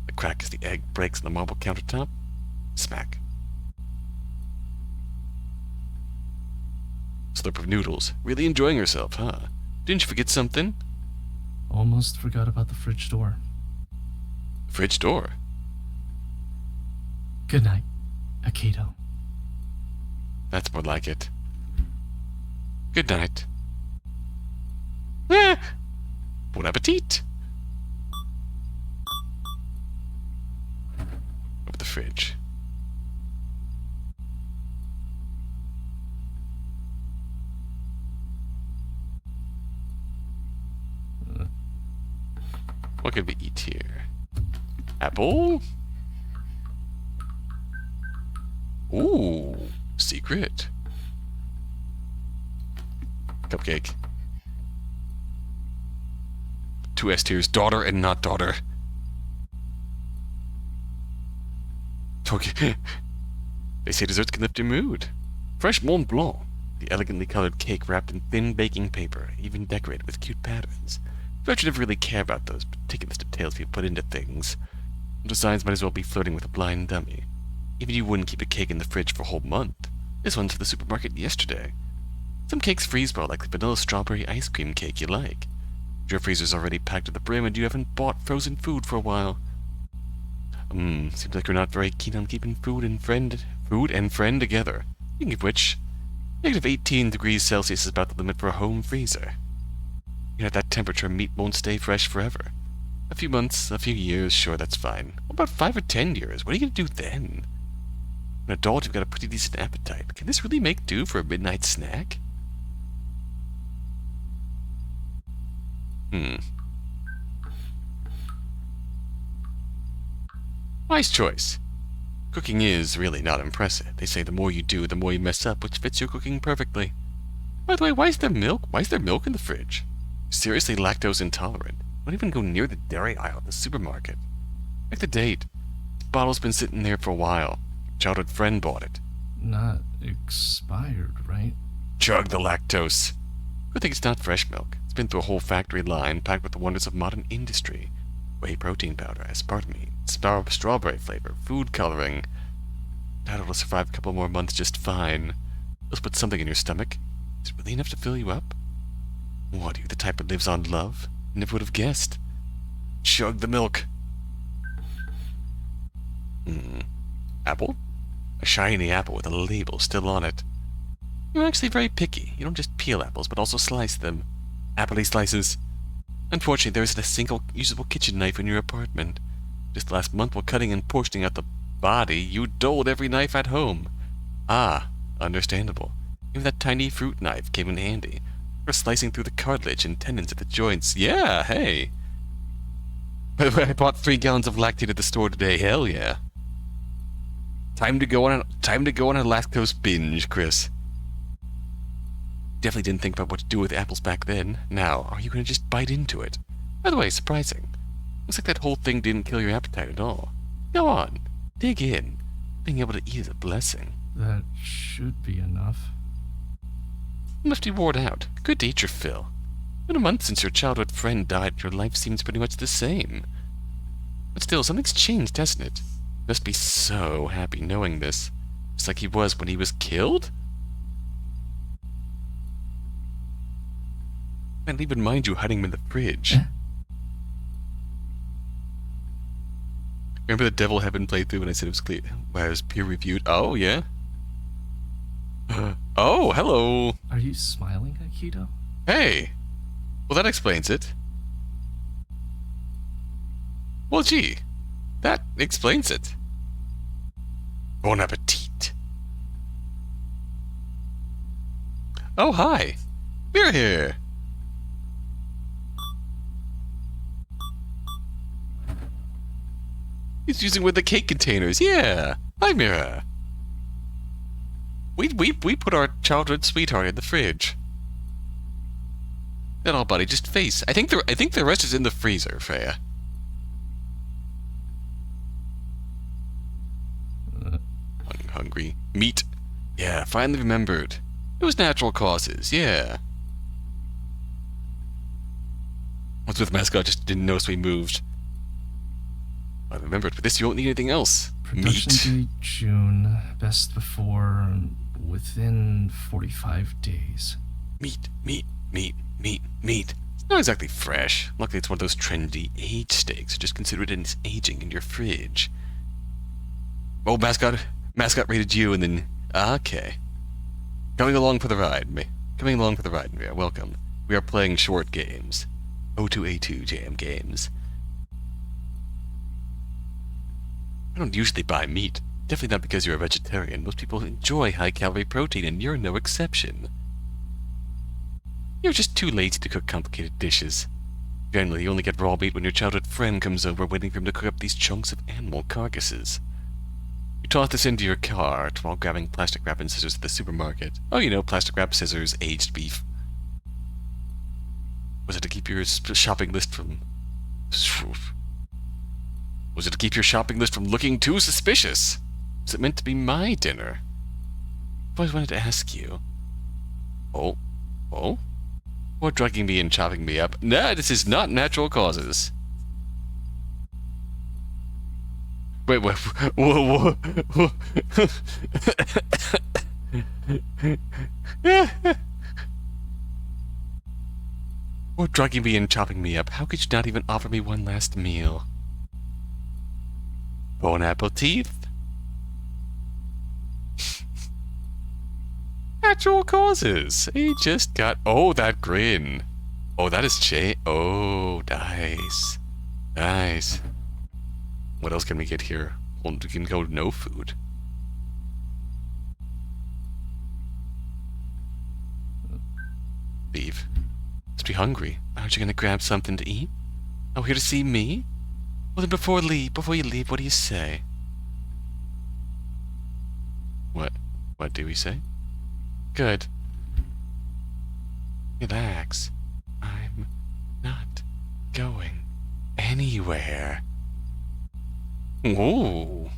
the crack as the egg breaks on the marble countertop. Smack. Slurp of noodles. Really enjoying yourself, huh? Didn't you forget something? Almost forgot about the fridge door. Fridge door? Good night, Akito. That's more like it. Good night. Ah! Bon appetit! Over the fridge. What could we eat here? Apple? Ooh, secret. Cupcake. 2 S tiers, daughter and not daughter. Okay. They say desserts can lift your mood. Fresh Mont Blanc, the elegantly colored cake wrapped in thin baking paper, even decorated with cute patterns. But you never really care about those particular details you put into things. Designs might as well be flirting with a blind dummy. Even you wouldn't keep a cake in the fridge for a whole month. This one's for the supermarket yesterday. Some cakes freeze well, like the vanilla strawberry ice cream cake you like. Your freezer's already packed to the brim and you haven't bought frozen food for a while. Seems like you're not very keen on keeping food and friend together. Speaking of which, negative 18 degrees Celsius is about the limit for a home freezer. Even at that temperature, meat won't stay fresh forever. A few months, a few years, sure, that's fine. What about 5 or 10 years? What are you going to do then? An adult, you've got a pretty decent appetite. Can this really make do for a midnight snack? Wise choice. Cooking is really not impressive. They say the more you do, the more you mess up, which fits your cooking perfectly. By the way, why is there milk? Why is there milk in the fridge? Seriously lactose intolerant. Don't even go near the dairy aisle at the supermarket. Check the date. The bottle's been sitting there for a while. Childhood friend bought it. Not expired, right? Chug the lactose. Good thing it's not fresh milk. It's been through a whole factory line packed with the wonders of modern industry. Whey protein powder, aspartame, strawberry flavor, food coloring. That'll will survive a couple more months just fine. Let's put something in your stomach. Is it really enough to fill you up? What, are you the type that lives on love? Never would have guessed. Chug the milk. Apple? A shiny apple with a label still on it. You're actually very picky. You don't just peel apples, but also slice them. Appley slices. Unfortunately, there isn't a single usable kitchen knife in your apartment. Just last month, while cutting and portioning out the body, you dulled every knife at home. Ah, understandable. Even that tiny fruit knife came in handy for slicing through the cartilage and tendons at the joints. Yeah, hey. By the way, I bought 3 gallons of lactate at the store today. Hell yeah. Time to go on a lactose binge, Chris. Definitely didn't think about what to do with apples back then. Now, are you going to just bite into it? By the way, surprising. Looks like that whole thing didn't kill your appetite at all. Go on. Dig in. Being able to eat is a blessing. That should be enough. You must be worn out. Good to eat your fill. Been a month since your childhood friend died. Your life seems pretty much the same. But still, something's changed, hasn't it? You must be so happy knowing this. Just like he was when he was killed? I didn't even mind you hiding him in the fridge. Remember the Devil Heaven playthrough when I said it was clear? Where it was peer-reviewed? Oh, yeah? Oh, hello! Are you smiling, Aikido? Hey! Well, that explains it. Well, gee. That explains it. Bon appetit. Oh, hi. We're here. He's using with the cake containers. Yeah. Hi, Mira. We put our childhood sweetheart in the fridge. That all, buddy. Just face. I think the rest is in the freezer, Freya. Hungry. Meat. Yeah, finally remembered. It was natural causes. Yeah. What's with mascot? Just didn't notice we moved. I remembered. For this, you won't need anything else. Production Meat. date June. Best before within 45 days. Meat. It's not exactly fresh. Luckily, it's one of those trendy aged steaks. Just consider it as aging in your fridge. Oh, mascot rated you, and then okay. Coming along for the ride, Mira. Welcome. We are playing short games. O2A2 jam games. I don't usually buy meat. Definitely not because you're a vegetarian. Most people enjoy high-calorie protein, and you're no exception. You're just too lazy to cook complicated dishes. Generally, you only get raw meat when your childhood friend comes over waiting for him to cook up these chunks of animal carcasses. You toss this into your cart while grabbing plastic wrap and scissors at the supermarket. Oh, you know, plastic wrap, scissors, aged beef. Was it to keep your shopping list from... Was it to keep your shopping list from looking too suspicious? Was it meant to be my dinner? I've always wanted to ask you. Oh? Or drugging me and chopping me up. Nah, this is not natural causes. Wait, whoa. Or drugging me and chopping me up. How could you not even offer me one last meal? Bon appetit. Natural causes. He just got... Oh, that grin. Oh, that is Oh, nice. Nice. What else can we get here? Well, we can go no food. Leave. Must be hungry. Aren't you gonna grab something to eat? Oh, here to see me? Well, then before you leave, what do you say? What do we say? Good. Relax. I'm not going anywhere. Whoa.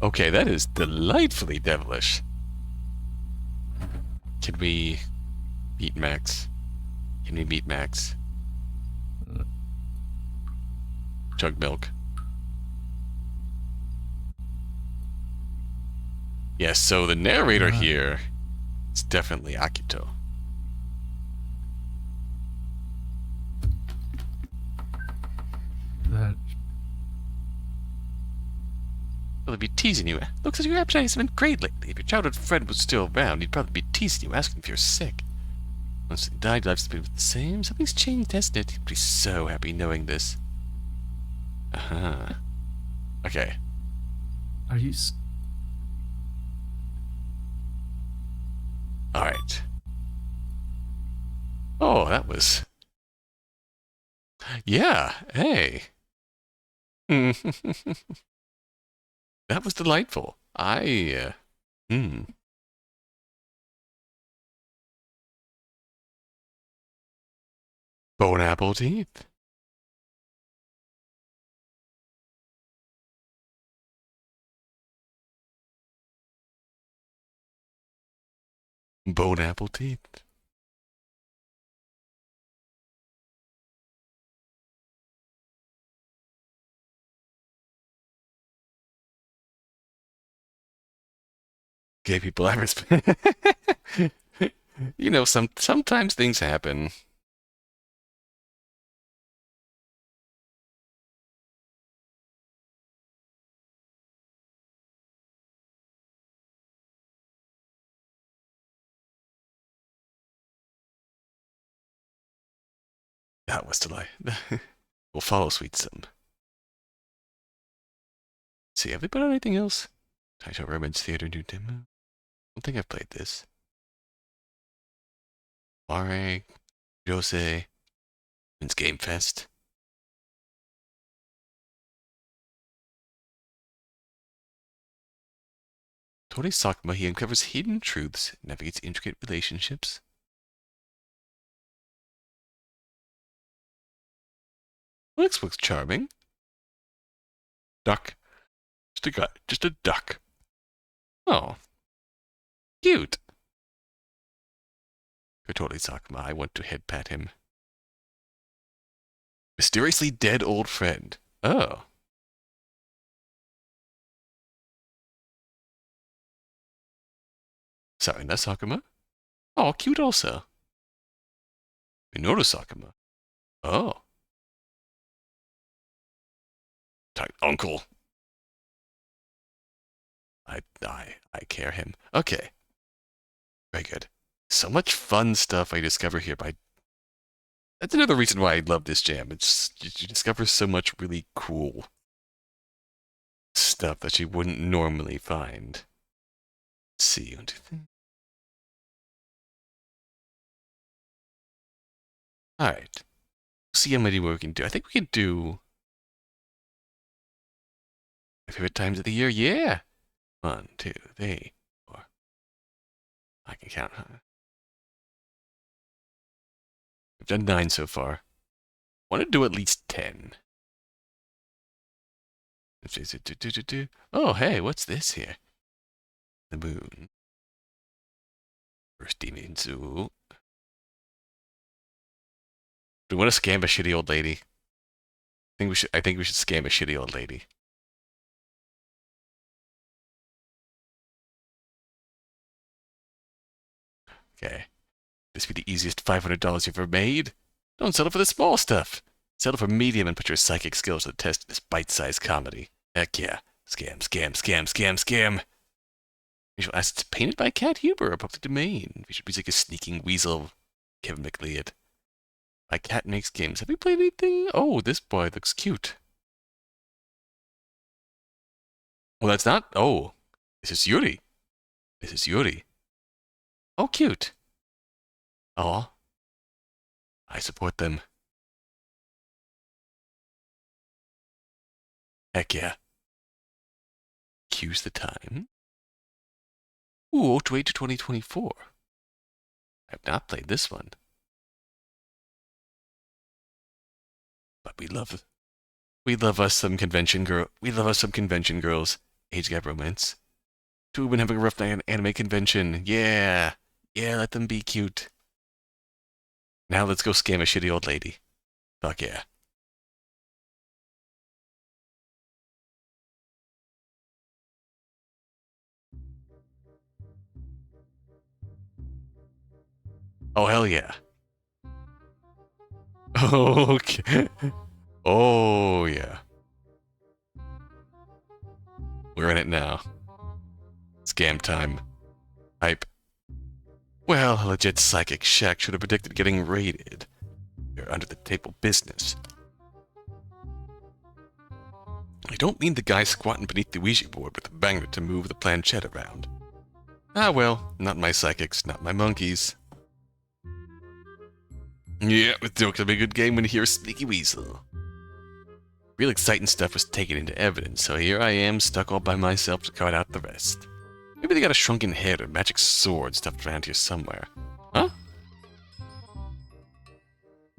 Okay, that is delightfully devilish. Can we beat Max? Can we beat Max? Chug milk. Yes, so the narrator here is definitely Akito. That... Well, they'd be teasing you. Looks like your appetite has been great lately. If your childhood friend was still around, he'd probably be teasing you, asking if you're sick. Once he died, life's been the same. Something's changed, hasn't it? He'd be so happy knowing this. Uh-huh. Okay. Are you... Alright. Oh, that was... Yeah, hey. That was delightful. Bone apple teeth. Bone apple teeth. Gay people ever You know, sometimes things happen. That was delightful. We'll follow SweetSome. See, have they put out anything else? Taito Romance Theater new demo. I don't think I've played this. Mare, Jose, Men's Game Fest. Tori Sakuma, he uncovers hidden truths, navigates intricate relationships. Looks charming. Duck. Just a guy. Just a duck. Oh. Cute. For Tori Sakuma, I want to head pat him. Mysteriously dead old friend. Oh. Sorry, not Sakuma. Oh, cute also. Minoru Sakuma. Oh. Tight uncle. I care him. Okay. Very good. So much fun stuff I discover here by... That's another reason why I love this jam. It's you discover so much really cool stuff that you wouldn't normally find. Let's see. 1, 2, 3. Alright. See how many more we can do. I think we can do... my favorite times of the year? Yeah! 1, 2, 3, 4. I can count, huh? We've done 9 so far. I want to do at least 10. Oh, hey, what's this here? The moon. First demon zoo. Do we want to scam a shitty old lady? I think we should scam a shitty old lady. Okay. This be the easiest $500 you've ever made? Don't settle for the small stuff. Settle for medium and put your psychic skills to the test in this bite-sized comedy. Heck yeah. Scam, scam, scam, scam, scam. Visual assets painted by Cat Huber or public domain. Visual music is Sneaking Weasel. Kevin McLeod. By katmakesgames. Have you played anything? Oh, this boy looks cute. Well, that's not... Oh. This is Yuri. This is Yuri. Oh, cute. Oh. I support them. Heck yeah. Cue's the time. Ooh, O2A2 2024. I have not played this one. But we love us some convention girls. Age gap romance. Two women having a rough night at an anime convention. Yeah. Yeah, let them be cute. Now let's go scam a shitty old lady. Fuck yeah. Oh, hell yeah. Okay. Oh, yeah. We're in it now. Scam time. Hype. Well, a legit psychic shack should have predicted getting raided. They're under the table business. I don't mean the guy squatting beneath the Ouija board with a magnet to move the planchette around. Ah well, not my psychics, not my monkeys. Yeah, it's gonna be a good game when you hear a sneaky weasel. Real exciting stuff was taken into evidence, so here I am, stuck all by myself to cut out the rest. Maybe they got a shrunken head or magic sword stuffed around here somewhere. Huh?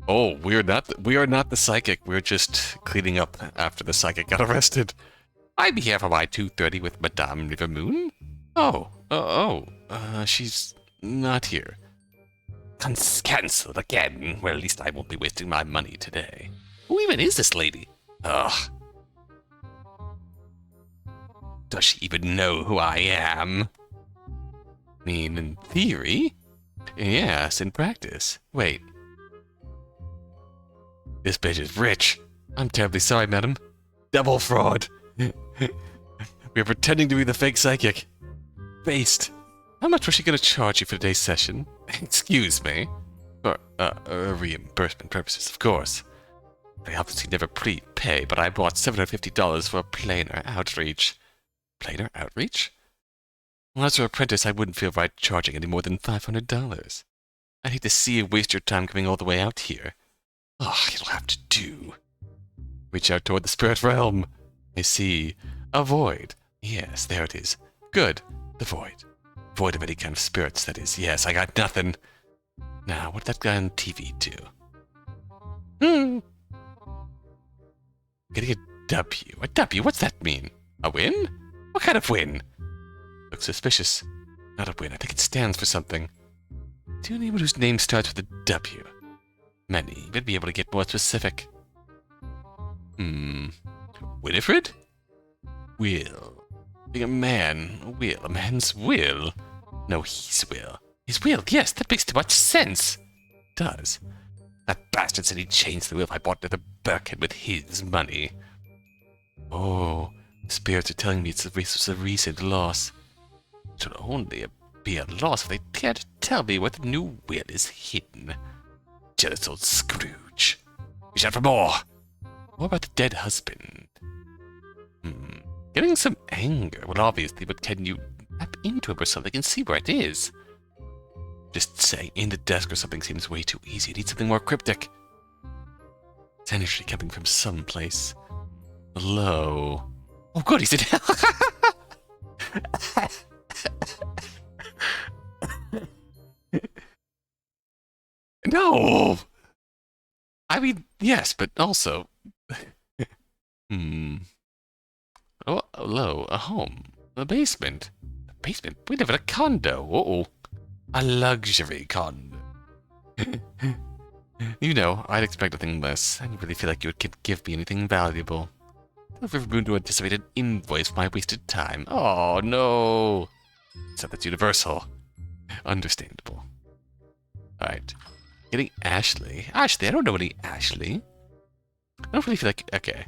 Oh, we are not the psychic. We're just cleaning up after the psychic got arrested. I'm here for my 2:30 with Madame Rivermoon. She's not here. Cancelled again. Well, at least I won't be wasting my money today. Who even is this lady? Ugh. Does she even know who I am? I mean, in theory? Yes, in practice. Wait. This bitch is rich. I'm terribly sorry, madam. Double fraud. We're pretending to be the fake psychic. Based. How much was she going to charge you for today's session? Excuse me. For reimbursement purposes, of course. I obviously never prepay, but I bought $750 for a planar outreach. Planar outreach? Well, as her apprentice, I wouldn't feel right charging any more than $500. I'd hate to see you waste your time coming all the way out here. Oh, it'll have to do. Reach out toward the spirit realm. I see. A void. Yes, there it is. Good. The void. Void of any kind of spirits, that is. Yes, I got nothing. Now, what did that guy on TV do? Getting a W. A W? What's that mean? A win? What kind of win? Looks suspicious. Not a win. I think it stands for something. Do anyone whose name starts with a W? Many. You'd be able to get more specific. Winifred? Will. Being a man. A will. A man's will. No, his will. His will, yes, that makes too much sense. It does. That bastard said he'd change the will if I bought another Birkin with his money. Oh, the spirits are telling me it's a recent loss. It should only be a loss if they dare to tell me where the new will is hidden. Jealous old Scrooge. Reach out for more. What about the dead husband? Getting some anger. Well, obviously, but can you tap into it or something and see where it is? Just saying, in the desk or something seems way too easy. I need something more cryptic. It's energy coming from someplace. Hello. Oh, good, he's in hell. No! I mean, yes, but also... Oh, hello, a home. A basement. A basement? We live in a condo. Uh-oh. A luxury condo. You know, I'd expect nothing less. I didn't really feel like you would give me anything valuable. I've ever been to anticipate an invoice for my wasted time. Oh, no. Except that's universal. Understandable. Alright. Getting Ashley. Ashley, I don't know any Ashley. I don't really feel like... Okay.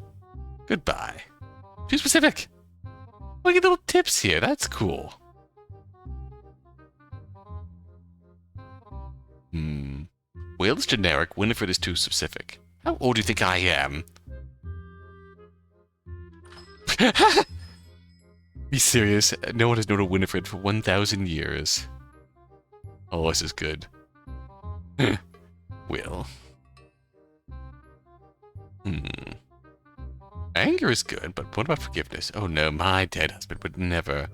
Goodbye. Too specific. We get little tips here. That's cool. Whale is generic. Winifred is too specific. How old do you think I am? Be serious. No one has known a Winifred for 1,000 years. Oh, this is good. Will. Anger is good, but what about forgiveness? Oh no, my dead husband would never.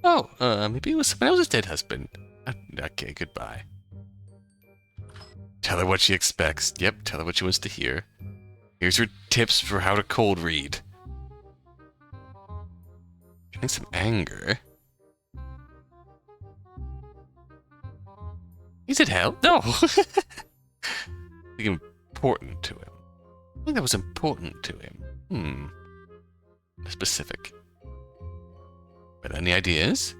Oh, maybe it was someone else's dead husband. Okay, goodbye. Tell her what she expects. Yep, tell her what she wants to hear. Here's her tips for how to cold read. Getting some anger. Is it hell? No! Important to him. I think that was important to him. Specific. But any ideas?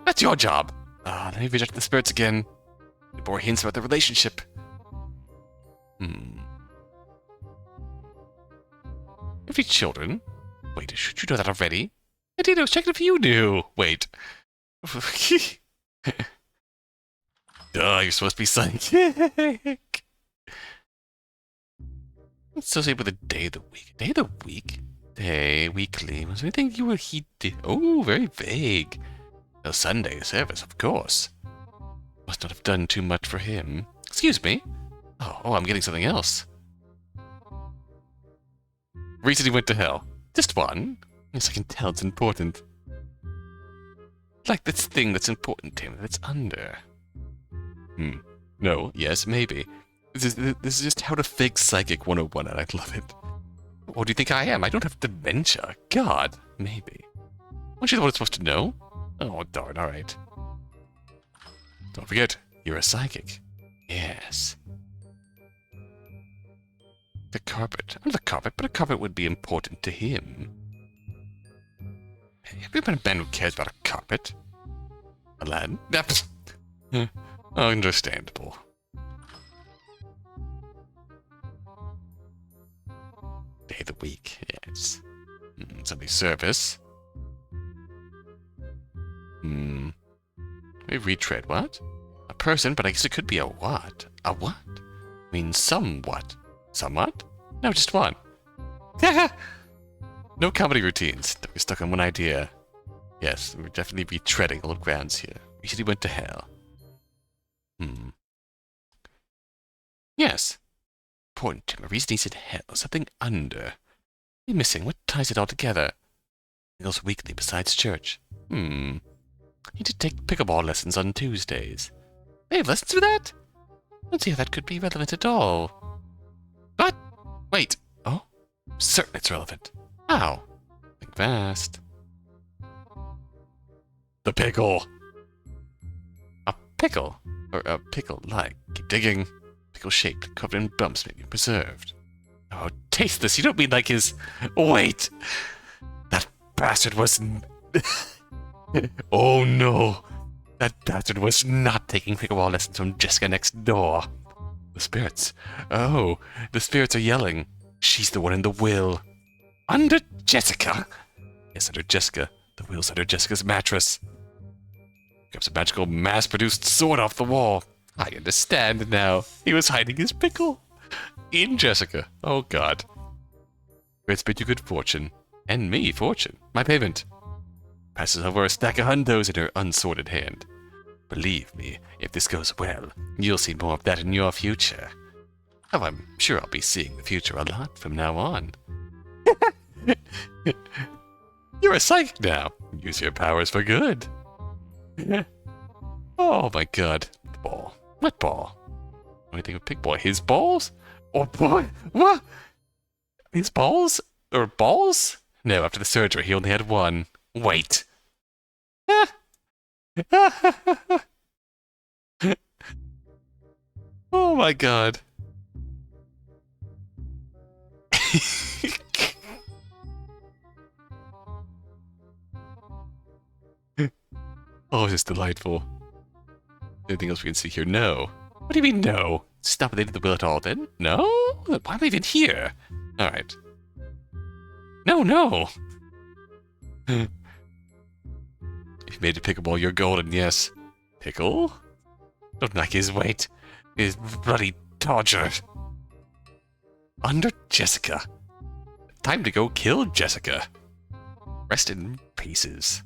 That's your job! Let me reject the spirits again. More hints about the relationship. Every children? Wait, should you know that already? I did, I was checking if you knew. Wait. Duh, you're supposed to be psychic. Let's associate with a day of the week. Day of the week? Day, weekly. Was there anything he did? Oh, very vague. No, Sunday service, of course. Must not have done too much for him. Excuse me? Oh, I'm getting something else. Reason he went to hell. Just one? Yes, I can tell it's important. Like this thing that's important to him, that's under. No, yes, maybe. This is just how to fake Psychic 101, and I love it. What do you think I am? I don't have dementia. God, maybe. Aren't you the one that's supposed to know? Oh, darn, alright. Don't forget, you're a psychic. Yes. The carpet. Not the carpet, but a carpet would be important to him. Have you been a man who cares about a carpet? A lad? Understandable. Day of the week, yes. Sunday service. Maybe retread, what? A person, but I guess it could be a what? A what? I mean, somewhat. Somewhat? No, just one. No comedy routines. We're stuck on one idea. Yes, we're definitely retreading old grounds here. We said he went to hell. Yes. Important to him. A reason he said hell. Something under. What missing? What ties it all together? He goes weekly besides church. He did take pickleball lessons on Tuesdays. They have lessons for that? I don't see how that could be relevant at all. What? Wait. Oh? Certainly it's relevant. How? Think fast. The pickle. A pickle? Or a pickle-like. Keep digging. Pickle-shaped, covered in bumps, maybe preserved. Oh, taste this. You don't mean like his... Wait. That bastard was... Oh no. That bastard was not taking pickleball lessons from Jessica next door. The spirits. Oh, the spirits are yelling. She's the one in the will. Under Jessica? Yes, under Jessica. The will's under Jessica's mattress. Grabs a magical mass-produced sword off the wall. I understand now. He was hiding his pickle. In Jessica. Oh, God. Spirits bid you good fortune. And me fortune. My payment. Passes over a stack of hundos in her unsorted hand. Believe me, if this goes well, you'll see more of that in your future. Oh, I'm sure I'll be seeing the future a lot from now on. You're a psychic now. Use your powers for good. Oh my god. The ball. What ball? Anything with pig boy? His balls? Oh boy. What? His balls? Or balls? No, after the surgery he only had one. Wait. Oh my god. Oh, this is delightful. Anything else we can see here? No. What do you mean, no? Stop it, they did the will at all, then? No? Why am I even here? Alright. No, no! If you made a pickleball, you're golden, yes. Pickle? Don't knock his weight. His bloody dodger. Under Jessica. Time to go kill Jessica. Rest in pieces.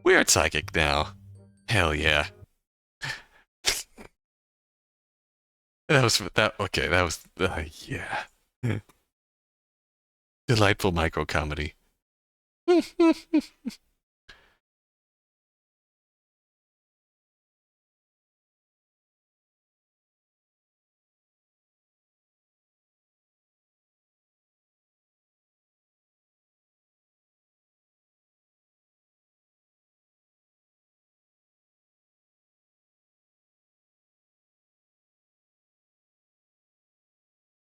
We're psychic now. Hell yeah. That was that. Okay, that was yeah. Delightful micro comedy.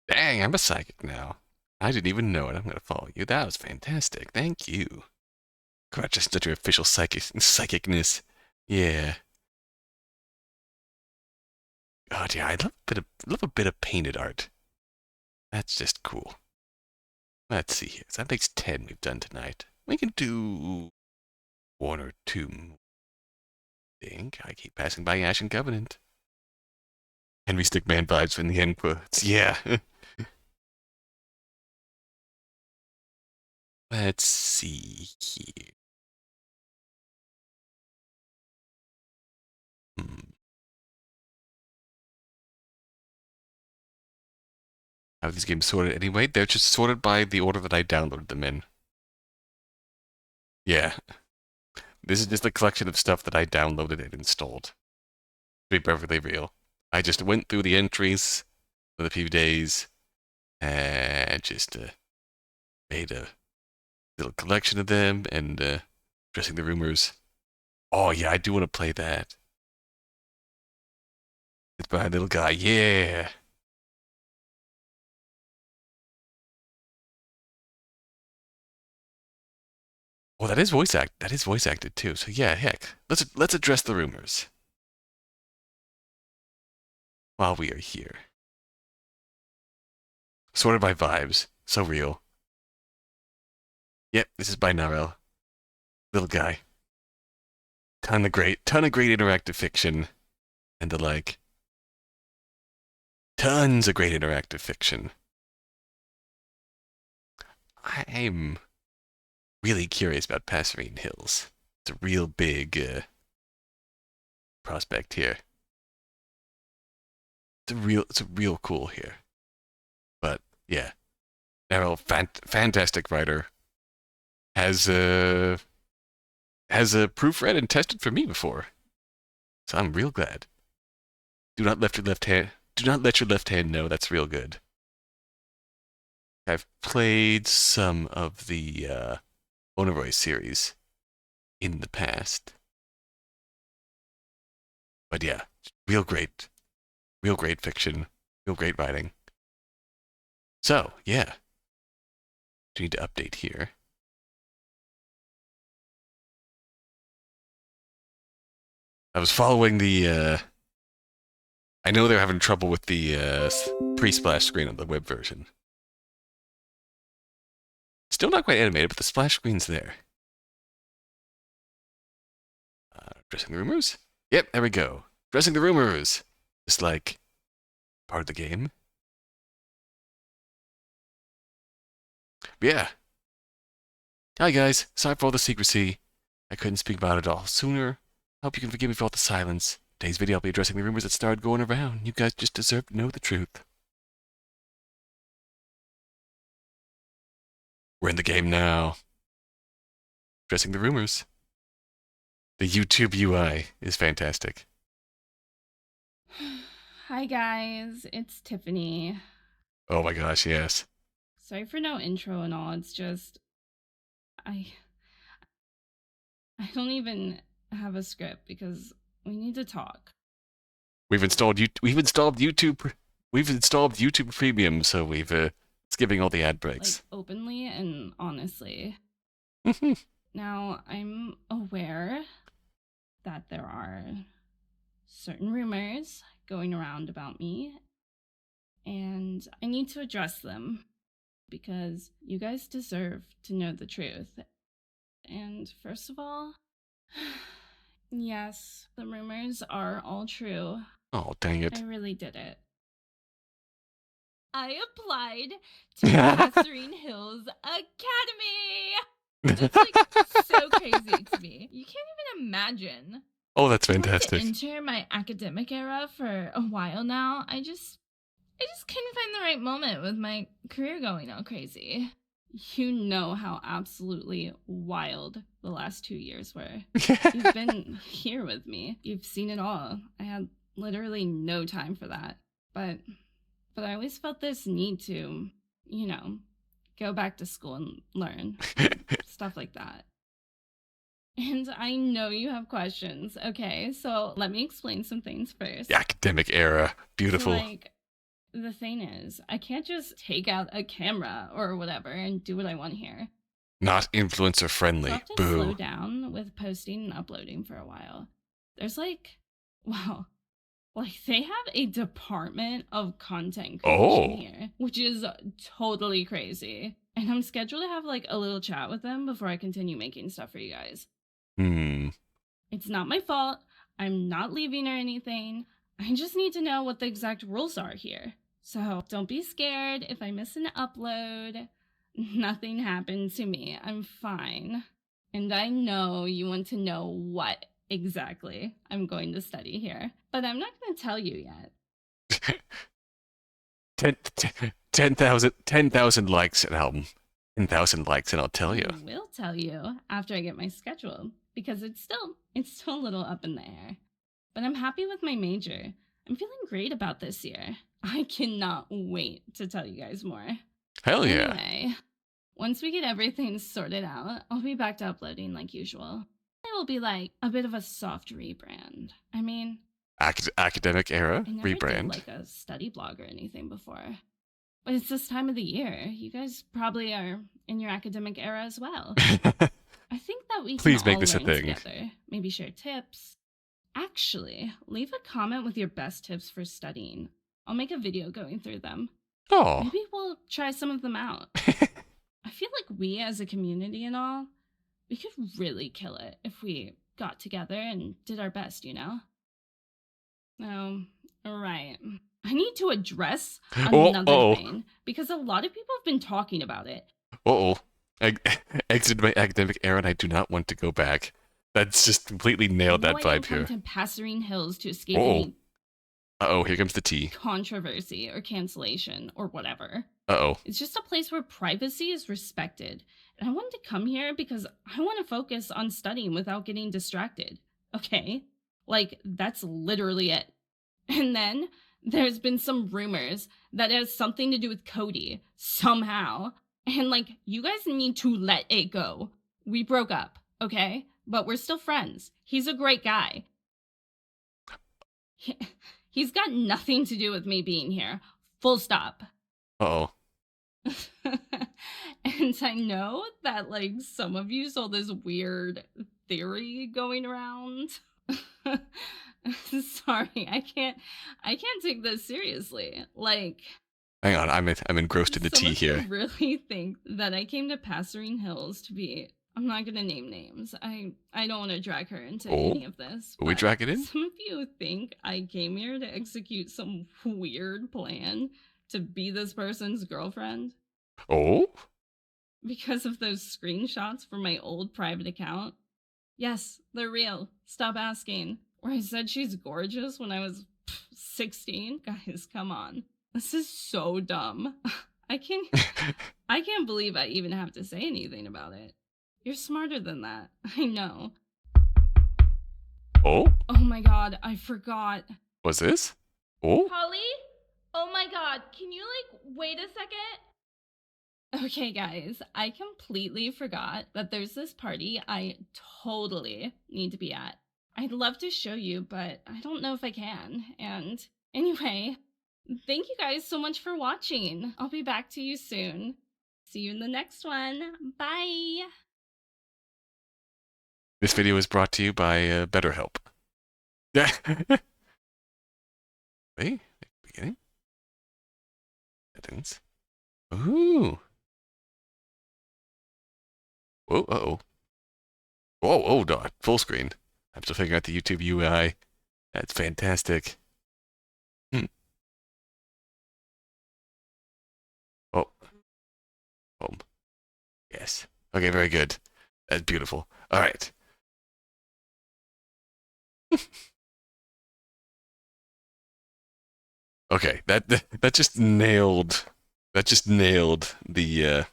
Dang, I'm a psychic now. I didn't even know it. I'm gonna follow you. That was fantastic. Thank you. Congratulations on your official psychicness. Yeah. God, yeah, I love a bit of painted art. That's just cool. Let's see here. So that makes 10 we've done tonight. We can do one or two more. I think I keep passing by Ashen Covenant. Henry Stickman vibes in the end quotes. Yeah. Let's see here. How are these games sorted anyway? They're just sorted by the order that I downloaded them in. Yeah. This is just a collection of stuff that I downloaded and installed. To be perfectly real. I just went through the entries for a few days and just made a little collection of them and addressing the rumors. Oh yeah, I do want to play that. It's by a little guy. Yeah. Oh, that is voice acted too. So yeah, heck. Let's address the rumors while we are here. Sorted by vibes. So real. Yep, this is by Naarel. Little guy. Ton of great interactive fiction and the like. Tons of great interactive fiction. I'm really curious about Passerine Hills. It's a real big prospect here. It's a real cool here. But yeah, Naarel, fantastic writer, has proofread and tested for me before, so I'm real glad. Do not let your left hand know. That's real good. I've played some of the Oneroy series in the past, but yeah, real great fiction, real great writing. So yeah, do need to update here. I was following the. I know they're having trouble with the pre-splash screen on the web version. Still not quite animated, but the splash screen's there. Addressing the rumors? Yep, there we go. Addressing the rumors. Just like part of the game. But yeah. Hi guys, sorry for all the secrecy. I couldn't speak about it all sooner. Hope you can forgive me for all the silence. Today's video I'll be addressing the rumors that started going around. You guys just deserve to know the truth. We're in the game now. Addressing the rumors. The YouTube UI is fantastic. Hi guys, it's Tiffany. Oh my gosh, yes. Sorry for no intro and all. It's just I don't even have a script because we need to talk. We've installed YouTube Premium, so it's giving all the ad breaks. Like openly and honestly. Now, I'm aware that there are certain rumors going around about me, and I need to address them because you guys deserve to know the truth. And first of all, yes, the rumors are all true. Oh, dang it. I really did it. I applied to Passerine Hills Academy! It's like so crazy to me. You can't even imagine. Oh, that's I wanted fantastic. to enter my academic era for a while now. I just I just couldn't find the right moment with my career going all crazy. You know how absolutely wild the last 2 years were. You've been here with me. You've seen it all. I had literally no time for that. But I always felt this need to, go back to school and learn. Stuff like that. And I know you have questions. Okay, so let me explain some things first. The academic era. Beautiful. So, the thing is, I can't just take out a camera or whatever and do what I want here. Not influencer friendly. So I have to Boo. slow down with posting and uploading for a while. There's they have a department of content creation here, which is totally crazy. And I'm scheduled to have a little chat with them before I continue making stuff for you guys. It's not my fault. I'm not leaving or anything. I just need to know what the exact rules are here. So don't be scared if I miss an upload. Nothing happened to me. I'm fine. And I know you want to know what exactly I'm going to study here. But I'm not going to tell you yet. 10,000 likes an album. 10,000 likes and I'll tell you. I will tell you after I get my schedule. Because it's still a little up in the air. But I'm happy with my major. I'm feeling great about this year. I cannot wait to tell you guys more. Hell yeah. Anyway, once we get everything sorted out, I'll be back to uploading like usual. It will be a bit of a soft rebrand. I mean... academic era I never rebrand. did a study blog or anything before. But it's this time of the year. You guys probably are in your academic era as well. I think that we can Please make all this a learn thing. together. Maybe share tips. Actually, leave a comment with your best tips for studying. I'll make a video going through them. Oh. Maybe we'll try some of them out. I feel like we as a community and all, we could really kill it if we got together and did our best, Oh, right. I need to address another thing, because a lot of people have been talking about it. Exited my academic era and I do not want to go back. That's just completely nailed that vibe here. To Passerine Hills to escape any here comes the tea. Controversy or cancellation or whatever. It's just a place where privacy is respected. And I wanted to come here because I want to focus on studying without getting distracted. Okay? That's literally it. And then there's been some rumors that it has something to do with Cody somehow. And you guys need to let it go. We broke up, okay? But we're still friends. He's a great guy. He's got nothing to do with me being here. Full stop. And I know that some of you saw this weird theory going around. Sorry, I can't take this seriously. Hang on, I'm engrossed in the tea here. I really think that I came to Passerine Hills to be... I'm not gonna name names. I don't want to drag her into any of this. Will we drag it in? Some of you think I came here to execute some weird plan to be this person's girlfriend. Because of those screenshots from my old private account. Yes, they're real. Stop asking. Where I said she's gorgeous when I was 16. Guys, come on. This is so dumb. I can't believe I even have to say anything about it. You're smarter than that. I know. Oh my god, I forgot. What's this? Holly? Oh my god, can you wait a second? Okay guys, I completely forgot that there's this party I totally need to be at. I'd love to show you, but I don't know if I can. And anyway, thank you guys so much for watching. I'll be back to you soon. See you in the next one. Bye! This video is brought to you by BetterHelp. Wait, beginning? Settings. Ooh. Whoa, dot. Full screen. I'm still figuring out the YouTube UI. That's fantastic. Home. Yes. Okay, very good. That's beautiful. All right. Okay, that just nailed the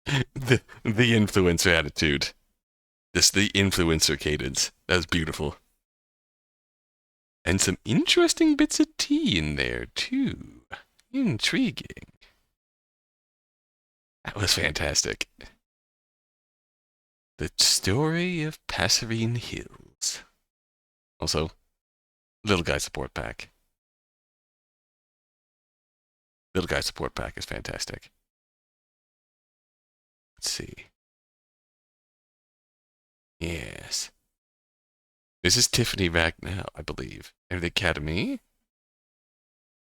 the influencer attitude. The influencer cadence. That's beautiful. And some interesting bits of tea in there too. Intriguing. That was fantastic. The story of Passerine Hills. Also, Little Guy support pack. Little Guy support pack is fantastic. Let's see. Yes. This is Tiffany back now, I believe. Enter the academy.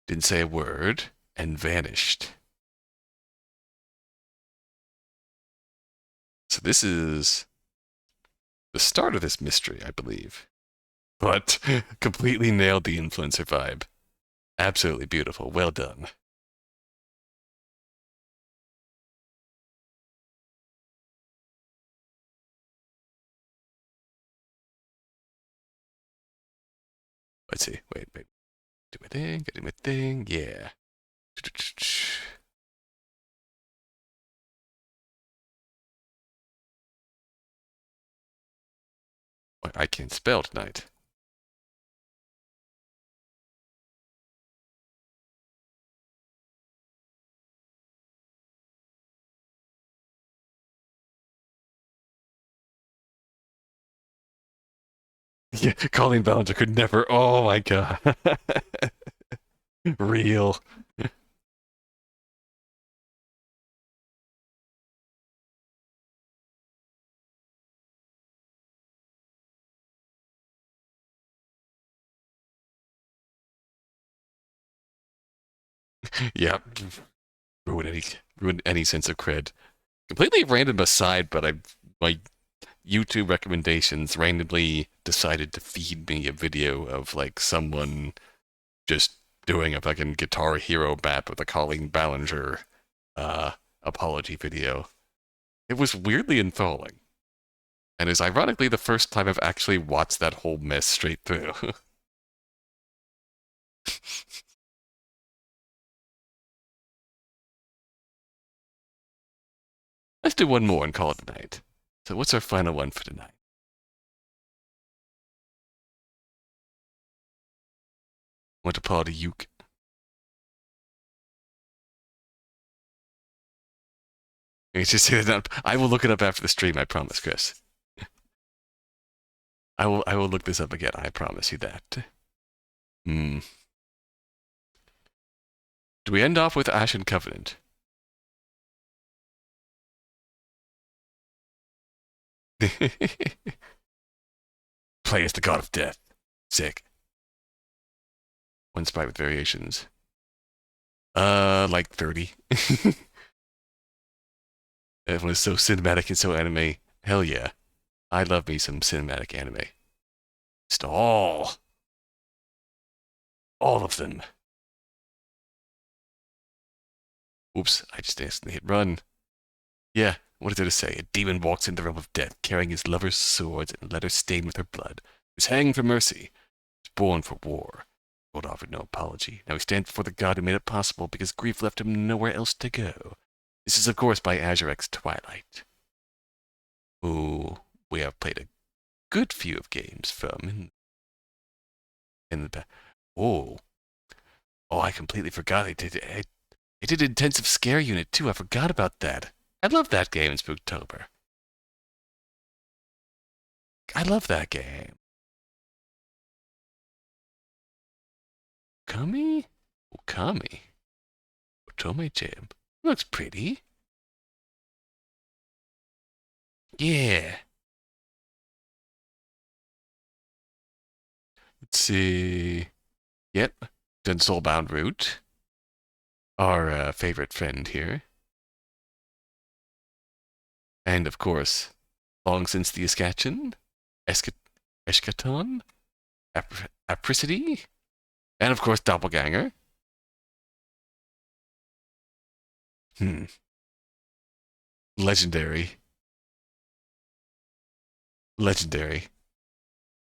Didn't say a word and vanished. So this is the start of this mystery, I believe. But completely nailed the influencer vibe. Absolutely beautiful. Well done. Let's see. Wait. Do my thing. Yeah. I can't spell tonight. Yeah, Colleen Ballinger could never. Oh my god. Real. Yeah. Ruin any sense of cred. Completely random aside, but my YouTube recommendations randomly decided to feed me a video of like someone just doing a fucking Guitar Hero map with a Colleen Ballinger apology video. It was weirdly enthralling. And is ironically the first time I've actually watched that whole mess straight through. Let's do one more and call it a night. So what's our final one for tonight? Want to party uke? It's just say that I will look it up after the stream, I promise, Chris. I will look this up again, I promise you that. Do we end off with Ashen Covenant? Play as the god of death. Sick. One sprite with variations. Like 30. Everyone is so cinematic and so anime. Hell yeah. I love me some cinematic anime. Just all of them. Oops, I just instantly hit run. Yeah, what is there to say? A demon walks into the realm of death, carrying his lover's swords and a letter stained with her blood. He was hanged for mercy. He was born for war. God offered no apology. Now he stands before the god who made it possible because grief left him nowhere else to go. This is, of course, by azureXtwilight, who we have played a good few of games from in the past. Oh, I completely forgot. I did Intensive Scare Unit too. I forgot about that. I love that game in Spooktober. I love that game. Okami? OTOJANG. Looks pretty. Yeah. Let's see. Yep. Done Soulbound Route. Our favorite friend here. And of course, long since the escatcheon, eschaton, apricity, and of course Doppelganger. Legendary.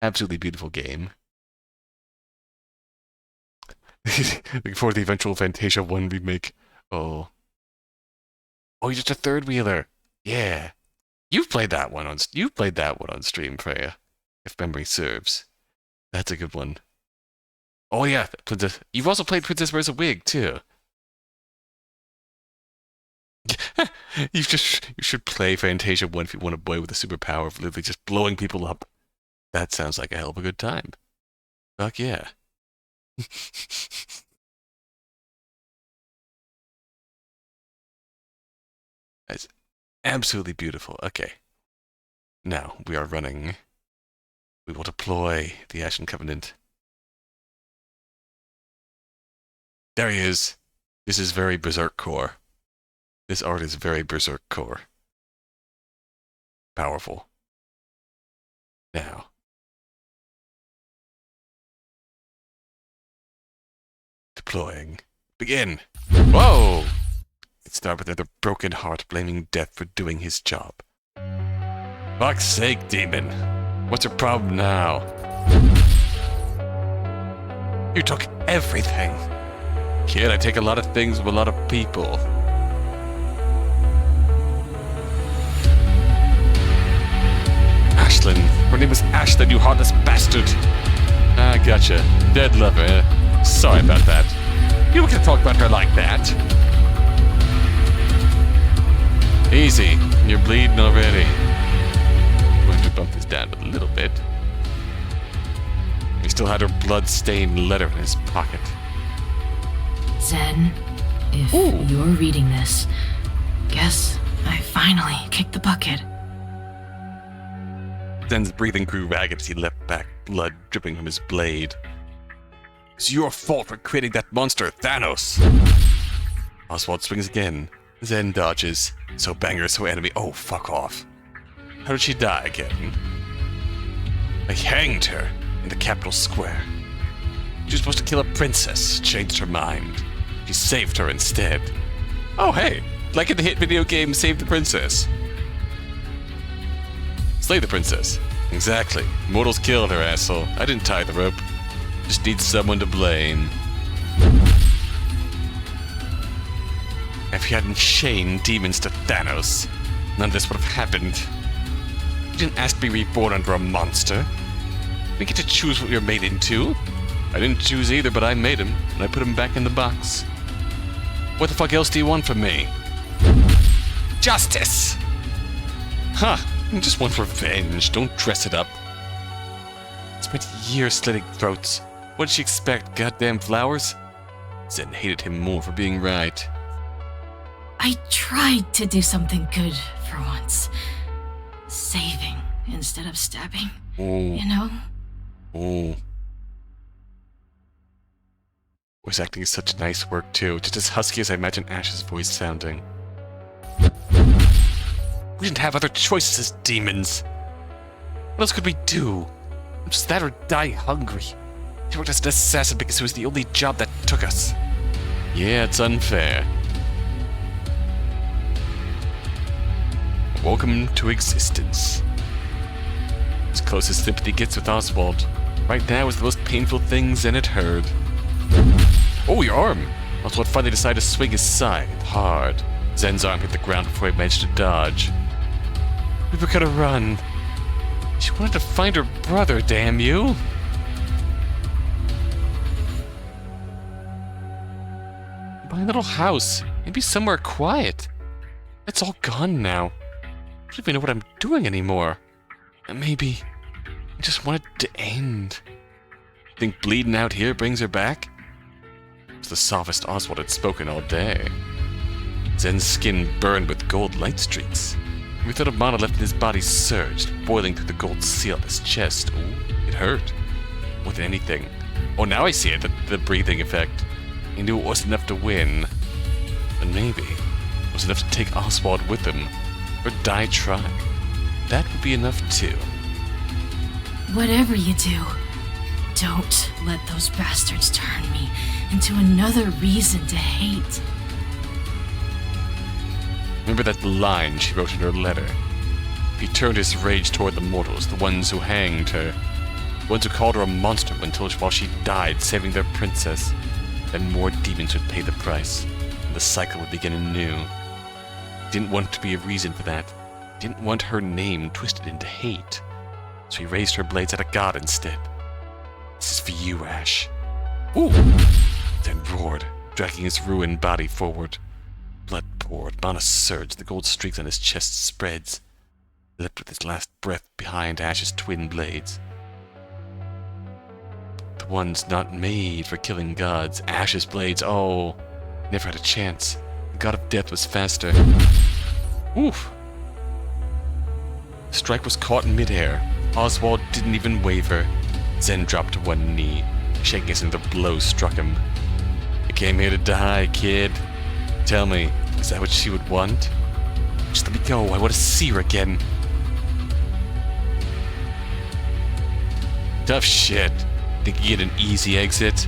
Absolutely beautiful game. Looking forward to the eventual Fantasia 1 remake. Oh. Oh, you're just a third wheeler. Yeah. You've played that one on stream, Freya, if memory serves. That's a good one. Oh yeah, Princess. You've also played Princess Wears a Wig too. You should play Fantasia 1 if you want a boy with a superpower of literally just blowing people up. That sounds like a hell of a good time. Fuck yeah. That's absolutely beautiful. Okay. Now we are running. We will deploy the Ashen Covenant. There he is. This is very Berserk core. This art is very Berserk core. Powerful. Now. Deploying. Begin! Whoa! It started with another broken heart blaming Death for doing his job. Fuck's sake, demon. What's your problem now? You took everything. Kid, I take a lot of things from a lot of people. Ashlyn. Her name was Ashlyn, you heartless bastard. Ah, gotcha. Dead lover, eh? Sorry about that. You don't get to talk about her like that. Easy. You're bleeding already. I'm going to bump this down a little bit. He still had her blood-stained letter in his pocket. Zen, if you're reading this, guess I finally kicked the bucket. Zen's breathing grew ragged as he leapt back, blood dripping from his blade. It's your fault for creating that monster, Thanos! Oswald swings again. Zen dodges. So banger, so enemy. Oh, fuck off. How did she die again? I hanged her in the capital square. She was supposed to kill a princess, changed her mind. She saved her instead. Oh, hey, like in the hit video game Save the Princess. Slay the princess. Exactly. Mortals killed her, asshole. I didn't tie the rope. Just need someone to blame. If you hadn't chained demons to Thanos, none of this would have happened. You didn't ask to be reborn under a monster. We get to choose what we were made into. I didn't choose either, but I made him, and I put him back in the box. What the fuck else do you want from me? Justice! Huh, I just want revenge, don't dress it up. I spent years slitting throats. What did she expect, goddamn flowers? Zen hated him more for being right. I tried to do something good for once. Saving instead of stabbing. Oh. You know? Oh. Voice acting is such nice work too, just as husky as I imagine Ash's voice sounding. We didn't have other choices as demons. What else could we do? Just that or die hungry. He worked as an assassin because it was the only job that took us. Yeah, it's unfair. Welcome to existence. As close as sympathy gets with Oswald. Right now is the most painful thing Zen had heard. Oh, your arm! Oswald finally decided to swing his scythe hard. Zen's arm hit the ground before he managed to dodge. We were gonna run. She wanted to find her brother, damn you! Buy a little house, maybe somewhere quiet. It's all gone now. I don't even know what I'm doing anymore. And maybe I just want it to end. Think bleeding out here brings her back? It was the softest Oswald had spoken all day. Zen's skin burned with gold light streaks. Every thought of mana left in his body surged, boiling through the gold seal of his chest. Ooh, it hurt. More than anything. Oh, now I see it, the breathing effect. He knew it wasn't enough to win. But maybe it was enough to take Oswald with him. Or die trying. That would be enough too. Whatever you do, don't let those bastards turn me into another reason to hate. Remember that line she wrote in her letter? He turned his rage toward the mortals, the ones who hanged her. The ones who called her a monster while she died, saving their princess. Then more demons would pay the price, and the cycle would begin anew. He didn't want to be a reason for that. He didn't want her name twisted into hate. So he raised her blades at a god instead. This is for you, Ash. Ooh! Then roared, dragging his ruined body forward. Blood poured, mana surged, the gold streaks on his chest spreads. He leapt with his last breath behind Ash's twin blades. The ones not made for killing gods. Ash's blades, oh, never had a chance. The god of death was faster. Oof! The strike was caught in midair. Oswald didn't even waver. Zen dropped to one knee, shaking as another blow struck him. You came here to die, kid. Tell me, is that what she would want? Just let me go, I want to see her again. Tough shit. Think you get an easy exit?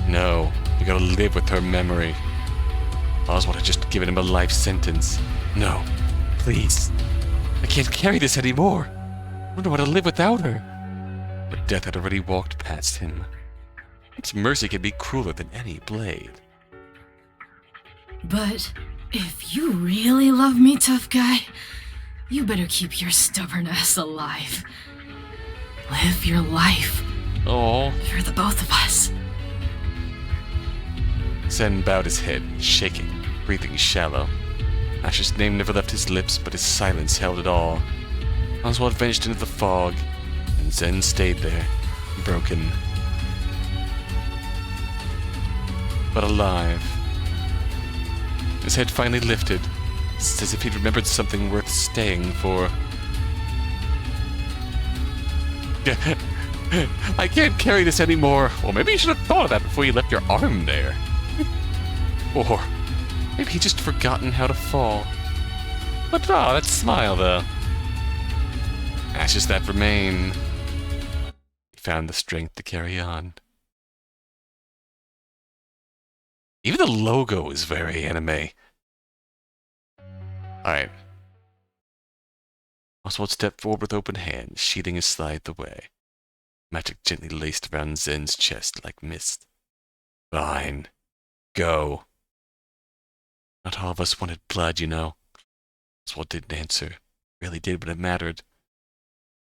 No, you gotta live with her memory. Oswald had just given him a life sentence. No, please. I can't carry this anymore. I don't know how to live without her. But death had already walked past him. Its mercy could be crueler than any blade. But if you really love me, tough guy, you better keep your stubborn ass alive. Live your life. Oh. For the both of us. Zen bowed his head, shaking, breathing shallow. Ash's name never left his lips, but his silence held it all. Oswald vanished into the fog, and Zen stayed there, broken. But alive. His head finally lifted. It's as if he'd remembered something worth staying for. I can't carry this anymore. Well, maybe you should have thought of that before you left your arm there. Or maybe he'd just forgotten how to fall. But that smile, though. Ashes that remain. He found the strength to carry on. Even the logo is very anime. Alright. Oswald stepped forward with open hands, sheathing his scythe away. Magic gently laced around Zen's chest like mist. Fine. Go. Not all of us wanted blood, you know. Oswald didn't answer. Really did when it mattered.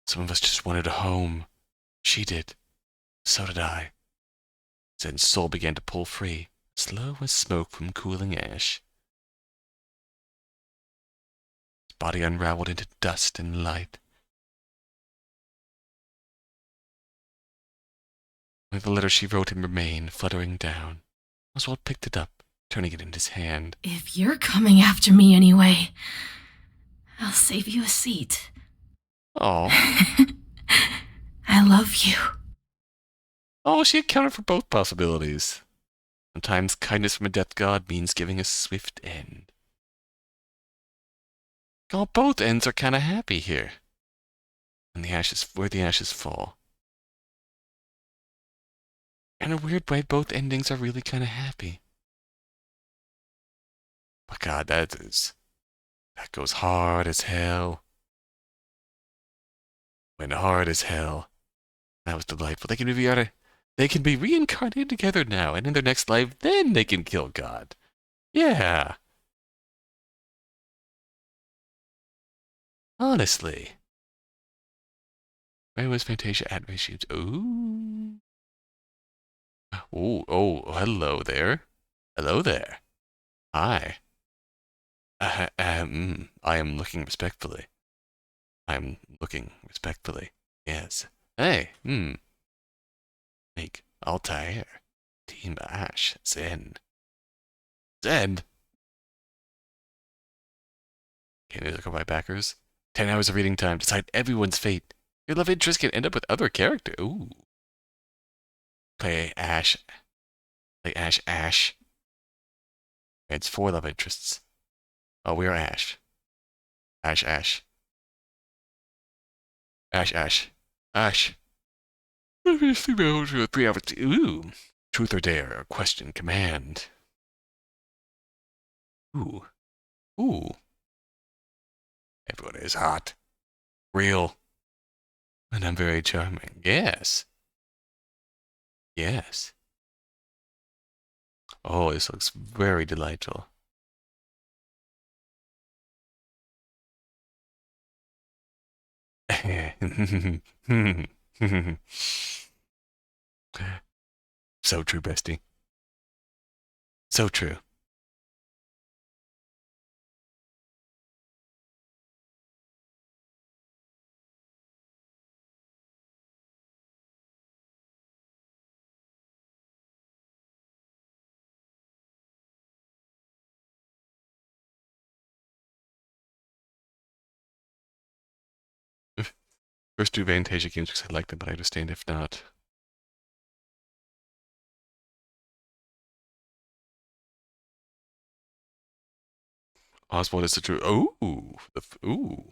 Some of us just wanted a home. She did. So did I. Zen's soul began to pull free, slow as smoke from cooling ash. His body unraveled into dust and light. Only the letter she wrote him remained, fluttering down. Oswald picked it up, turning it in his hand. If you're coming after me anyway, I'll save you a seat. Oh. I love you. Oh, she accounted for both possibilities. Sometimes kindness from a death god means giving a swift end. Oh, both ends are kind of happy here. And the ashes, where the ashes fall. In a weird way, both endings are really kind of happy. But God, that goes hard as hell. Went hard as hell. That was delightful. They can be reincarnated together now, and in their next life, then they can kill God. Yeah. Honestly. Where was Fantasia at reshoots? Ooh. Ooh, oh, hello there. Hello there. Hi. I am looking respectfully. I'm looking respectfully. Yes. Hey, Make Altair. Team Ash. Zen. Zen! Okay, there's a couple of my backers. 10 hours of reading time. Decide everyone's fate. Your love interest can end up with other character. Ooh. Play Ash. Play Ash. It's 4 love interests. Oh, we are Ash. Ash. Ash. 3 hours. Ooh. Truth or dare, or question, command. Ooh. Everyone is hot. Real. And I'm very charming. Yes. Oh, this looks very delightful. So true, bestie. So true. First two Vantasia games because I like them, but I understand if not. Oswald is the true. Ooh, ooh.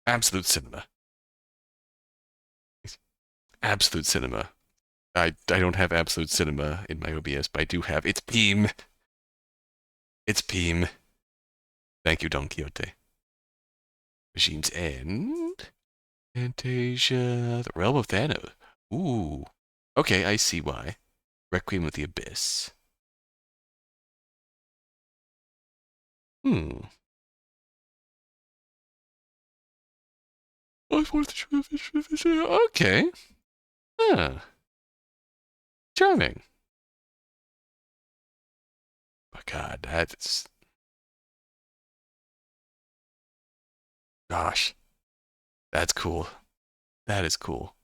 Absolute cinema. Absolute cinema. I don't have absolute cinema in my OBS, but I do have it's Beam. It's Beam. Thank you, Don Quixote. Regime's End. Fantasia. The Realm of Thanos. Ooh. Okay, I see why. Requiem of the Abyss. Hmm. Okay. Huh. Charming. Oh God, that's... Gosh. That's cool. That is cool.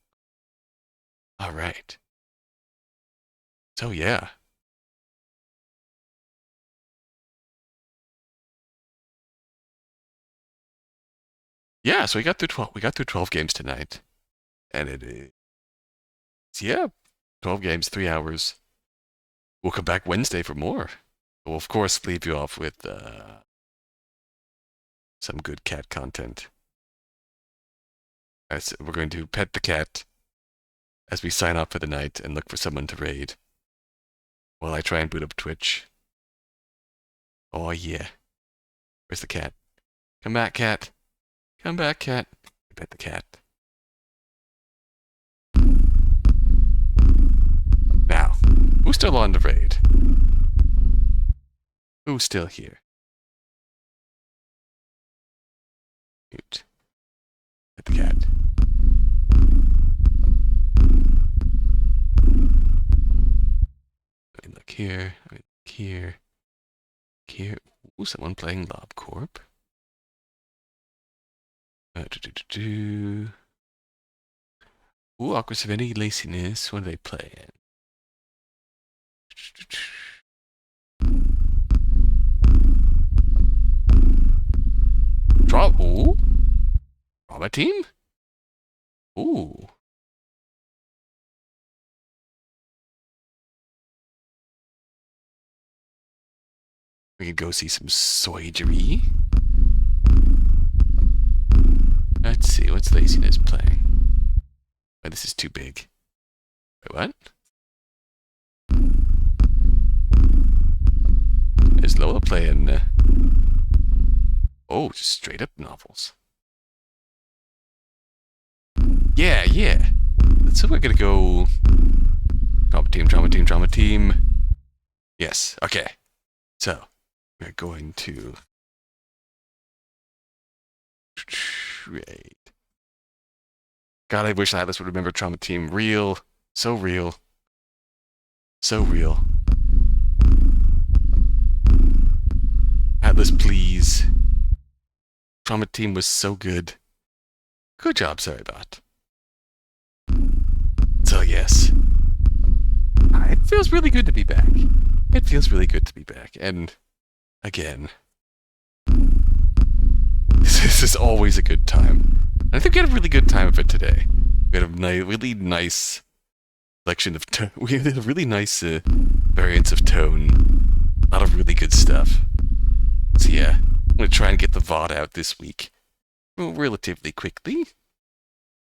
All right. So yeah. Yeah, so we got through 12. We got through 12 games tonight. And it is... Yeah. 12 games, 3 hours. We'll come back Wednesday for more. We'll, of course, leave you off with some good cat content. We're going to pet the cat as we sign off for the night and look for someone to raid. While I try and boot up Twitch. Oh, yeah. Where's the cat? Come back, cat. Come back, cat. Pet the cat. Now, who's still on the raid? Who's still here? Mute. Pet the cat. Let me look here. Let me look here. Here. Ooh, someone playing LobCorp. Ooh, Awkward Serenity, Laziness. What are they playing? Ooh. Drama team? Ooh. We could go see some soigery. Let's see, what's Laziness playing? Oh, this is too big. Wait, what? Is Lola playing... Oh, just straight up novels. Yeah, yeah. So we're gonna go... Drama team, drama team, drama team. Yes, okay. So, we're going to... Trade. God, I wish Atlas would remember Trauma Team. Real. So real. So real. Atlas, please. Trauma Team was so good. Good job, Saribot. So yes. It feels really good to be back. It feels really good to be back. And, again... This is always a good time. And I think we had a really good time of it today. We had a really nice selection of tone. We had a really nice variance of tone. A lot of really good stuff. So yeah, going to try and get the VOD out this week. Relatively quickly.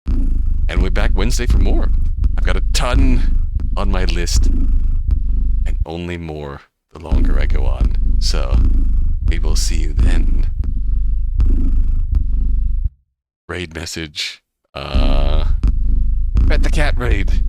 And we'll be back Wednesday for more. I've got a ton on my list. And only more the longer I go on. So, we will see you then. Raid message. Pet the cat raid.